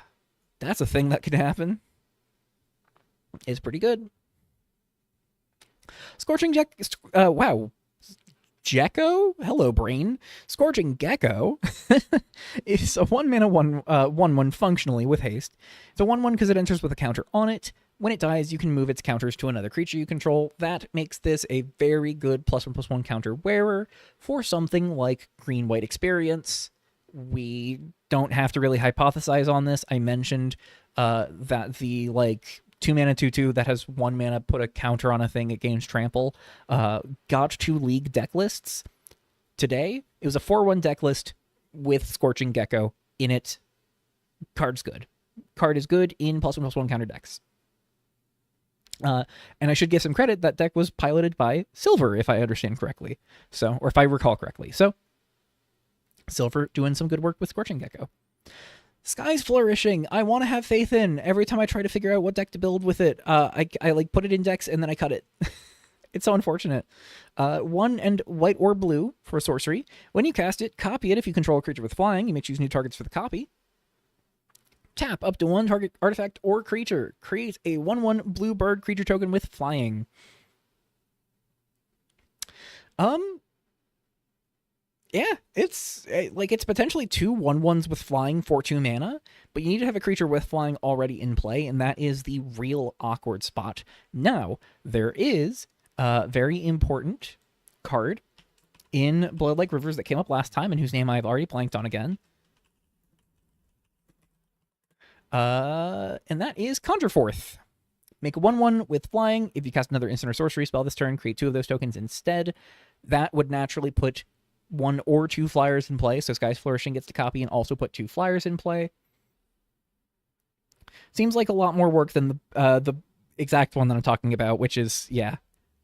That's a thing that could happen. It's pretty good. Scorching wow. Gecko? Hello, brain. Scorching Gecko is a 1-mana 1/1 functionally with haste. It's a 1/1 because it enters with a counter on it. When it dies, you can move its counters to another creature you control. That makes this a very good +1/+1 counter wearer for something like Green-White Experience. We don't have to really hypothesize on this. I mentioned that the 2-mana 2/2 that has 1 mana put a counter on a thing, it gains trample, got to League deck lists today. It was a 4/1 deck list with Scorching Gecko in it. Card's good. Card is good in +1/+1 counter decks. And I should give some credit, that deck was piloted by Silver, if I understand correctly. So, or if I recall correctly. So, Silver doing some good work with Scorching Gecko. Sky's Flourishing, I want to have faith in. Every time I try to figure out what deck to build with it, I put it in decks and then I cut it. It's so unfortunate. 1 and white or blue for sorcery. When you cast it, copy it. If you control a creature with flying, you may choose new targets for the copy. Tap up to 1 target artifact or creature. Create a 1/1 blue bird creature token with flying. Yeah, it's potentially 2 1/1s with flying for 2 mana, but you need to have a creature with flying already in play, and that is the real awkward spot. Now, there is a very important card in Blood-like Rivers that came up last time and whose name I've already blanked on again. And that is Conjure Forth. Make a 1/1 with flying. If you cast another instant or sorcery spell this turn, create 2 of those tokens instead. That would naturally put 1 or 2 flyers in play, so Sky's Flourishing gets to copy and also put 2 flyers in play. Seems like a lot more work than the exact one that I'm talking about, which is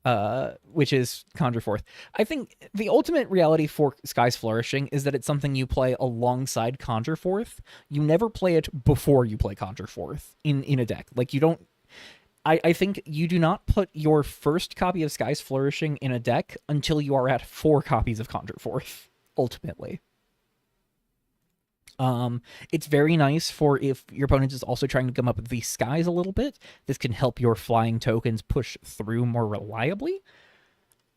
Conjure Forth. I think the ultimate reality for Sky's Flourishing is that it's something you play alongside Conjure Forth. You never play it before you play Conjure Forth in a deck. Like, you don't... I think you do not put your first copy of Sky's Flourishing in a deck until you are at 4 copies of Conjure Forth, ultimately. It's very nice for if your opponent is also trying to come up with the skies a little bit. This can help your flying tokens push through more reliably.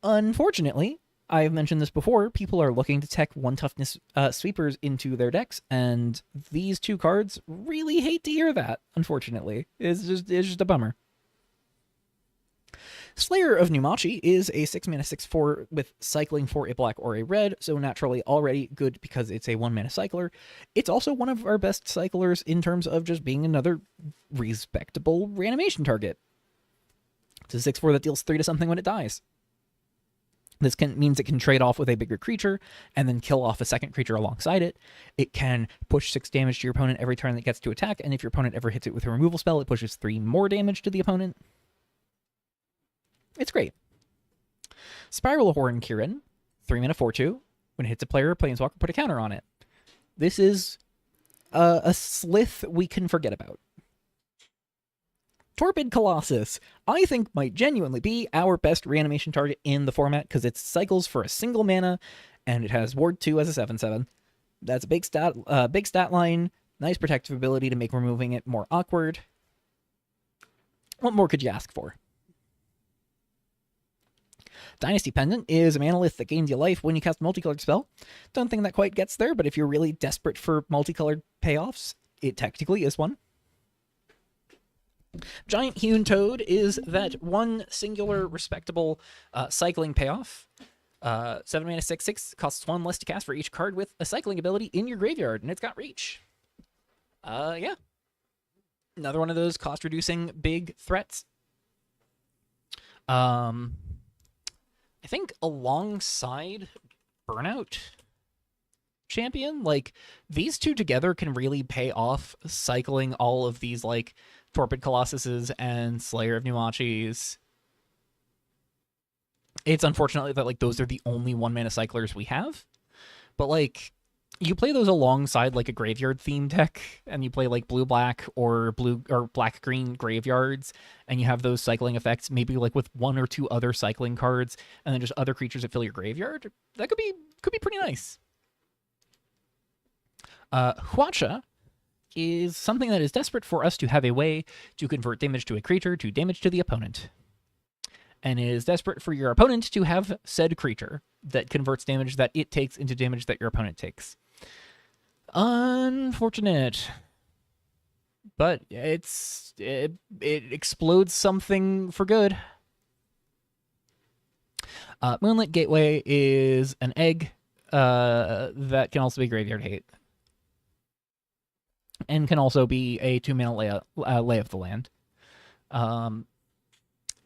Unfortunately, I've mentioned this before, people are looking to tech 1 toughness sweepers into their decks, and these 2 cards really hate to hear that, unfortunately. It's just a bummer. Slayer of Numachi is a 6-mana 6/4 with cycling for a black or a red, so naturally already good because it's a 1-mana cycler. It's also one of our best cyclers in terms of just being another respectable reanimation target. It's a 6/4 that deals 3 to something when it dies. This means it can trade off with a bigger creature and then kill off a second creature alongside it. It can push 6 damage to your opponent every turn that it gets to attack, and if your opponent ever hits it with a removal spell, it pushes 3 more damage to the opponent. It's great. Spiral Horn Kirin, 3-mana 4/2. When it hits a player or planeswalker, put a counter on it. This is a slith we can forget about. Torpid Colossus, I think might genuinely be our best reanimation target in the format because it cycles for a single mana and it has Ward 2 as a 7/7. That's a big stat line, nice protective ability to make removing it more awkward. What more could you ask for? Dynasty Pendant is a manalith that gains you life when you cast a multicolored spell. Don't think that quite gets there, but if you're really desperate for multicolored payoffs, it technically is one. Giant Hewn Toad is that one singular respectable cycling payoff. 7-mana 6/6 costs 1 less to cast for each card with a cycling ability in your graveyard, and it's got reach. Yeah. Another one of those cost-reducing big threats. I think alongside Burnout Champion, like, these two together can really pay off cycling all of these, like, Torpid Colossuses and Slayer of Numachis. It's unfortunately that, like, those are the only 1-mana cyclers we have. But, like, you play those alongside, like, a graveyard theme deck, and you play, like, blue-black or black-green graveyards, and you have those cycling effects, maybe, like, with 1 or 2 other cycling cards, and then just other creatures that fill your graveyard. That could be pretty nice. Hwacha is something that is desperate for us to have a way to convert damage to a creature to damage to the opponent. And is desperate for your opponent to have said creature that converts damage that it takes into damage that your opponent takes. Unfortunate. But it explodes something for good. Moonlit Gateway is an egg that can also be graveyard hate. And can also be a 2-mana lay of the land.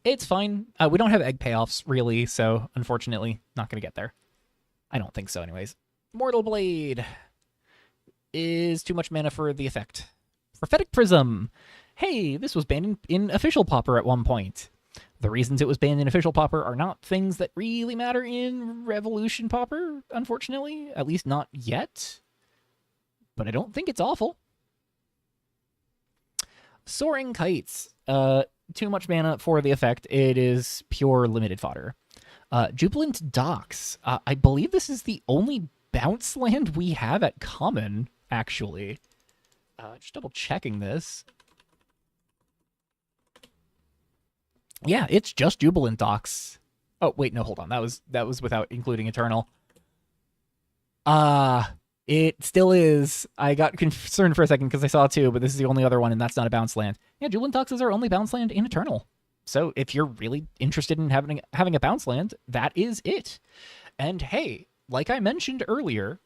It's fine. We don't have egg payoffs, really, so unfortunately, not going to get there. I don't think so, anyways. Mortal Blade is too much mana for the effect. Prophetic Prism. Hey, this was banned in Official Pauper at one point. The reasons it was banned in Official Pauper are not things that really matter in Revolution Pauper, unfortunately. At least not yet. But I don't think it's awful. Soaring Kites. Too much mana for the effect. It is pure limited fodder. Jubilant Docks. I believe this is the only bounce land we have at common, actually. Just double checking this. Yeah, it's just Jubilant Docks. Oh, wait, no, hold on. That was without including Eternal. It still is. I got concerned for a second because I saw 2, but this is the only other one, and that's not a bounce land. Yeah, Jubilant Docks is our only bounce land in Eternal. So if you're really interested in having a bounce land, that is it. And hey, like I mentioned earlier,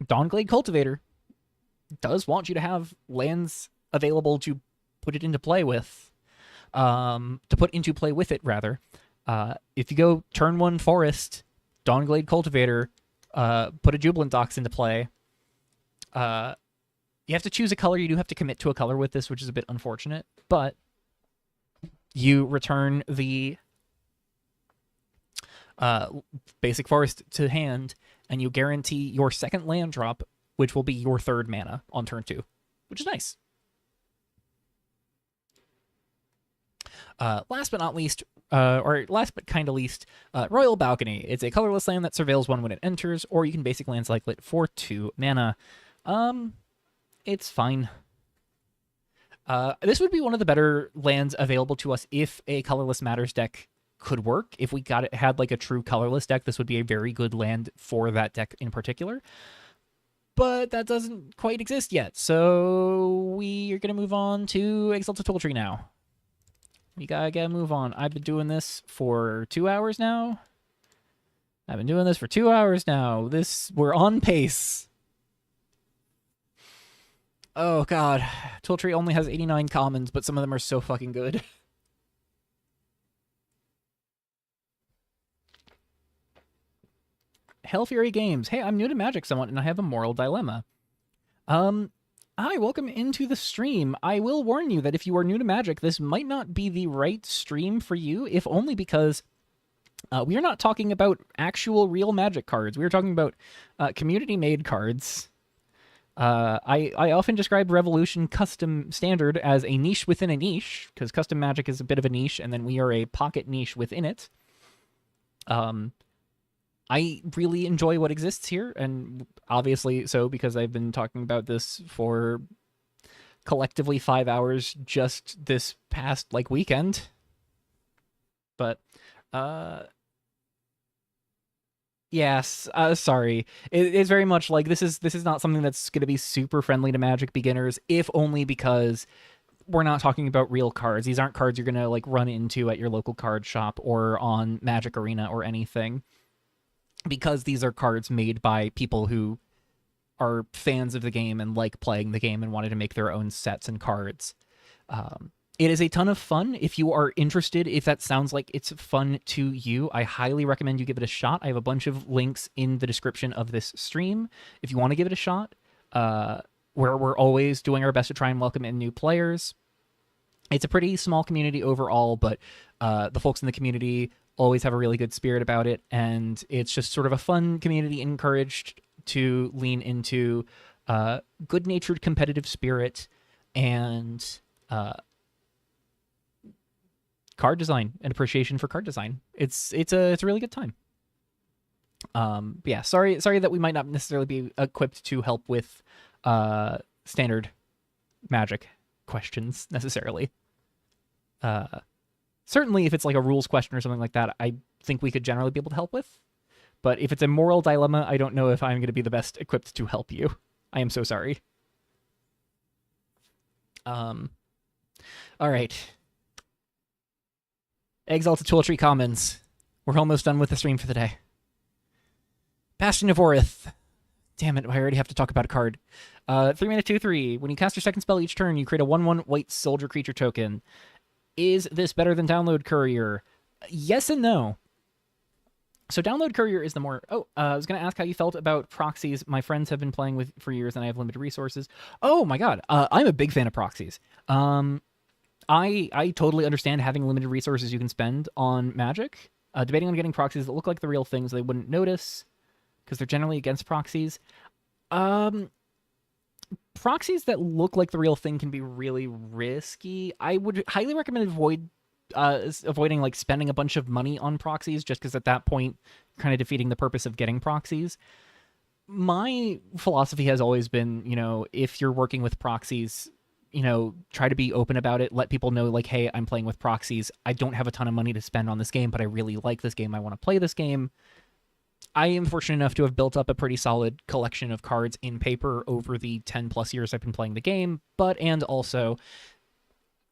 Dawnglade Cultivator does want you to have lands available to put it into play with. To put into play with it, rather. If you go turn 1 Forest, Dawnglade Cultivator, put a Jubilant Docks into play. You have to choose a color. You do have to commit to a color with this, which is a bit unfortunate. But you return the basic forest to hand, and you guarantee your second land drop, which will be your 3rd mana on turn 2, which is nice. Last but not least, or last but kind of least, Royal Balcony. It's a colorless land that surveils 1 when it enters, or you can basic land cycle it for 2 mana. It's fine. This would be one of the better lands available to us if a Colorless Matters deck could work. If we had like a true colorless deck, this would be a very good land for that deck in particular. but that doesn't quite exist yet. So we are going to move on to Exalts of Twiltrie now. We gotta move on. I've been doing this for 2 hours now. We're on pace. Oh god. Twiltrie only has 89 commons, but some of them are so fucking good. Hell Fury Games. Hey, I'm new to Magic somewhat, and I have a moral dilemma. Hi, welcome into the stream. I will warn you that if you are new to Magic, this might not be the right stream for you, if only because we are not talking about actual real Magic cards. We are talking about community-made cards. I often describe Revolution Custom Standard as a niche within a niche, because Custom Magic is a bit of a niche, and then we are a pocket niche within it. I really enjoy what exists here, and obviously so because I've been talking about this for collectively 5 hours just this past weekend. But yes, sorry. It's very much like this is not something that's going to be super friendly to Magic beginners, if only because we're not talking about real cards. These aren't cards you're going to run into at your local card shop or on Magic Arena or anything. Because these are cards made by people who are fans of the game and like playing the game and wanted to make their own sets and cards. It is a ton of fun. If you are interested, if that sounds like it's fun to you, I highly recommend you give it a shot. I have a bunch of links in the description of this stream if you want to give it a shot. Where we're always doing our best to try and welcome in new players. It's a pretty small community overall, but the folks in the community always have a really good spirit about it, and it's just sort of a fun community encouraged to lean into good-natured competitive spirit and card design and appreciation for card design. It's a really good time. Yeah, sorry that we might not necessarily be equipped to help with standard Magic questions necessarily. Certainly, if it's a rules question or something like that, I think we could generally be able to help with. But if it's a moral dilemma, I don't know if I'm going to be the best equipped to help you. I am so sorry. All right. Exalts of Twiltrie Commons. We're almost done with the stream for the day. Bastion of Orith. Damn it, I already have to talk about a card. 3-mana 2/3. When you cast your second spell each turn, you create a 1/1 white soldier creature token. Is this better than Download Courier? Yes and no. So Download Courier is the more... I was going to ask how you felt about proxies. My friends have been playing with for years, and I have limited resources. Oh my god, I'm a big fan of proxies. I totally understand having limited resources you can spend on Magic. Debating on getting proxies that look like the real things they wouldn't notice, because they're generally against proxies. Proxies that look like the real thing can be really risky. I would highly recommend avoiding spending a bunch of money on proxies, just because at that point you're kind of defeating the purpose of getting proxies. My philosophy has always been, if you're working with proxies, try to be open about it. Let people know, hey, I'm playing with proxies. I don't have a ton of money to spend on this game, but I really like this game. I want to play this game. I am fortunate enough to have built up a pretty solid collection of cards in paper over the 10 plus years I've been playing the game, and also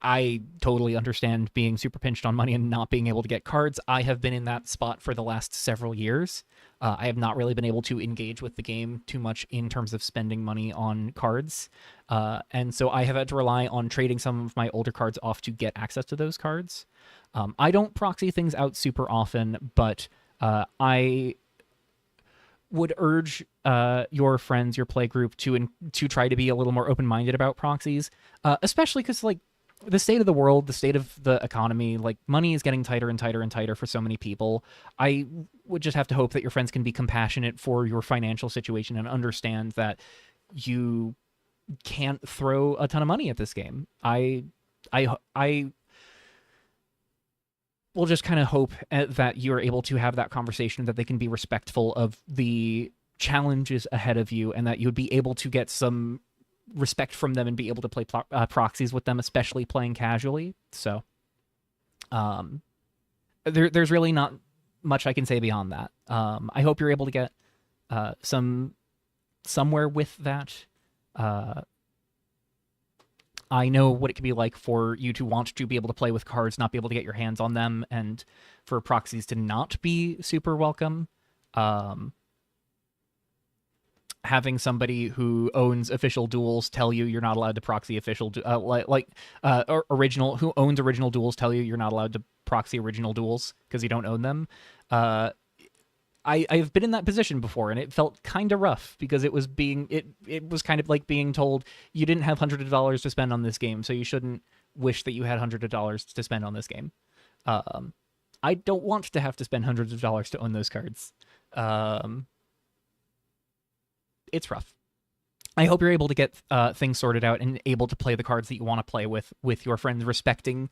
I totally understand being super pinched on money and not being able to get cards. I have been in that spot for the last several years. I have not really been able to engage with the game too much in terms of spending money on cards. And so I have had to rely on trading some of my older cards off to get access to those cards. I don't proxy things out super often, but I would urge your friends, your play group, to try to be a little more open-minded about proxies, especially because the state of the world, the state of the economy, money is getting tighter and tighter and tighter for so many people. I would just have to hope that your friends can be compassionate for your financial situation and understand that you can't throw a ton of money at this game. I will just kind of hope that you're able to have that conversation, that they can be respectful of the challenges ahead of you, and that you would be able to get some respect from them and be able to play proxies with them, especially playing casually. So there's really not much I can say beyond that. I hope you're able to get some somewhere with that. I know what it can be like for you to want to be able to play with cards, not be able to get your hands on them, and for proxies to not be super welcome. Having somebody who owns official duels tell you you're not allowed to proxy official original who owns original duels tell you you're not allowed to proxy original duels because you don't own them. I've been in that position before, and it felt kind of rough because it was kind of like being told you didn't have hundreds of dollars to spend on this game, so you shouldn't wish that you had hundreds of dollars to spend on this game. I don't want to have to spend hundreds of dollars to own those cards. It's rough. I hope you're able to get things sorted out and able to play the cards that you want to play with your friends, respecting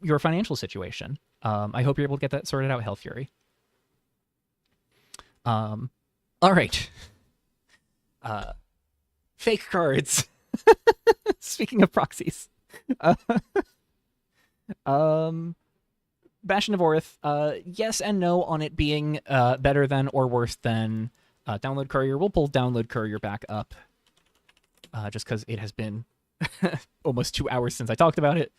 your financial situation. I hope you're able to get that sorted out, Hellfury. All right. Fake cards. Speaking of proxies. Bastion of Orith, yes and no on it being better than or worse than Download Courier. We'll pull Download Courier back up just because it has been almost 2 hours since I talked about it.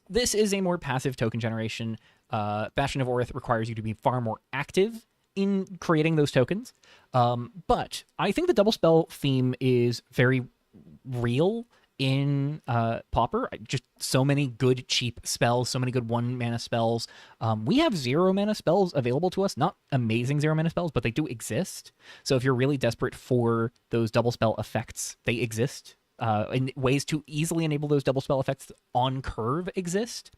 This is a more passive token generation. Bastion of Orith requires you to be far more active in creating those tokens. But I think the double spell theme is very real in Pauper. Just so many good cheap spells, so many good 1-mana spells. We have 0-mana spells available to us. Not amazing 0-mana spells, but they do exist. So if you're really desperate for those double spell effects, they exist. And ways to easily enable those double spell effects on curve exist.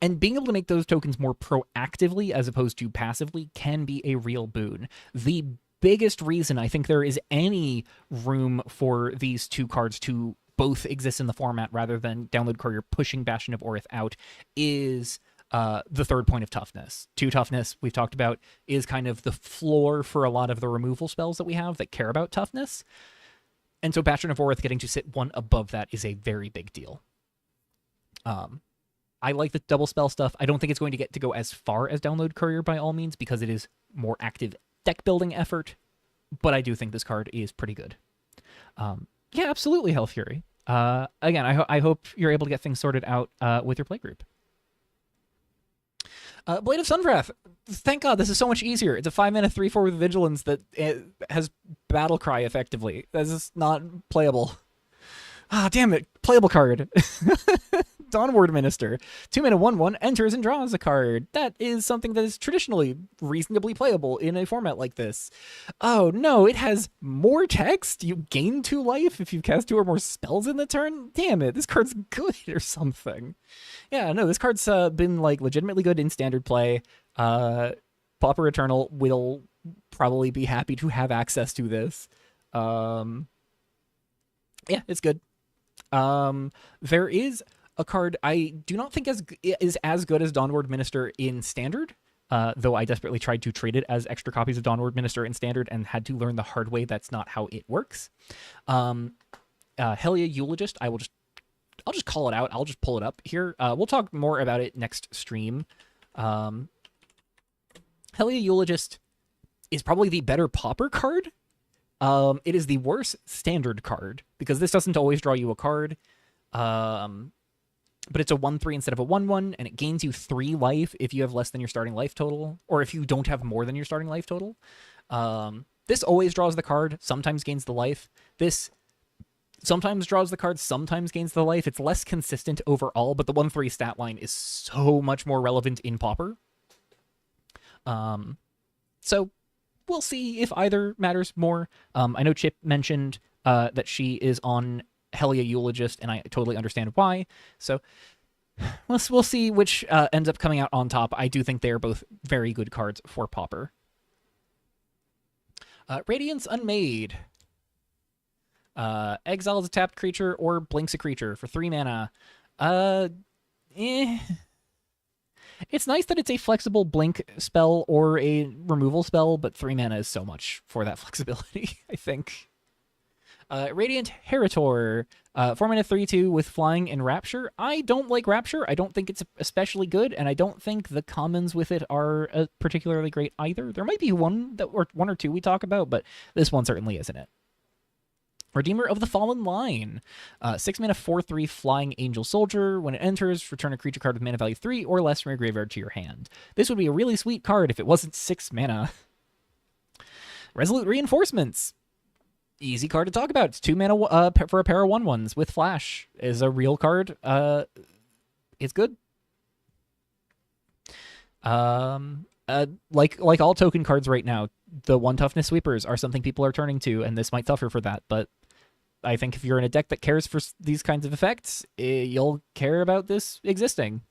And being able to make those tokens more proactively as opposed to passively can be a real boon. The biggest reason I think there is any room for these two cards to both exist in the format rather than Download Courier pushing Bastion of Orith out is the third point of toughness. 2 toughness, we've talked about, is kind of the floor for a lot of the removal spells that we have that care about toughness. And so Bastion of Orith getting to sit 1 above that is a very big deal. I like the double spell stuff. I don't think it's going to get to go as far as Download Courier by all means because it is more active deck building effort, but I do think this card is pretty good. Yeah, absolutely, Hellfury. Again, I hope you're able to get things sorted out with your playgroup. Blade of Sunwrath. Thank God, this is so much easier. It's a 5-mana 3/4 with Vigilance that has Battle Cry effectively. This is not playable. Ah, damn it. Playable card. Dawnward Minister. 2-mana 1/1 enters and draws a card. That is something that is traditionally reasonably playable in a format like this. Oh no, it has more text. You gain 2 life if you cast 2 or more spells in the turn. Damn it, this card's good or something. Yeah, no, this card's been like legitimately good in standard play. Pauper Eternal will probably be happy to have access to this. Yeah, it's good. There is a card I do not think is as good as Dawnward Minister in Standard, though I desperately tried to trade it as extra copies of Dawnward Minister in Standard and had to learn the hard way that's not how it works. Hellia Eulogist, I'll just call it out. I'll just pull it up here. We'll talk more about it next stream. Hellia Eulogist is probably the better Pauper card. It is the worst Standard card because this doesn't always draw you a card. But it's a 1/3 instead of a 1/1, and it gains you 3 life if you have less than your starting life total, or if you don't have more than your starting life total. This always draws the card, sometimes gains the life. This sometimes draws the card, sometimes gains the life. It's less consistent overall, but the 1/3 stat line is so much more relevant in Pauper. So we'll see if either matters more. I know Chip mentioned that she is on Hellia Eulogist, and I totally understand why. So we'll see which ends up coming out on top. I do think they are both very good cards for Pauper. Radiance Unmade. Exiles a tapped creature or blinks a creature for 3 mana. It's nice that it's a flexible blink spell or a removal spell, but 3 mana is so much for that flexibility, I think. Radiant Heritor, 4 mana 3/2 with flying and Rapture. I don't like Rapture. I don't think it's especially good, and I don't think the commons with it are particularly great either. There might be one or two we talk about, but this one certainly isn't it. Redeemer of the Fallen Line, 6 mana 4/3 Flying Angel Soldier. When it enters, return a creature card with mana value 3 or less from your graveyard to your hand. This would be a really sweet card if it wasn't 6 mana. Resolute Reinforcements. Easy card to talk about. It's 2 mana for a pair of 1/1s with Flash. Is a real card. It's good. Like all token cards right now, the 1 toughness sweepers are something people are turning to, and this might suffer for that. But I think if you're in a deck that cares for these kinds of effects, you'll care about this existing.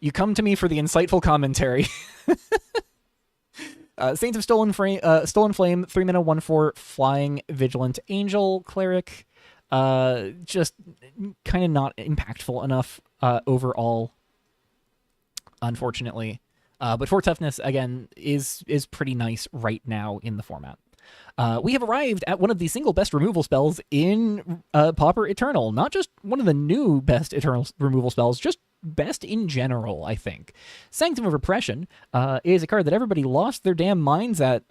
You come to me for the insightful commentary. Saints of Stolen Flame, 3 mana 1/4 Flying Vigilant Angel Cleric. Just kind of not impactful enough overall, unfortunately. But 4 toughness, again, is pretty nice right now in the format. We have arrived at one of the single best removal spells in Pauper Eternal. Not just one of the new best Eternal removal spells, just best in general, I think. Sanctum of Repression is a card that everybody lost their damn minds at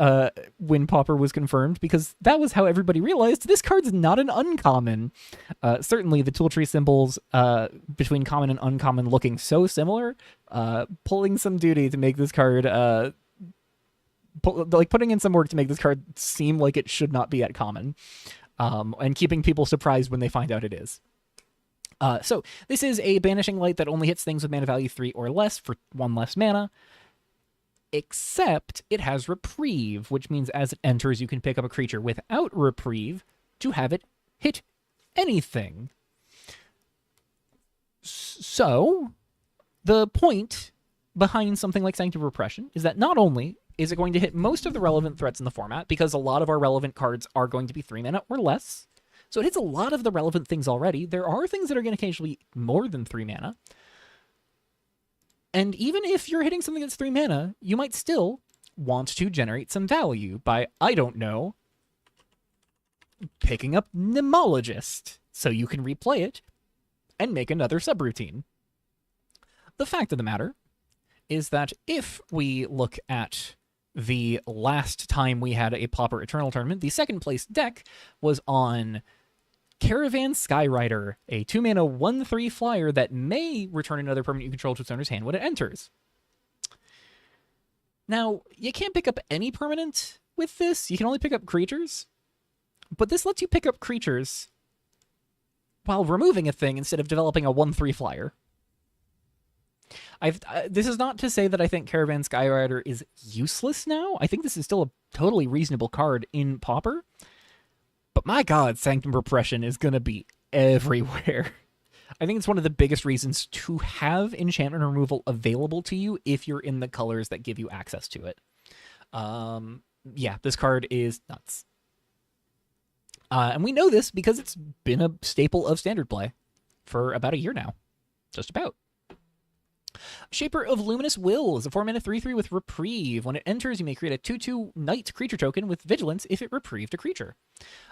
when Pauper was confirmed, because that was how everybody realized this card's not an uncommon. Certainly the Twiltrie symbols between common and uncommon looking so similar, pulling some duty to make this card, putting in some work to make this card seem like it should not be at common, and keeping people surprised when they find out it is. So this is a Banishing Light that only hits things with mana value 3 or less for 1 less mana, except it has Reprieve, which means as it enters, you can pick up a creature without Reprieve to have it hit anything. So the point behind something like Sanctum of Repression is that not only is it going to hit most of the relevant threats in the format, because a lot of our relevant cards are going to be 3 mana or less, so it hits a lot of the relevant things already. There are things that are going to occasionally more than 3 mana. And even if you're hitting something that's 3 mana, you might still want to generate some value by, I don't know, picking up Nemologist so you can replay it and make another subroutine. The fact of the matter is that if we look at the last time we had a Pauper Eternal tournament, the second place deck was on Caravan Skyrider, a 2 mana 1/3 flyer that may return another permanent you control to its owner's hand when it enters. Now, you can't pick up any permanent with this. You can only pick up creatures. But this lets you pick up creatures while removing a thing instead of developing a 1/3 flyer. This is not to say that I think Caravan Skyrider is useless now. I think this is still a totally reasonable card in Pauper. But my god, Sanctum Repression is going to be everywhere. I think it's one of the biggest reasons to have enchantment removal available to you if you're in the colors that give you access to it. Yeah, this card is nuts. And we know this because it's been a staple of Standard play for about a year now. Just about. Shaper of Luminous Will is a 4 mana 3/3 with Reprieve. When it enters, you may create a 2/2 Knight creature token with Vigilance if it reprieved a creature.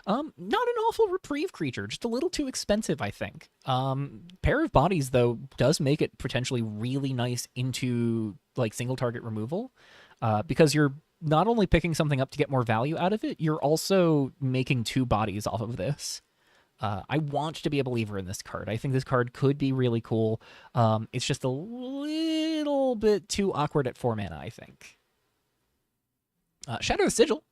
Not an awful Reprieve creature, just a little too expensive, I think. Pair of Bodies, though, does make it potentially really nice into like single target removal, because you're not only picking something up to get more value out of it, you're also making 2 bodies off of this. I want to be a believer in this card. I think this card could be really cool. It's just a little bit too awkward at 4 mana, I think. Shadow the Sigil.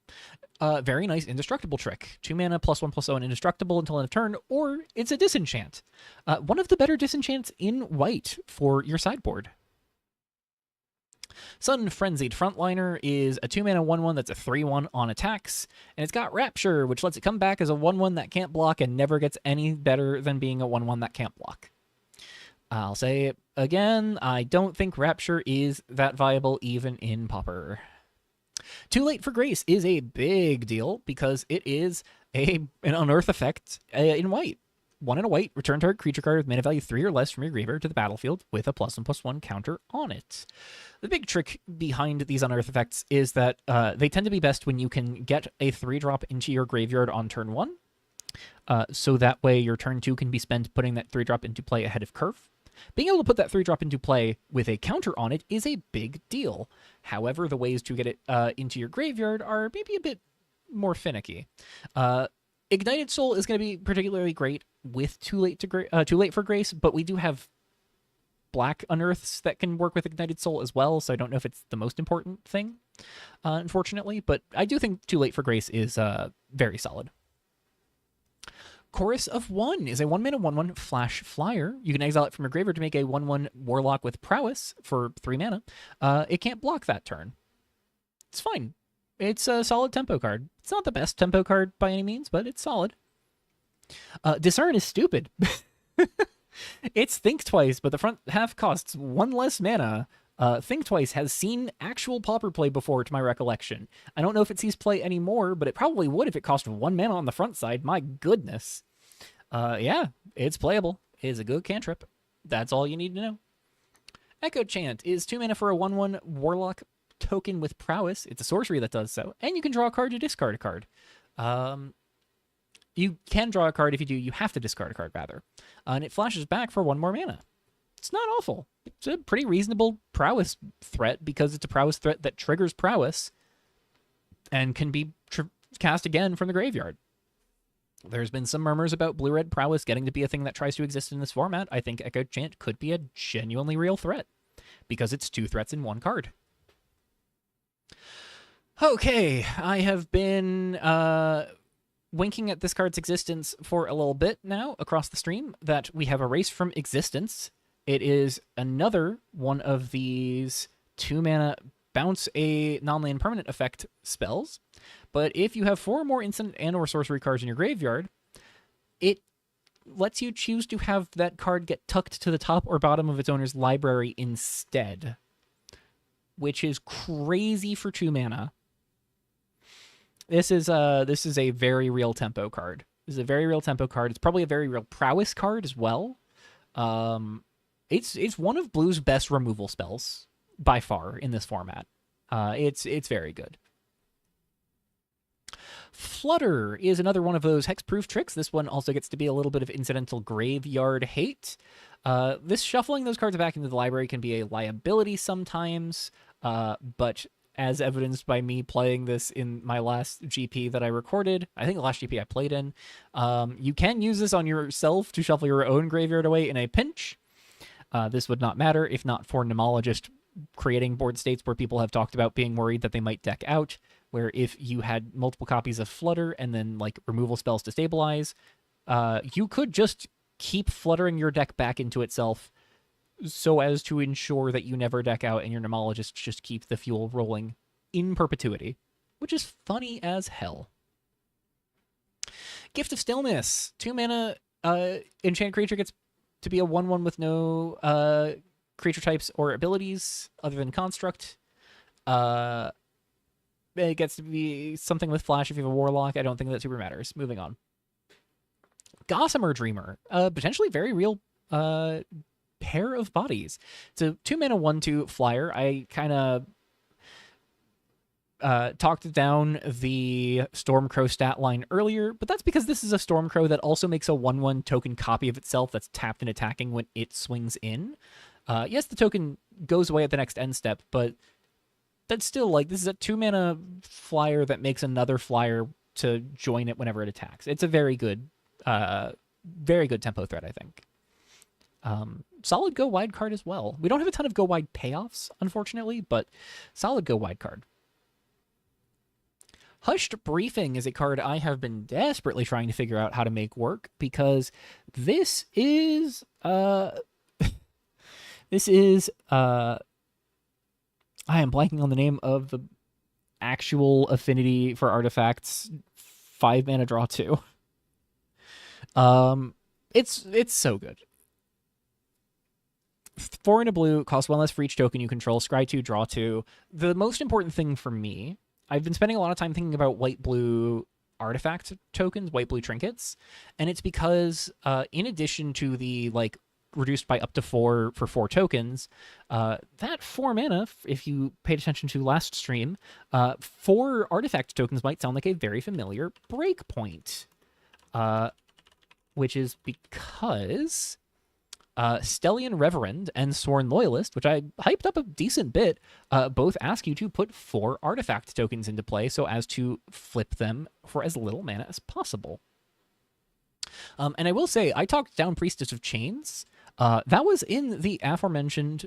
Very nice indestructible trick. 2 mana +1/+0 and indestructible until end of turn, or it's a disenchant. One of the better disenchants in white for your sideboard. Sun Frenzied Frontliner is a 2 mana 1/1 that's a 3/1 on attacks, and it's got Rapture, which lets it come back as a 1/1 that can't block and never gets any better than being a 1/1 that can't block. I'll say it again, I don't think Rapture is that viable even in Pauper. Too Late for Grace is a big deal because it is an unearth effect in white. 1 and a white, return target creature card with mana value 3 or less from your graveyard to the battlefield with a +1/+1 counter on it. The big trick behind these unearth effects is that they tend to be best when you can get a 3-drop into your graveyard on turn 1, so that way your turn 2 can be spent putting that 3-drop into play ahead of curve. Being able to put that 3-drop into play with a counter on it is a big deal. However, the ways to get it into your graveyard are maybe a bit more finicky. Ignited Soul is going to be particularly great with Too Late for Grace, but we do have black unearths that can work with Ignited Soul as well, so I don't know if it's the most important thing, unfortunately, but I do think Too Late for Grace is very solid. Chorus of One is a 1-mana 1/1 flash flyer. You can exile it from your graveyard to make a 1/1 warlock with prowess for 3 mana. It can't block that turn. It's fine. It's a solid tempo card. It's not the best tempo card by any means, but it's solid. Discern is stupid. It's Think Twice, but the front half costs 1 less mana. Think Twice has seen actual Pauper play before, to my recollection. I don't know if it sees play anymore, but it probably would if it cost 1 mana on the front side. My goodness. Yeah, it's playable. It is a good cantrip. That's all you need to know. Echo Chant is 2 mana for a 1/1 warlock token with prowess. It's a sorcery that does so, and you can draw a card to discard a card. You can draw a card. If you do, you have to discard a card, rather. And it flashes back for 1 more mana. It's not awful. It's a pretty reasonable prowess threat because it's a prowess threat that triggers prowess and can be cast again from the graveyard. There's been some murmurs about blue-red prowess getting to be a thing that tries to exist in this format. I think Echo Chant could be a genuinely real threat because it's 2 threats in 1 card. Okay, I have been winking at this card's existence for a little bit now across the stream, that we have erased from existence. It is another one of these 2-mana bounce a non-land permanent effect spells, but if you have 4 more instant and or sorcery cards in your graveyard, it lets you choose to have that card get tucked to the top or bottom of its owner's library instead, which is crazy for 2 mana. This is a very real tempo card. This is a very real tempo card. It's probably a very real prowess card as well. It's one of Blue's best removal spells by far in this format. It's very good. Flutter is another one of those hexproof tricks. This one also gets to be a little bit of incidental graveyard hate. This shuffling those cards back into the library can be a liability sometimes, but as evidenced by me playing this in my last GP that I recorded, I think the last GP I played in, you can use this on yourself to shuffle your own graveyard away in a pinch. This would not matter if not for Nomologist creating board states where people have talked about being worried that they might deck out, where if you had multiple copies of Flutter and then like removal spells to stabilize, you could just keep fluttering your deck back into itself so as to ensure that you never deck out and your Nomologists just keep the fuel rolling in perpetuity, which is funny as hell. Gift of Stillness. 2 mana enchant creature gets to be a 1/1 with no creature types or abilities other than construct. It gets to be something with flash if you have a warlock. I don't think that super matters. Moving on. Gossamer Dreamer. Potentially very real pair of bodies. It's a 2 mana 1/2 flyer. I kind of talked down the Stormcrow stat line earlier, but that's because this is a Stormcrow that also makes a 1/1 token copy of itself that's tapped and attacking when it swings in. Yes, the token goes away at the next end step, but that's still like, this is a 2 mana flyer that makes another flyer to join it whenever it attacks. It's a very good tempo threat, I think. Solid go wide card as well. We don't have a ton of go wide payoffs, unfortunately, but solid go wide card. Hushed Briefing is a card I have been desperately trying to figure out how to make work, because this is I am blanking on the name of the actual affinity for artifacts. 5 mana draw 2. It's so good. 4 and a blue, costs 1 less for each token you control, scry 2, draw 2. The most important thing for me, I've been spending a lot of time thinking about white-blue artifact tokens, white blue trinkets, and it's because in addition to the like reduced by up to 4 for 4 tokens, that 4 mana, if you paid attention to last stream, 4 artifact tokens might sound like a very familiar breakpoint, which is because Stellian Reverend and Sworn Loyalist, which I hyped up a decent bit, both ask you to put 4 artifact tokens into play so as to flip them for as little mana as possible. And I will say, I talked down Priestess of Chains. That was in the aforementioned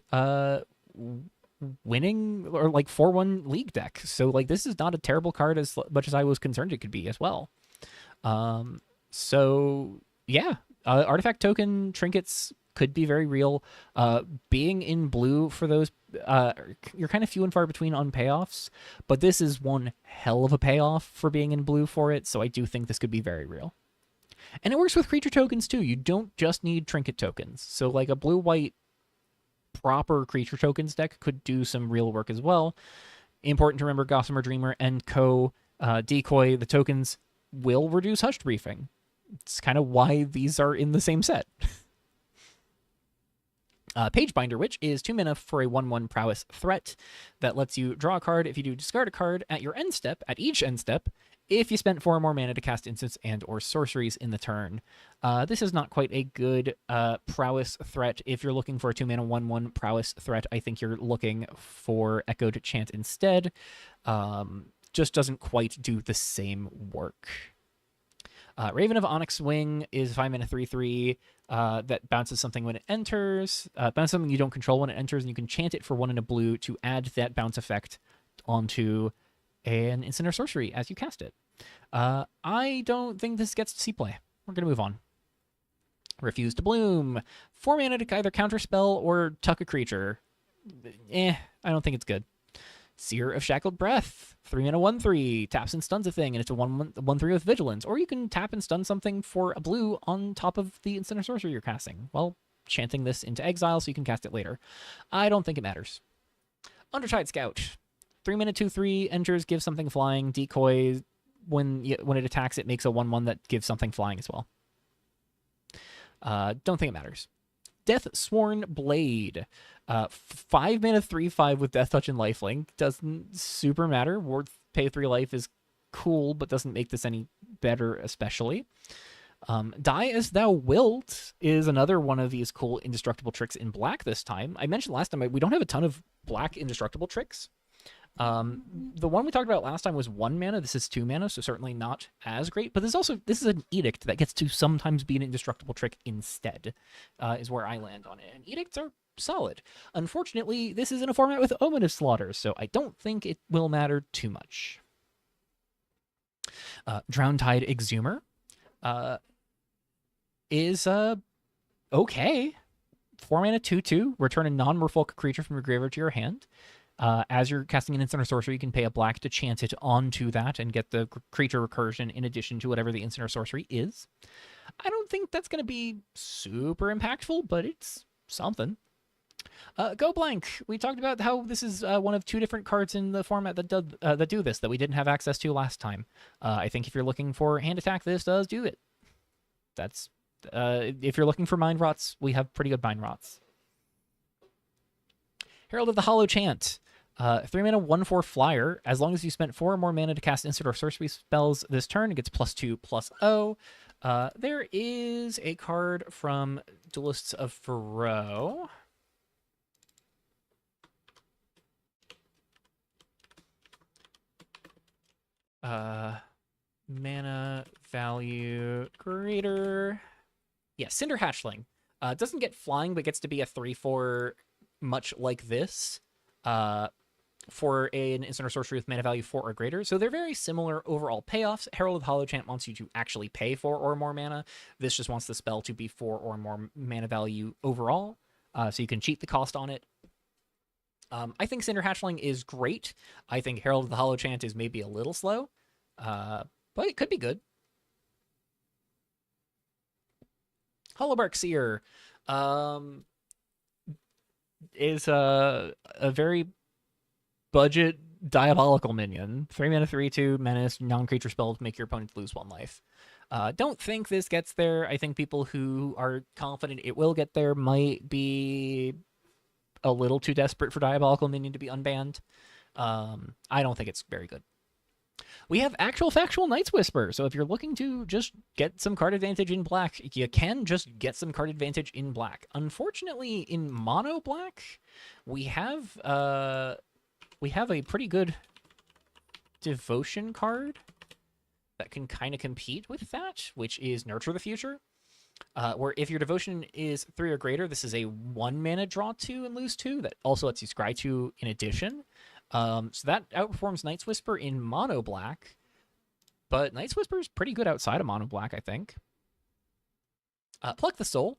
winning or like 4-1 league deck. So like this is not a terrible card as much as I was concerned it could be as well. So yeah, artifact token trinkets could be very real. Being in blue for those, you're kind of few and far between on payoffs, but this is one hell of a payoff for being in blue for it. So I do think this could be very real. And it works with creature tokens too. You don't just need trinket tokens. So like a blue-white proper creature tokens deck could do some real work as well. Important to remember, Gossamer Dreamer and Decoy, the tokens will reduce Hushed Briefing. It's kind of why these are in the same set. Pagebinder, which is 2 mana for a 1/1 prowess threat that lets you draw a card if you do discard a card at your end step, at each end step, if you spent 4 or more mana to cast instants and or sorceries in the turn. This is not quite a good prowess threat. If you're looking for a 2 mana 1/1 prowess threat, I think you're looking for Echoed Chant instead. Just doesn't quite do the same work. Raven of Onyx Wing is 5 mana 3/3 that bounces something when it enters. Bounces something you don't control when it enters, and you can chant it for 1 in a blue to add that bounce effect onto an instant or sorcery as you cast it. I don't think this gets to see play. We're going to move on. Refuse to Bloom. 4 mana to either counterspell or tuck a creature. I don't think it's good. Seer of Shackled Breath. 3 mana 1/3. Taps and stuns a thing, and it's a 1/3 with Vigilance. Or you can tap and stun something for a blue on top of the instant or sorcery you're casting. Well, chanting this into exile so you can cast it later. I don't think it matters. Undertide Scout. 3 mana 2/3 enters, gives something flying. Decoy, when it attacks, it makes a 1/1 that gives something flying as well. Don't think it matters. Death Sworn Blade. 5 mana 3/5 with Death Touch and Lifelink. Doesn't super matter. Ward pay 3 life is cool, but doesn't make this any better, especially. Die as Thou Wilt is another one of these cool indestructible tricks in black this time. I mentioned last time we don't have a ton of black indestructible tricks. The one we talked about last time was 1 mana. This is 2 mana, so certainly not as great. But this is an Edict that gets to sometimes be an indestructible trick instead, is where I land on it. And Edicts are solid. Unfortunately, this is in a format with Ominous Slaughter, so I don't think it will matter too much. Drowntide Exhumer is okay. 4 mana 2/2. Return a non-merfolk creature from your graveyard to your hand. As you're casting an instant or sorcery, you can pay a black to chant it onto that and get the creature recursion in addition to whatever the instant or sorcery is. I don't think that's going to be super impactful, but it's something. Go Blank. We talked about how this is one of 2 different cards in the format that do this that we didn't have access to last time. I think if you're looking for hand attack, this does do it. That's if you're looking for Mind Rots, we have pretty good Mind Rots. Herald of the Hollow Chant. 3 mana 1/4 flyer. As long as you spent 4 or more mana to cast instant or sorcery spells this turn, it gets +2/+0. There is a card from Duelists of Pharaoh. Mana value greater. Yeah, Cinder Hatchling. Doesn't get flying, but gets to be a 3/4, much like this. For an instant or sorcery with mana value 4 or greater. So they're very similar overall payoffs. Herald of Hollow Chant wants you to actually pay 4 or more mana. This just wants the spell to be 4 or more mana value overall. So you can cheat the cost on it. I think Cinder Hatchling is great. I think Herald of the Hollow Chant is maybe a little slow. But it could be good. Hollowbark Seer is a very budget Diabolical Minion. 3 mana, 3/2 menace, non-creature spell to make your opponent lose 1 life. Don't think this gets there. I think people who are confident it will get there might be a little too desperate for Diabolical Minion to be unbanned. I don't think it's very good. We have actual factual Night's Whisper. So if you're looking to just get some card advantage in black, you can just get some card advantage in black. Unfortunately, in mono black, we have a pretty good devotion card that can kind of compete with that, which is Nurture the Future. Where if your devotion is 3 or greater, this is a 1 mana draw 2 and lose 2 that also lets you scry 2 in addition. So that outperforms Night's Whisper in mono black, but Night's Whisper is pretty good outside of mono black, I think. Pluck the Soul.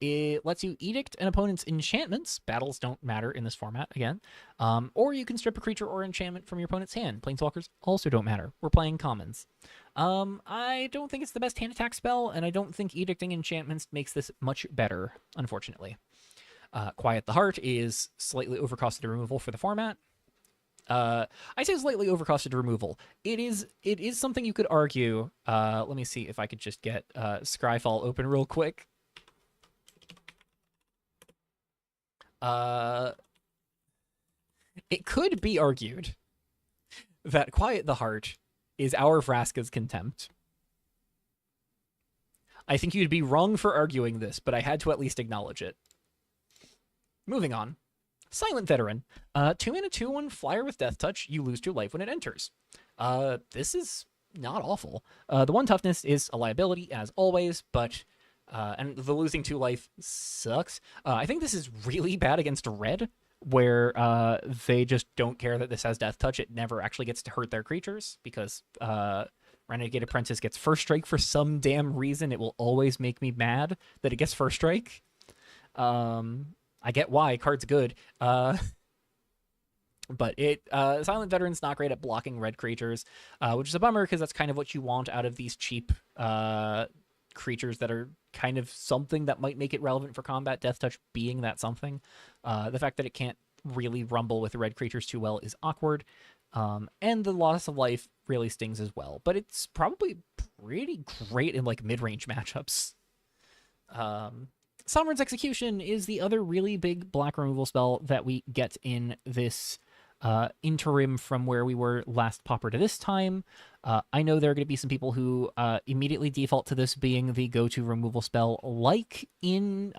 It lets you edict an opponent's enchantments. Battles don't matter in this format, again. Or you can strip a creature or enchantment from your opponent's hand. Planeswalkers also don't matter. We're playing commons. I don't think it's the best hand attack spell, and I don't think edicting enchantments makes this much better, unfortunately. Quiet the Heart is slightly overcosted removal for the format. I say slightly overcosted removal. It is something you could argue. Let me see if I could just get Scryfall open real quick. It could be argued that Quiet the Heart is our Vraska's Contempt. I think you'd be wrong for arguing this, but I had to at least acknowledge it. Moving on. Silent Veteran. 2 mana, 2/1 flyer with Death Touch. You lose 2 life when it enters. This is not awful. The 1 toughness is a liability, as always, but and the losing 2 life sucks. I think this is really bad against red, where they just don't care that this has Death Touch. It never actually gets to hurt their creatures, because Renegade Apprentice gets First Strike for some damn reason. It will always make me mad that it gets First Strike. I get why. Card's good. But Silent Veteran's not great at blocking red creatures, which is a bummer, because that's kind of what you want out of these cheap creatures that are kind of something that might make it relevant for combat, Death Touch being that something. The fact that it can't really rumble with red creatures too well is awkward. And the loss of life really stings as well. But it's probably pretty great in like mid-range matchups. Sovereign's Execution is the other really big black removal spell that we get in this interim from where we were last Pauper to this time. I know there are going to be some people who immediately default to this being the go-to removal spell, like in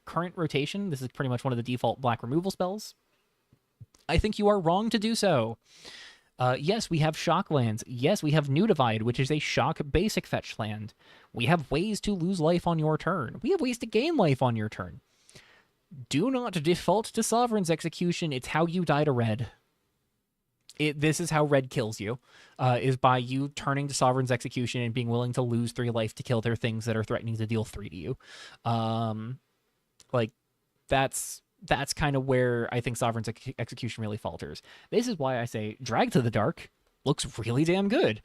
current rotation. This is pretty much one of the default black removal spells. I think you are wrong to do so. Yes, we have shock lands. Yes, we have New Divide, which is a shock basic fetch land. We have ways to lose life on your turn. We have ways to gain life on your turn. Do not default to Sovereign's Execution. It's how you die to red. This is how red kills you, is by you turning to Sovereign's Execution and being willing to lose 3 life to kill their things that are threatening to deal 3 to you. Like, that's kind of where I think Sovereign's Execution really falters. This is why I say Drag to the Dark looks really damn good.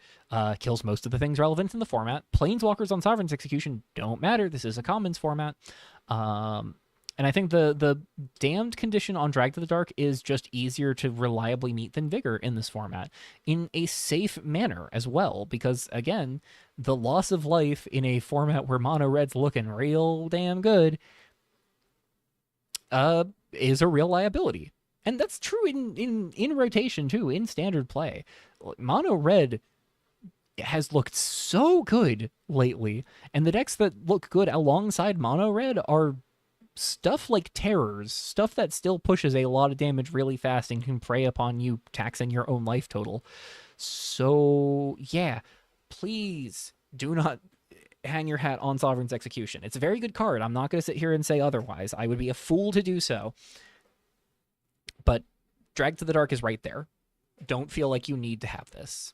Kills most of the things relevant in the format. Planeswalkers on Sovereign's Execution don't matter. This is a commons format. And I think the damned condition on Drag to the Dark is just easier to reliably meet than Vigor in this format, in a safe manner as well, because, again, the loss of life in a format where mono red's looking real damn good is a real liability. And that's true in rotation, too, in standard play. Mono red has looked so good lately, and the decks that look good alongside mono red are stuff like Terrors, stuff that still pushes a lot of damage really fast and can prey upon you, taxing your own life total. So, yeah, please do not hang your hat on Sovereign's Execution. It's a very good card. I'm not going to sit here and say otherwise. I would be a fool to do so. But Drag to the Dark is right there. Don't feel like you need to have this.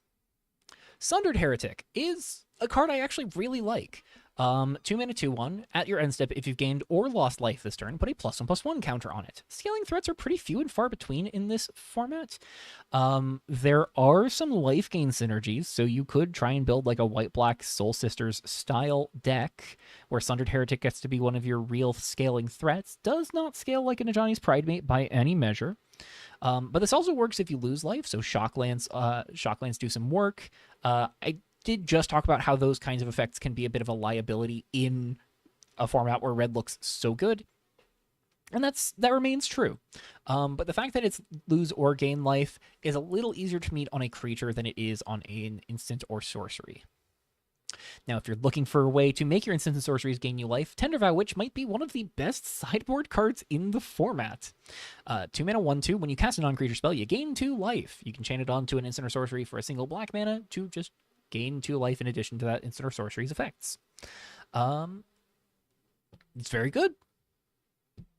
Sundered Heretic is a card I actually really like. 2 mana, 2/1. At your end step, if you've gained or lost life this turn, put a +1/+1 counter on it. Scaling threats are pretty few and far between in this format. There are some life gain synergies, so you could try and build like a white-black Soul Sisters style deck where Sundered Heretic gets to be one of your real scaling threats. Does not scale like a Najani's Pridemate by any measure. But this also works if you lose life, so Shocklands do some work. I did just talk about how those kinds of effects can be a bit of a liability in a format where red looks so good. And that remains true. But the fact that it's lose or gain life is a little easier to meet on a creature than it is on an instant or sorcery. Now, if you're looking for a way to make your instants and sorceries gain you life, Tender Vow Witch might be one of the best sideboard cards in the format. 2 mana, 1/2. When you cast a non-creature spell, you gain 2 life. You can chain it onto an instant or sorcery for a single black mana to just gain 2 life in addition to that instant or sorcery's effects. It's very good.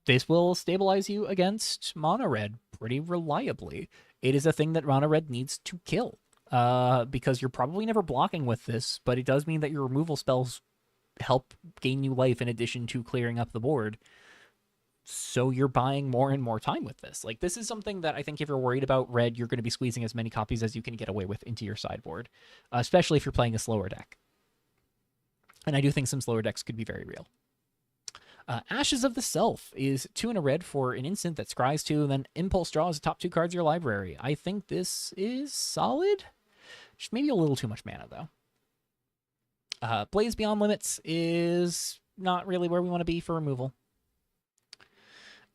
This will stabilize you against Mono Red pretty reliably. It is a thing that Mono Red needs to kill. Because you're probably never blocking with this, but it does mean that your removal spells help gain you life in addition to clearing up the board. So you're buying more and more time with this. Like, this is something that I think if you're worried about red, you're going to be squeezing as many copies as you can get away with into your sideboard, especially if you're playing a slower deck. And I do think some slower decks could be very real. Ashes of the Self is 2 and a red for an instant that scries 2, and then Impulse draws the top 2 cards of your library. I think this is solid. Just maybe a little too much mana, though. Blaze Beyond Limits is not really where we want to be for removal.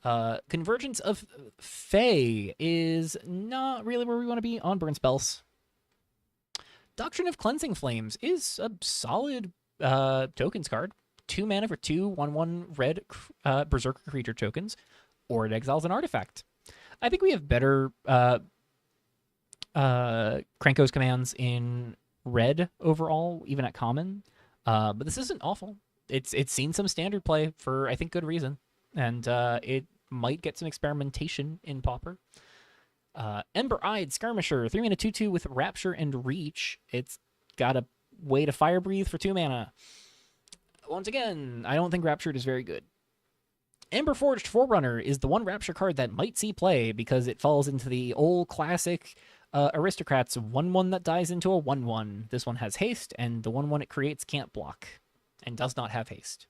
Convergence of Fey is not really where we want to be on burn spells. Doctrine of Cleansing Flames is a solid tokens card. 2 mana for 2 1/1 red Berserker creature tokens, or it exiles an artifact. I think we have better Krenko's commands in red overall, even at common. But this isn't awful. It's seen some standard play for, I think, good reason. And it might get some experimentation in Pauper. Ember-Eyed Skirmisher, 3 mana 2/2 with Rapture and Reach. It's got a way to Fire Breathe for 2 mana. Once again, I don't think Raptured is very good. Amber Forged Forerunner is the one Rapture card that might see play because it falls into the old classic Aristocrats 1/1 that dies into a 1/1. This one has haste, and the 1/1 it creates can't block and does not have haste.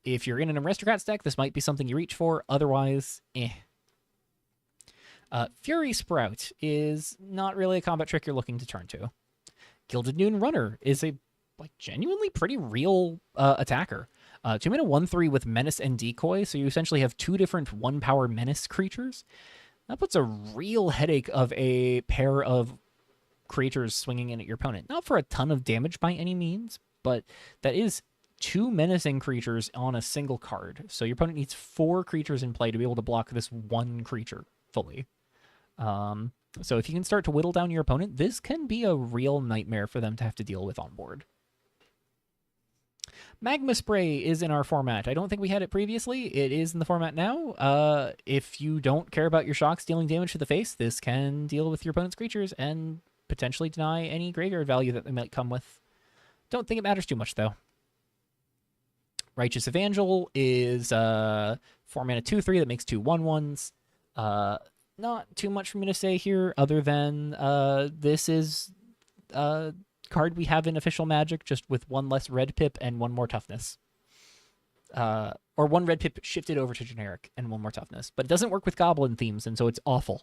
If you're in an Aristocrats deck, this might be something you reach for. Otherwise, Fury Sprout is not really a combat trick you're looking to turn to. Gilded Noon Runner is a genuinely pretty real attacker. 2 mana 1/3 with Menace and Decoy, so you essentially have 2 different 1-power Menace creatures. That puts a real headache of a pair of creatures swinging in at your opponent. Not for a ton of damage by any means, but that is 2 menacing creatures on a single card. So your opponent needs 4 creatures in play to be able to block this 1 creature fully. So if you can start to whittle down your opponent, this can be a real nightmare for them to have to deal with on board. Magma Spray is in our format. I don't think we had it previously. It is in the format now. If you don't care about your shocks dealing damage to the face, this can deal with your opponent's creatures and potentially deny any graveyard value that they might come with. Don't think it matters too much, though. Righteous Evangel is 4 mana 2/3 that makes 2 1/1s. Not too much for me to say here other than this is a card we have in official Magic, just with 1 less red pip and 1 more toughness. Or 1 red pip shifted over to generic and 1 more toughness. But it doesn't work with goblin themes, and so it's awful.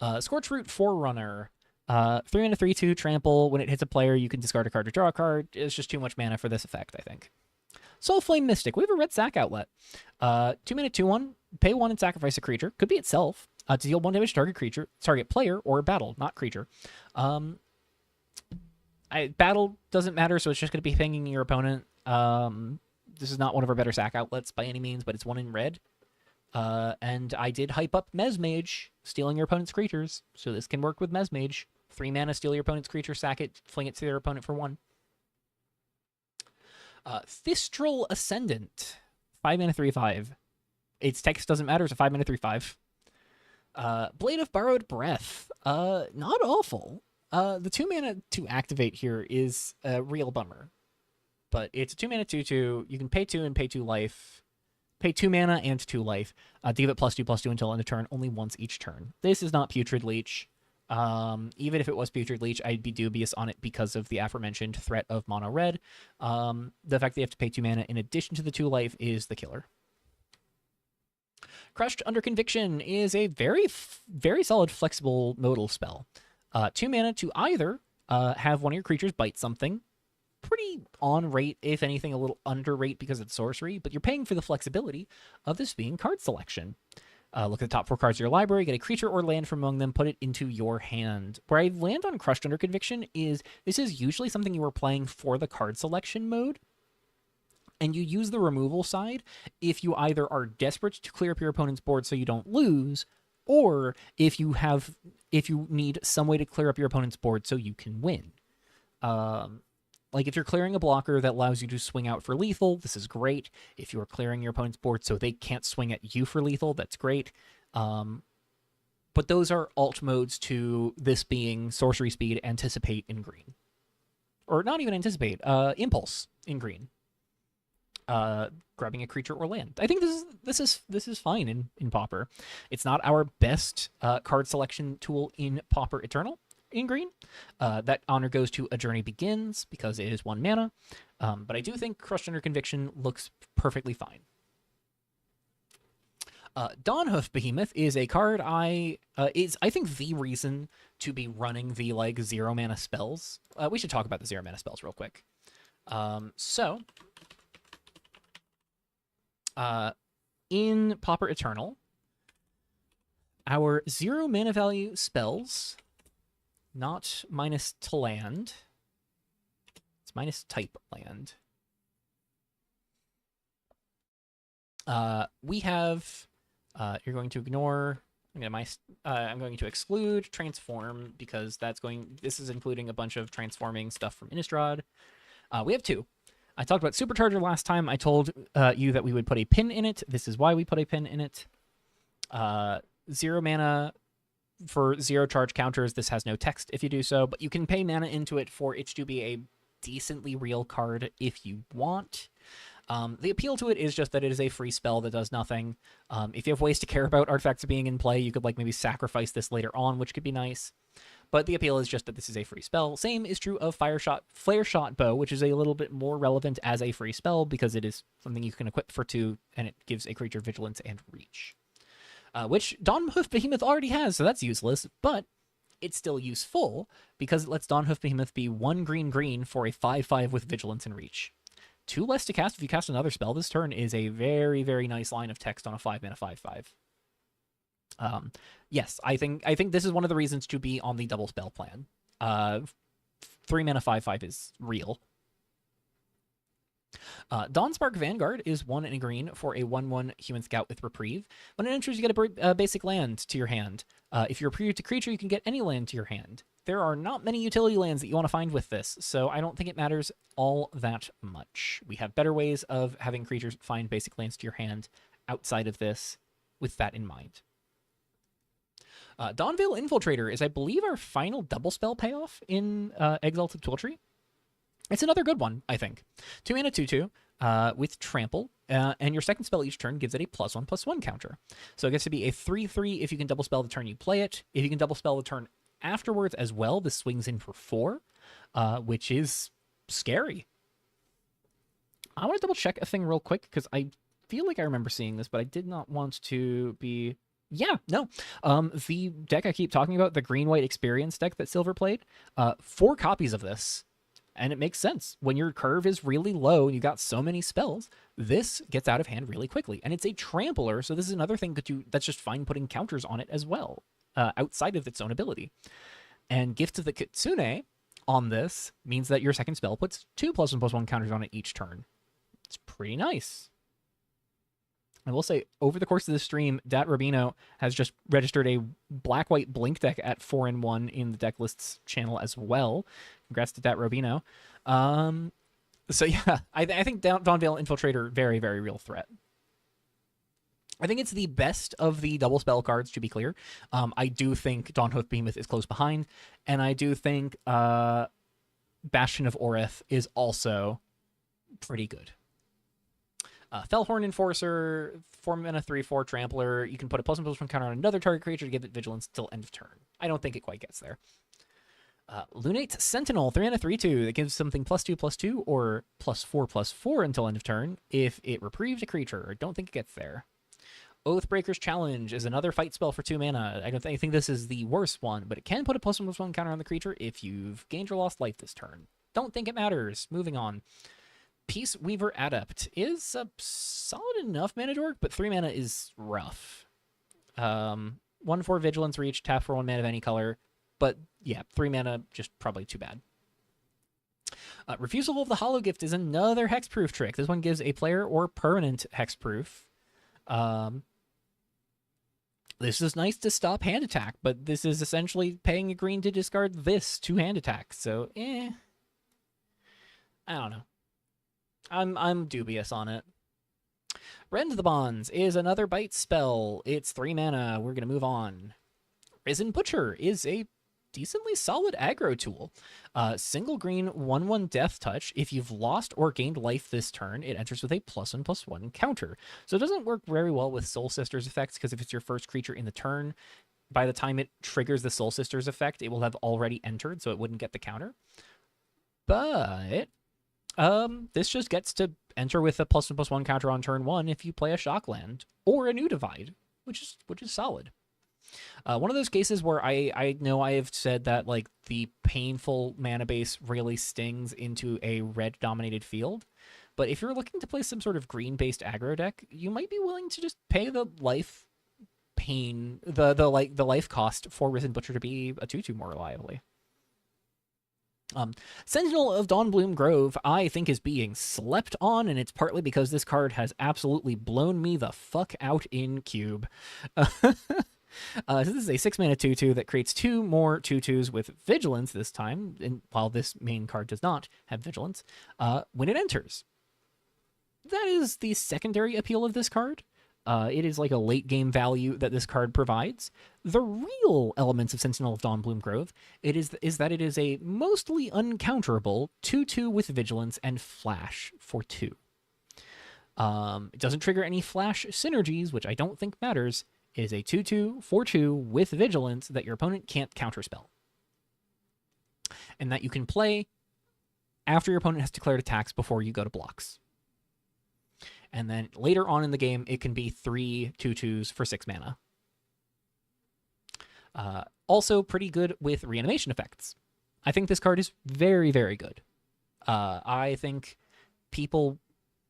Scorchroot Forerunner. 3 mana 3/2 trample. When it hits a player, you can discard a card or draw a card. It's just too much mana for this effect, I think. Soulflame Mystic. We have a red sack outlet. 2 mana 2/1. Pay 1 and sacrifice a creature. Could be itself. To deal 1 damage to target player or battle, not creature. Battle doesn't matter, so it's just going to be pinging your opponent. This is not one of our better sack outlets by any means, but it's 1 in red. And I did hype up Mesmage, stealing your opponent's creatures, so this can work with Mesmage. 3 mana, steal your opponent's creature, sack it, fling it to their opponent for 1. Thistral Ascendant. 5 mana 3/5. Its text doesn't matter, it's a 5 mana 3/5. Blade of Borrowed Breath. Not awful. The 2 mana to activate here is a real bummer, but it's a 2 mana 2/2. You can pay 2 and pay 2 life, pay 2 mana and 2 life to give it +2/+2 until end of turn, only once each turn. This is not Putrid Leech. Even if it was Putrid Leech, I'd be dubious on it because of the aforementioned threat of mono red. The fact that you have to pay 2 mana in addition to the 2 life is the killer. Crushed Under Conviction is a very solid flexible modal spell. 2 mana to either have one of your creatures bite something, pretty on rate, if anything a little under rate because it's sorcery, but you're paying for the flexibility of this being card selection. Look at the top 4 cards of your library, get a creature or land from among them, put it into your hand. Where I land on Crushed Under Conviction is this is usually something you were playing for the card selection mode, and you use the removal side if you either are desperate to clear up your opponent's board so you don't lose, or if you need some way to clear up your opponent's board so you can win. Like if you're clearing a blocker that allows you to swing out for lethal, this is great. If you're clearing your opponent's board so they can't swing at you for lethal, that's great. But those are alt modes to this being sorcery speed, anticipate in green. Or not even anticipate, impulse in green. Grabbing a creature or land. I think this is fine in Pauper. It's not our best card selection tool in Pauper Eternal in green. That honor goes to A Journey Begins because it is 1 mana. But I do think Crushed Under Conviction looks perfectly fine. Dawnhoof Behemoth is a card I think the reason to be running the 0 mana spells. We should talk about the 0 mana spells real quick. In Pauper Eternal, our 0 mana value spells, not minus to land, it's minus type land. We have, you're going to ignore, I'm going to exclude transform because this is including a bunch of transforming stuff from Innistrad. We have 2. I talked about Supercharger last time. I told you that we would put a pin in it. This is why we put a pin in it. 0 mana for 0 charge counters. This has no text if you do so, but you can pay mana into it for it to be a decently real card if you want. The appeal to it is just that it is a free spell that does nothing. If you have ways to care about artifacts being in play, you could maybe sacrifice this later on, which could be nice. But the appeal is just that this is a free spell. Same is true of Flare Shot Bow, which is a little bit more relevant as a free spell because it is something you can equip for 2, and it gives a creature vigilance and reach. Which Dawnhoof Behemoth already has, so that's useless, but it's still useful because it lets Dawnhoof Behemoth be 1 green for a 5/5 with vigilance and reach. 2 less to cast if you cast another spell this turn is a very, very nice line of text on a 5 mana 5/5. Yes, I think this is one of the reasons to be on the double spell plan. 3 mana 5/5 is real. Dawnspark Vanguard is 1 and a green for a 1/1 human scout with reprieve. When it enters, you get a basic land to your hand. If you're reprieved to creature, you can get any land to your hand. There are not many utility lands that you want to find with this, so I don't think it matters all that much. We have better ways of having creatures find basic lands to your hand outside of this with that in mind. Dawnveil Infiltrator is, I believe, our final double spell payoff in Exalts of Twiltrie. It's another good one, I think. 2 mana 2/2 with Trample, and your second spell each turn gives it a +1/+1 counter. So it gets to be a 3/3 if you can double spell the turn you play it. If you can double spell the turn afterwards as well, this swings in for 4, which is scary. I want to double check a thing real quick because I feel like I remember seeing this, but I did not want to be... Yeah, no. The deck I keep talking about, the green-white experience deck that Silver played, 4 copies of this, and it makes sense. When your curve is really low and you got so many spells, this gets out of hand really quickly. And it's a trampler, so this is another thing that's just fine putting counters on it as well, outside of its own ability. And Gift of the Kitsune on this means that your second spell puts 2 +1/+1 counters on it each turn. It's pretty nice. I will say, over the course of this stream, Dat Rubino has just registered a black-white blink deck at 4-1 in the deck lists channel as well. Congrats to Dat Rubino. So yeah, I think Dawnveil Infiltrator, very, very real threat. I think it's the best of the double spell cards, to be clear. I do think Dawnhoof Behemoth is close behind, and I do think Bastion of Oreth is also pretty good. Fellhorn Enforcer, 4 mana, 3/4 Trampler. You can put a +1/+1 counter on another target creature to give it vigilance till end of turn. I don't think it quite gets there. Lunate Sentinel, 3 mana, 3/2. That gives something +2/+2 or +4/+4 until end of turn if it reprieves a creature. I don't think it gets there. Oathbreaker's Challenge is another fight spell for 2 mana. I think this is the worst one, but it can put a +1/+1 counter on the creature if you've gained or lost life this turn. Don't think it matters. Moving on. Peace Weaver Adept is a solid enough mana dork, but 3 mana is rough. 1/4 Vigilance Reach, tap for 1 mana of any color. But yeah, 3 mana, just probably too bad. Refusal of the Hollow Gift is another hexproof trick. This one gives a player or permanent hexproof. This is nice to stop hand attack, but this is essentially paying a green to discard this to hand attack. So, I don't know. I'm dubious on it. Rend the Bonds is another bite spell. It's 3 mana. We're gonna move on. Risen Butcher is a decently solid aggro tool. Single green, 1/1 death touch. If you've lost or gained life this turn, it enters with a +1/+1 counter. So it doesn't work very well with Soul Sisters effects, because if it's your first creature in the turn, by the time it triggers the Soul Sisters effect, it will have already entered, so it wouldn't get the counter. But this just gets to enter with a +1/+1 counter on turn 1 if you play a Shockland or a New Divide, which is solid. One of those cases where I know I have said that like the painful mana base really stings into a red dominated field, but if you're looking to play some sort of green based aggro deck, you might be willing to just pay the life pain, the life cost for Risen Butcher to be a 2/2 more reliably. Sentinel of Dawnbloom Grove, I think, is being slept on, and it's partly because this card has absolutely blown me the fuck out in Cube. So this is a 6 mana 2/2 that creates 2 more 2/2s with Vigilance this time, and while this main card does not have Vigilance, when it enters. That is the secondary appeal of this card. It is like a late game value that this card provides. The real elements of Sentinel of Dawnbloom Grove is that it is a mostly uncounterable 2/2 with Vigilance and Flash for 2. It doesn't trigger any Flash synergies, which I don't think matters. It is a 2/2 for 2 with Vigilance that your opponent can't counterspell, and that you can play after your opponent has declared attacks before you go to blocks. And then later on in the game, it can be 3 2/2s for 6 mana. Also pretty good with reanimation effects. I think this card is very, very good. I think people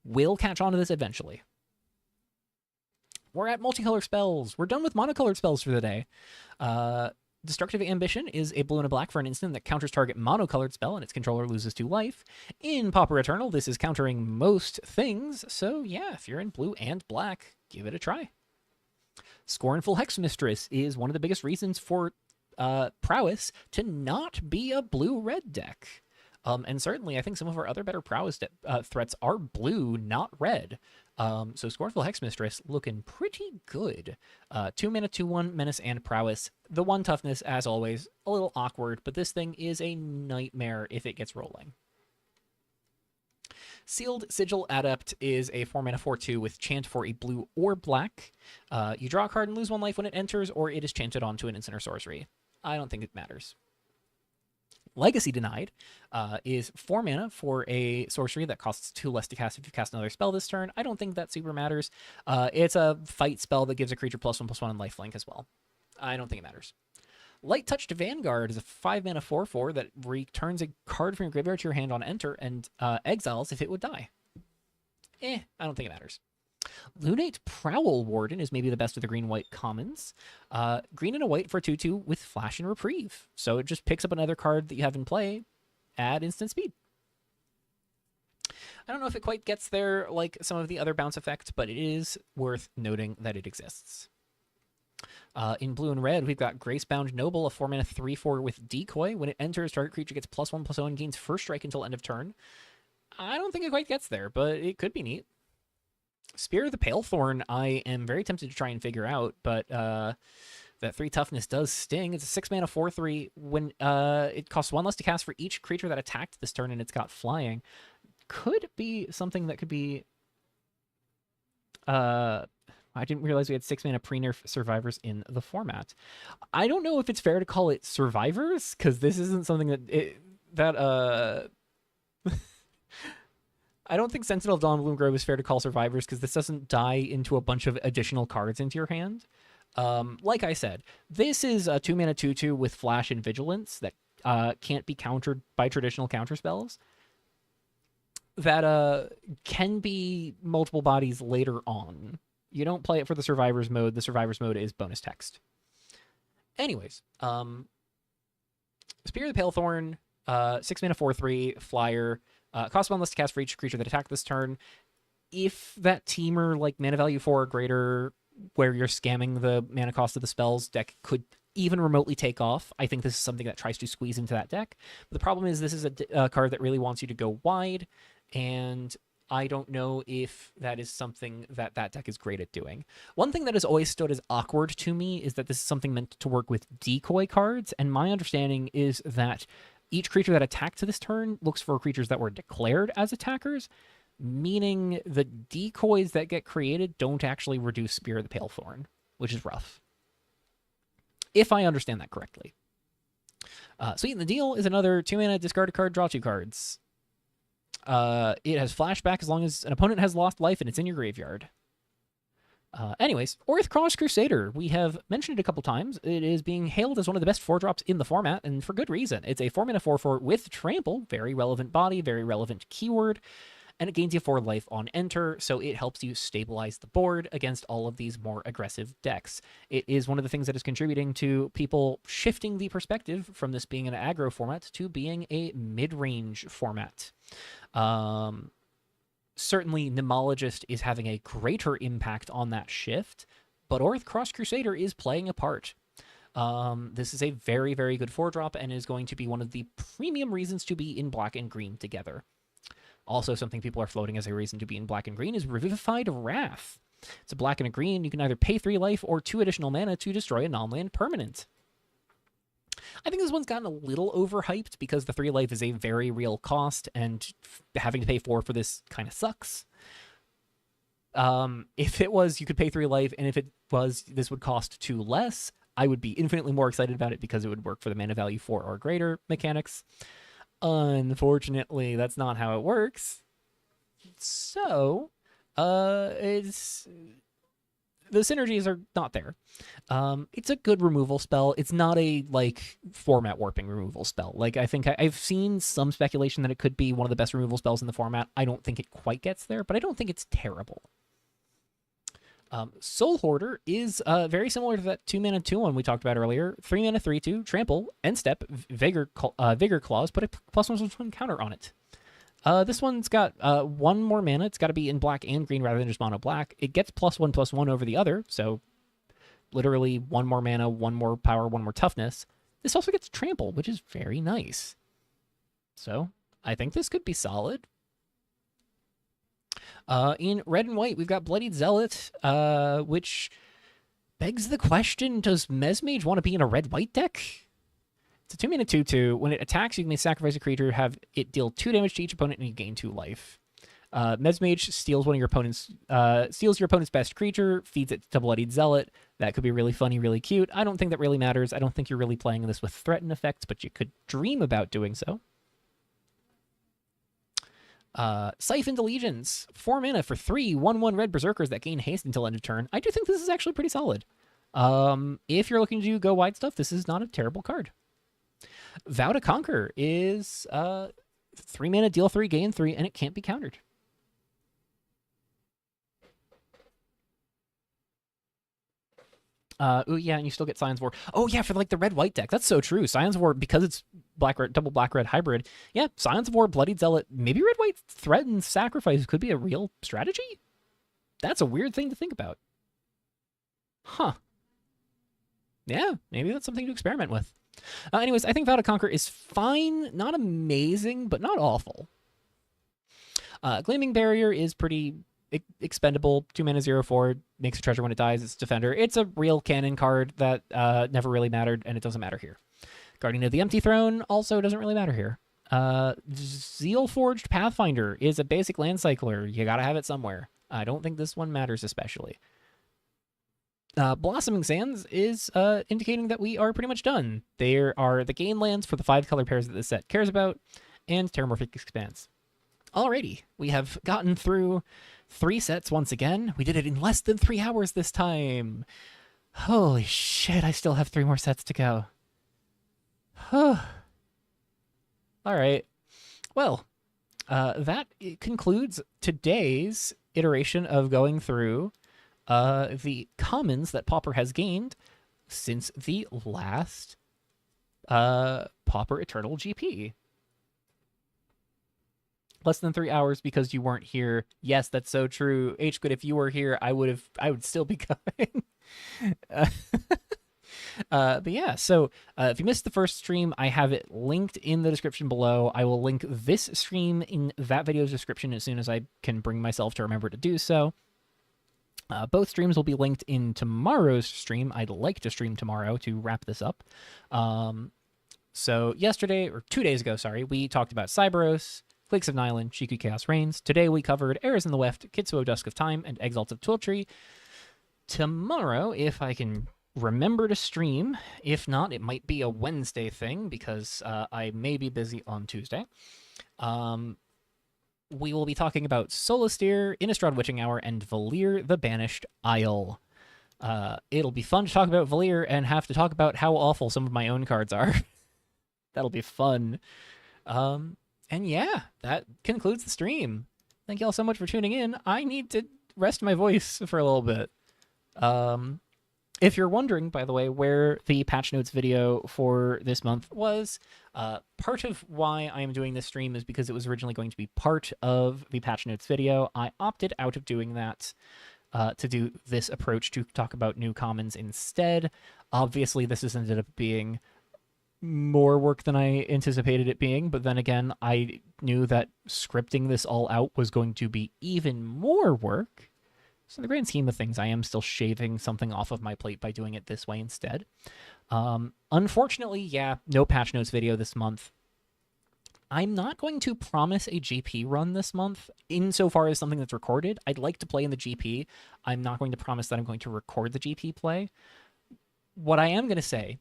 will catch on to this eventually. We're at multicolor spells. We're done with monocolored spells for the day. Destructive Ambition is a blue and a black for an instant that counters target monocolored spell and its controller loses 2 life. In Pauper Eternal, this is countering most things, so yeah, if you're in blue and black, give it a try. Scornful Hexmistress is one of the biggest reasons for prowess to not be a blue-red deck. And certainly, I think some of our other better prowess threats are blue, not red. So Scornful Hexmistress looking pretty good. 2 mana, 2/1, menace and prowess. The 1 toughness, as always, a little awkward, but this thing is a nightmare if it gets rolling. Sealed Sigil Adept is a 4 mana 4/2 with chant for a blue or black. You draw a card and lose 1 life when it enters, or it is chanted onto an instant or sorcery. I don't think it matters. Legacy Denied is 4 mana for a sorcery that costs 2 less to cast if you cast another spell this turn. I don't think that super matters. It's a fight spell that gives a creature +1/+1 and lifelink as well. I don't think it matters. Light Touched Vanguard is a 5 mana 4/4 that returns a card from your graveyard to your hand on enter and exiles if it would die. I don't think it matters. Lunate Prowl Warden is maybe the best of the green-white commons. Green and a white for 2/2 with Flash and Reprieve. So it just picks up another card that you have in play, add instant speed. I don't know if it quite gets there like some of the other bounce effects, but it is worth noting that it exists. In blue and red, we've got Gracebound Noble, a 4 mana 3/4 with Decoy. When it enters, target creature gets +1/+0 and gains first strike until end of turn. I don't think it quite gets there, but it could be neat. Spear of the Palethorn, I am very tempted to try and figure out, but that 3 toughness does sting. It's a 6 mana 4/3. When it costs 1 less to cast for each creature that attacked this turn, and it's got flying. Could be something that could be. I didn't realize we had 6 mana pre-nerf survivors in the format. I don't know if it's fair to call it survivors, because this isn't something that I don't think Sentinel of Dawn Bloomgrove is fair to call survivors, because this doesn't die into a bunch of additional cards into your hand. Like I said, this is a 2 mana 2/2 with Flash and Vigilance that can't be countered by traditional counter spells. That can be multiple bodies later on. You don't play it for the Survivors mode. The Survivors mode is bonus text. Anyways, Spear of the Palethorn, 6 mana 4/3 flyer. Cost 1 less to cast for each creature that attacked this turn. If that teamer, like mana value 4 or greater, where you're scamming the mana cost of the spells deck, could even remotely take off, I think this is something that tries to squeeze into that deck. But the problem is this is a card that really wants you to go wide, and I don't know if that is something that deck is great at doing. One thing that has always stood as awkward to me is that this is something meant to work with decoy cards, and my understanding is that each creature that attacked to this turn looks for creatures that were declared as attackers, meaning the decoys that get created don't actually reduce Spear of the Palethorn, which is rough. If I understand that correctly. Sweeten the Deal is another 2 mana, discard a card, draw 2 cards. It has flashback as long as an opponent has lost life and it's in your graveyard. Anyways, Orthcross Crusader. We have mentioned it a couple times. It is being hailed as one of the best 4-drops in the format, and for good reason. It's a 4 mana 4/4 with Trample, very relevant body, very relevant keyword, and it gains you 4 life on enter, so it helps you stabilize the board against all of these more aggressive decks. It is one of the things that is contributing to people shifting the perspective from this being an aggro format to being a mid-range format. Certainly, Nemologist is having a greater impact on that shift, but Orthcross Crusader is playing a part. This is a very, very good 4-drop and is going to be one of the premium reasons to be in black and green together. Also, something people are floating as a reason to be in black and green is Revivified Wrath. It's a black and a green. You can either pay 3 life or 2 additional mana to destroy a non-land permanent. I think this one's gotten a little overhyped because the 3 life is a very real cost, and having to pay 4 for this kind of sucks. If it was, you could pay 3 life, and if it was, this would cost 2 less, I would be infinitely more excited about it because it would work for the mana value 4 or greater mechanics. Unfortunately, that's not how it works. So, the synergies are not there. It's a good removal spell. It's not a, like, format warping removal spell. Like, I think I've seen some speculation that it could be one of the best removal spells in the format. I don't think it quite gets there, but I don't think it's terrible. Soul Hoarder is very similar to that 2 mana 2/1 we talked about earlier. 3 mana 3/2, trample, end step, vigor clause, put a +1/+1 counter on it. This one's got 1 more mana. It's got to be in black and green rather than just mono black. It gets +1/+1 over the other, so literally 1 more mana, 1 more power, 1 more toughness. This also gets trample, which is very nice. So I think this could be solid. In red and white, we've got Bloodied Zealot, which begs the question, does Mesmage want to be in a red-white deck? It's a 2 mana 2/2. When it attacks, you may sacrifice a creature, have it deal 2 damage to each opponent, and you gain 2 life. Mesmage steals your opponent's best creature, feeds it to Bloodied Zealot. That could be really funny, really cute. I don't think that really matters. I don't think you're really playing this with threaten effects, but you could dream about doing so. Siphoned Legions, 4 mana for 3 1/1 red berserkers that gain haste until end of turn. I do think this is actually pretty solid. If you're looking to go wide stuff, this is not a terrible card. Vow to Conquer is 3 mana, deal 3, gain 3, and it can't be countered. Oh yeah, and you still get Scions of War. Oh yeah, for like the red-white deck. That's so true. Scions of War, because it's black-red, double black-red hybrid. Yeah, Scions of War, Bloodied Zealot, maybe red-white threat and sacrifice could be a real strategy? That's a weird thing to think about. Huh. Yeah, maybe that's something to experiment with. Anyways, I think Vow to Conquer is fine. Not amazing, but not awful. Gleaming Barrier is pretty expendable, 2-mana 0/4, makes a treasure when it dies, it's Defender. It's a real canon card that never really mattered, and it doesn't matter here. Guardian of the Empty Throne also doesn't really matter here. Zeal Forged Pathfinder is a basic land cycler. You gotta have it somewhere. I don't think this one matters especially. Blossoming Sands is indicating that we are pretty much done. There are the gain lands for the 5 color pairs that this set cares about, and Terramorphic Expanse. Alrighty, we have gotten through 3 sets once again. We did it in less than 3 hours this time. Holy shit, I still have 3 more sets to go. Alright, well, that concludes today's iteration of going through the commons that Pauper has gained since the last Pauper Eternal GP. Less than 3 hours because you weren't here. Yes, that's so true. H-Good, if you were here, I would still be going. But yeah, so if you missed the first stream, I have it linked in the description below. I will link this stream in that video's description as soon as I can bring myself to remember to do so. Both streams will be linked in tomorrow's stream. I'd like to stream tomorrow to wrap this up. So yesterday, or 2 days ago, sorry, we talked about Cyberos, Flakes of Nylon, Shiku Chaos Reigns. Today we covered Errors in the Weft, Kitsuo, Dusk of Time, and Exalts of Twiltrie. Tomorrow, if I can remember to stream, if not, it might be a Wednesday thing because I may be busy on Tuesday. We will be talking about Solastere, Innistrad Witching Hour, and Valir the Banished Isle. It'll be fun to talk about Valir and have to talk about how awful some of my own cards are. That'll be fun. And yeah, that concludes the stream. Thank you all so much for tuning in. I need to rest my voice for a little bit. If you're wondering, by the way, where the patch notes video for this month was, part of why I am doing this stream is because it was originally going to be part of the patch notes video. I opted out of doing that to do this approach to talk about new commons instead. Obviously, this has ended up being more work than I anticipated it being, but then again, I knew that scripting this all out was going to be even more work. So in the grand scheme of things, I am still shaving something off of my plate by doing it this way instead. Unfortunately, yeah, no patch notes video this month. I'm not going to promise a GP run this month, insofar as something that's recorded. I'd like to play in the GP. I'm not going to promise that I'm going to record the GP play. What I am going to say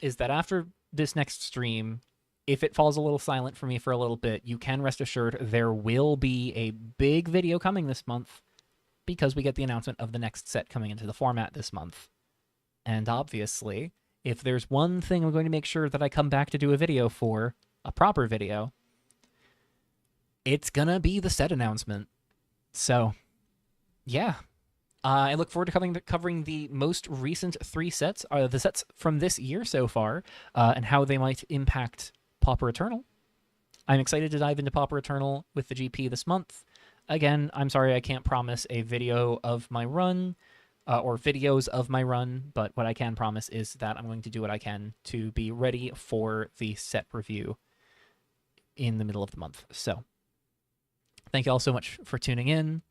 is that after this next stream, if it falls a little silent for me for a little bit, you can rest assured there will be a big video coming this month, because we get the announcement of the next set coming into the format this month. And obviously, if there's one thing I'm going to make sure that I come back to do a video for, a proper video, it's gonna be the set announcement. So, yeah. I look forward to covering the most recent 3 sets, the sets from this year so far, and how they might impact Pauper Eternal. I'm excited to dive into Pauper Eternal with the GP this month. Again, I'm sorry I can't promise a video of my run, or videos of my run, but what I can promise is that I'm going to do what I can to be ready for the set review in the middle of the month. So, thank you all so much for tuning in.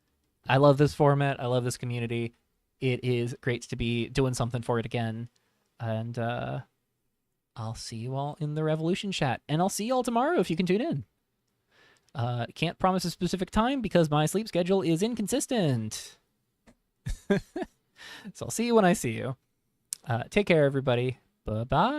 I love this format. I love this community. It is great to be doing something for it again. And I'll see you all in the Revolution chat. And I'll see you all tomorrow if you can tune in. Can't promise a specific time because my sleep schedule is inconsistent. So I'll see you when I see you. Take care, everybody. Bye-bye.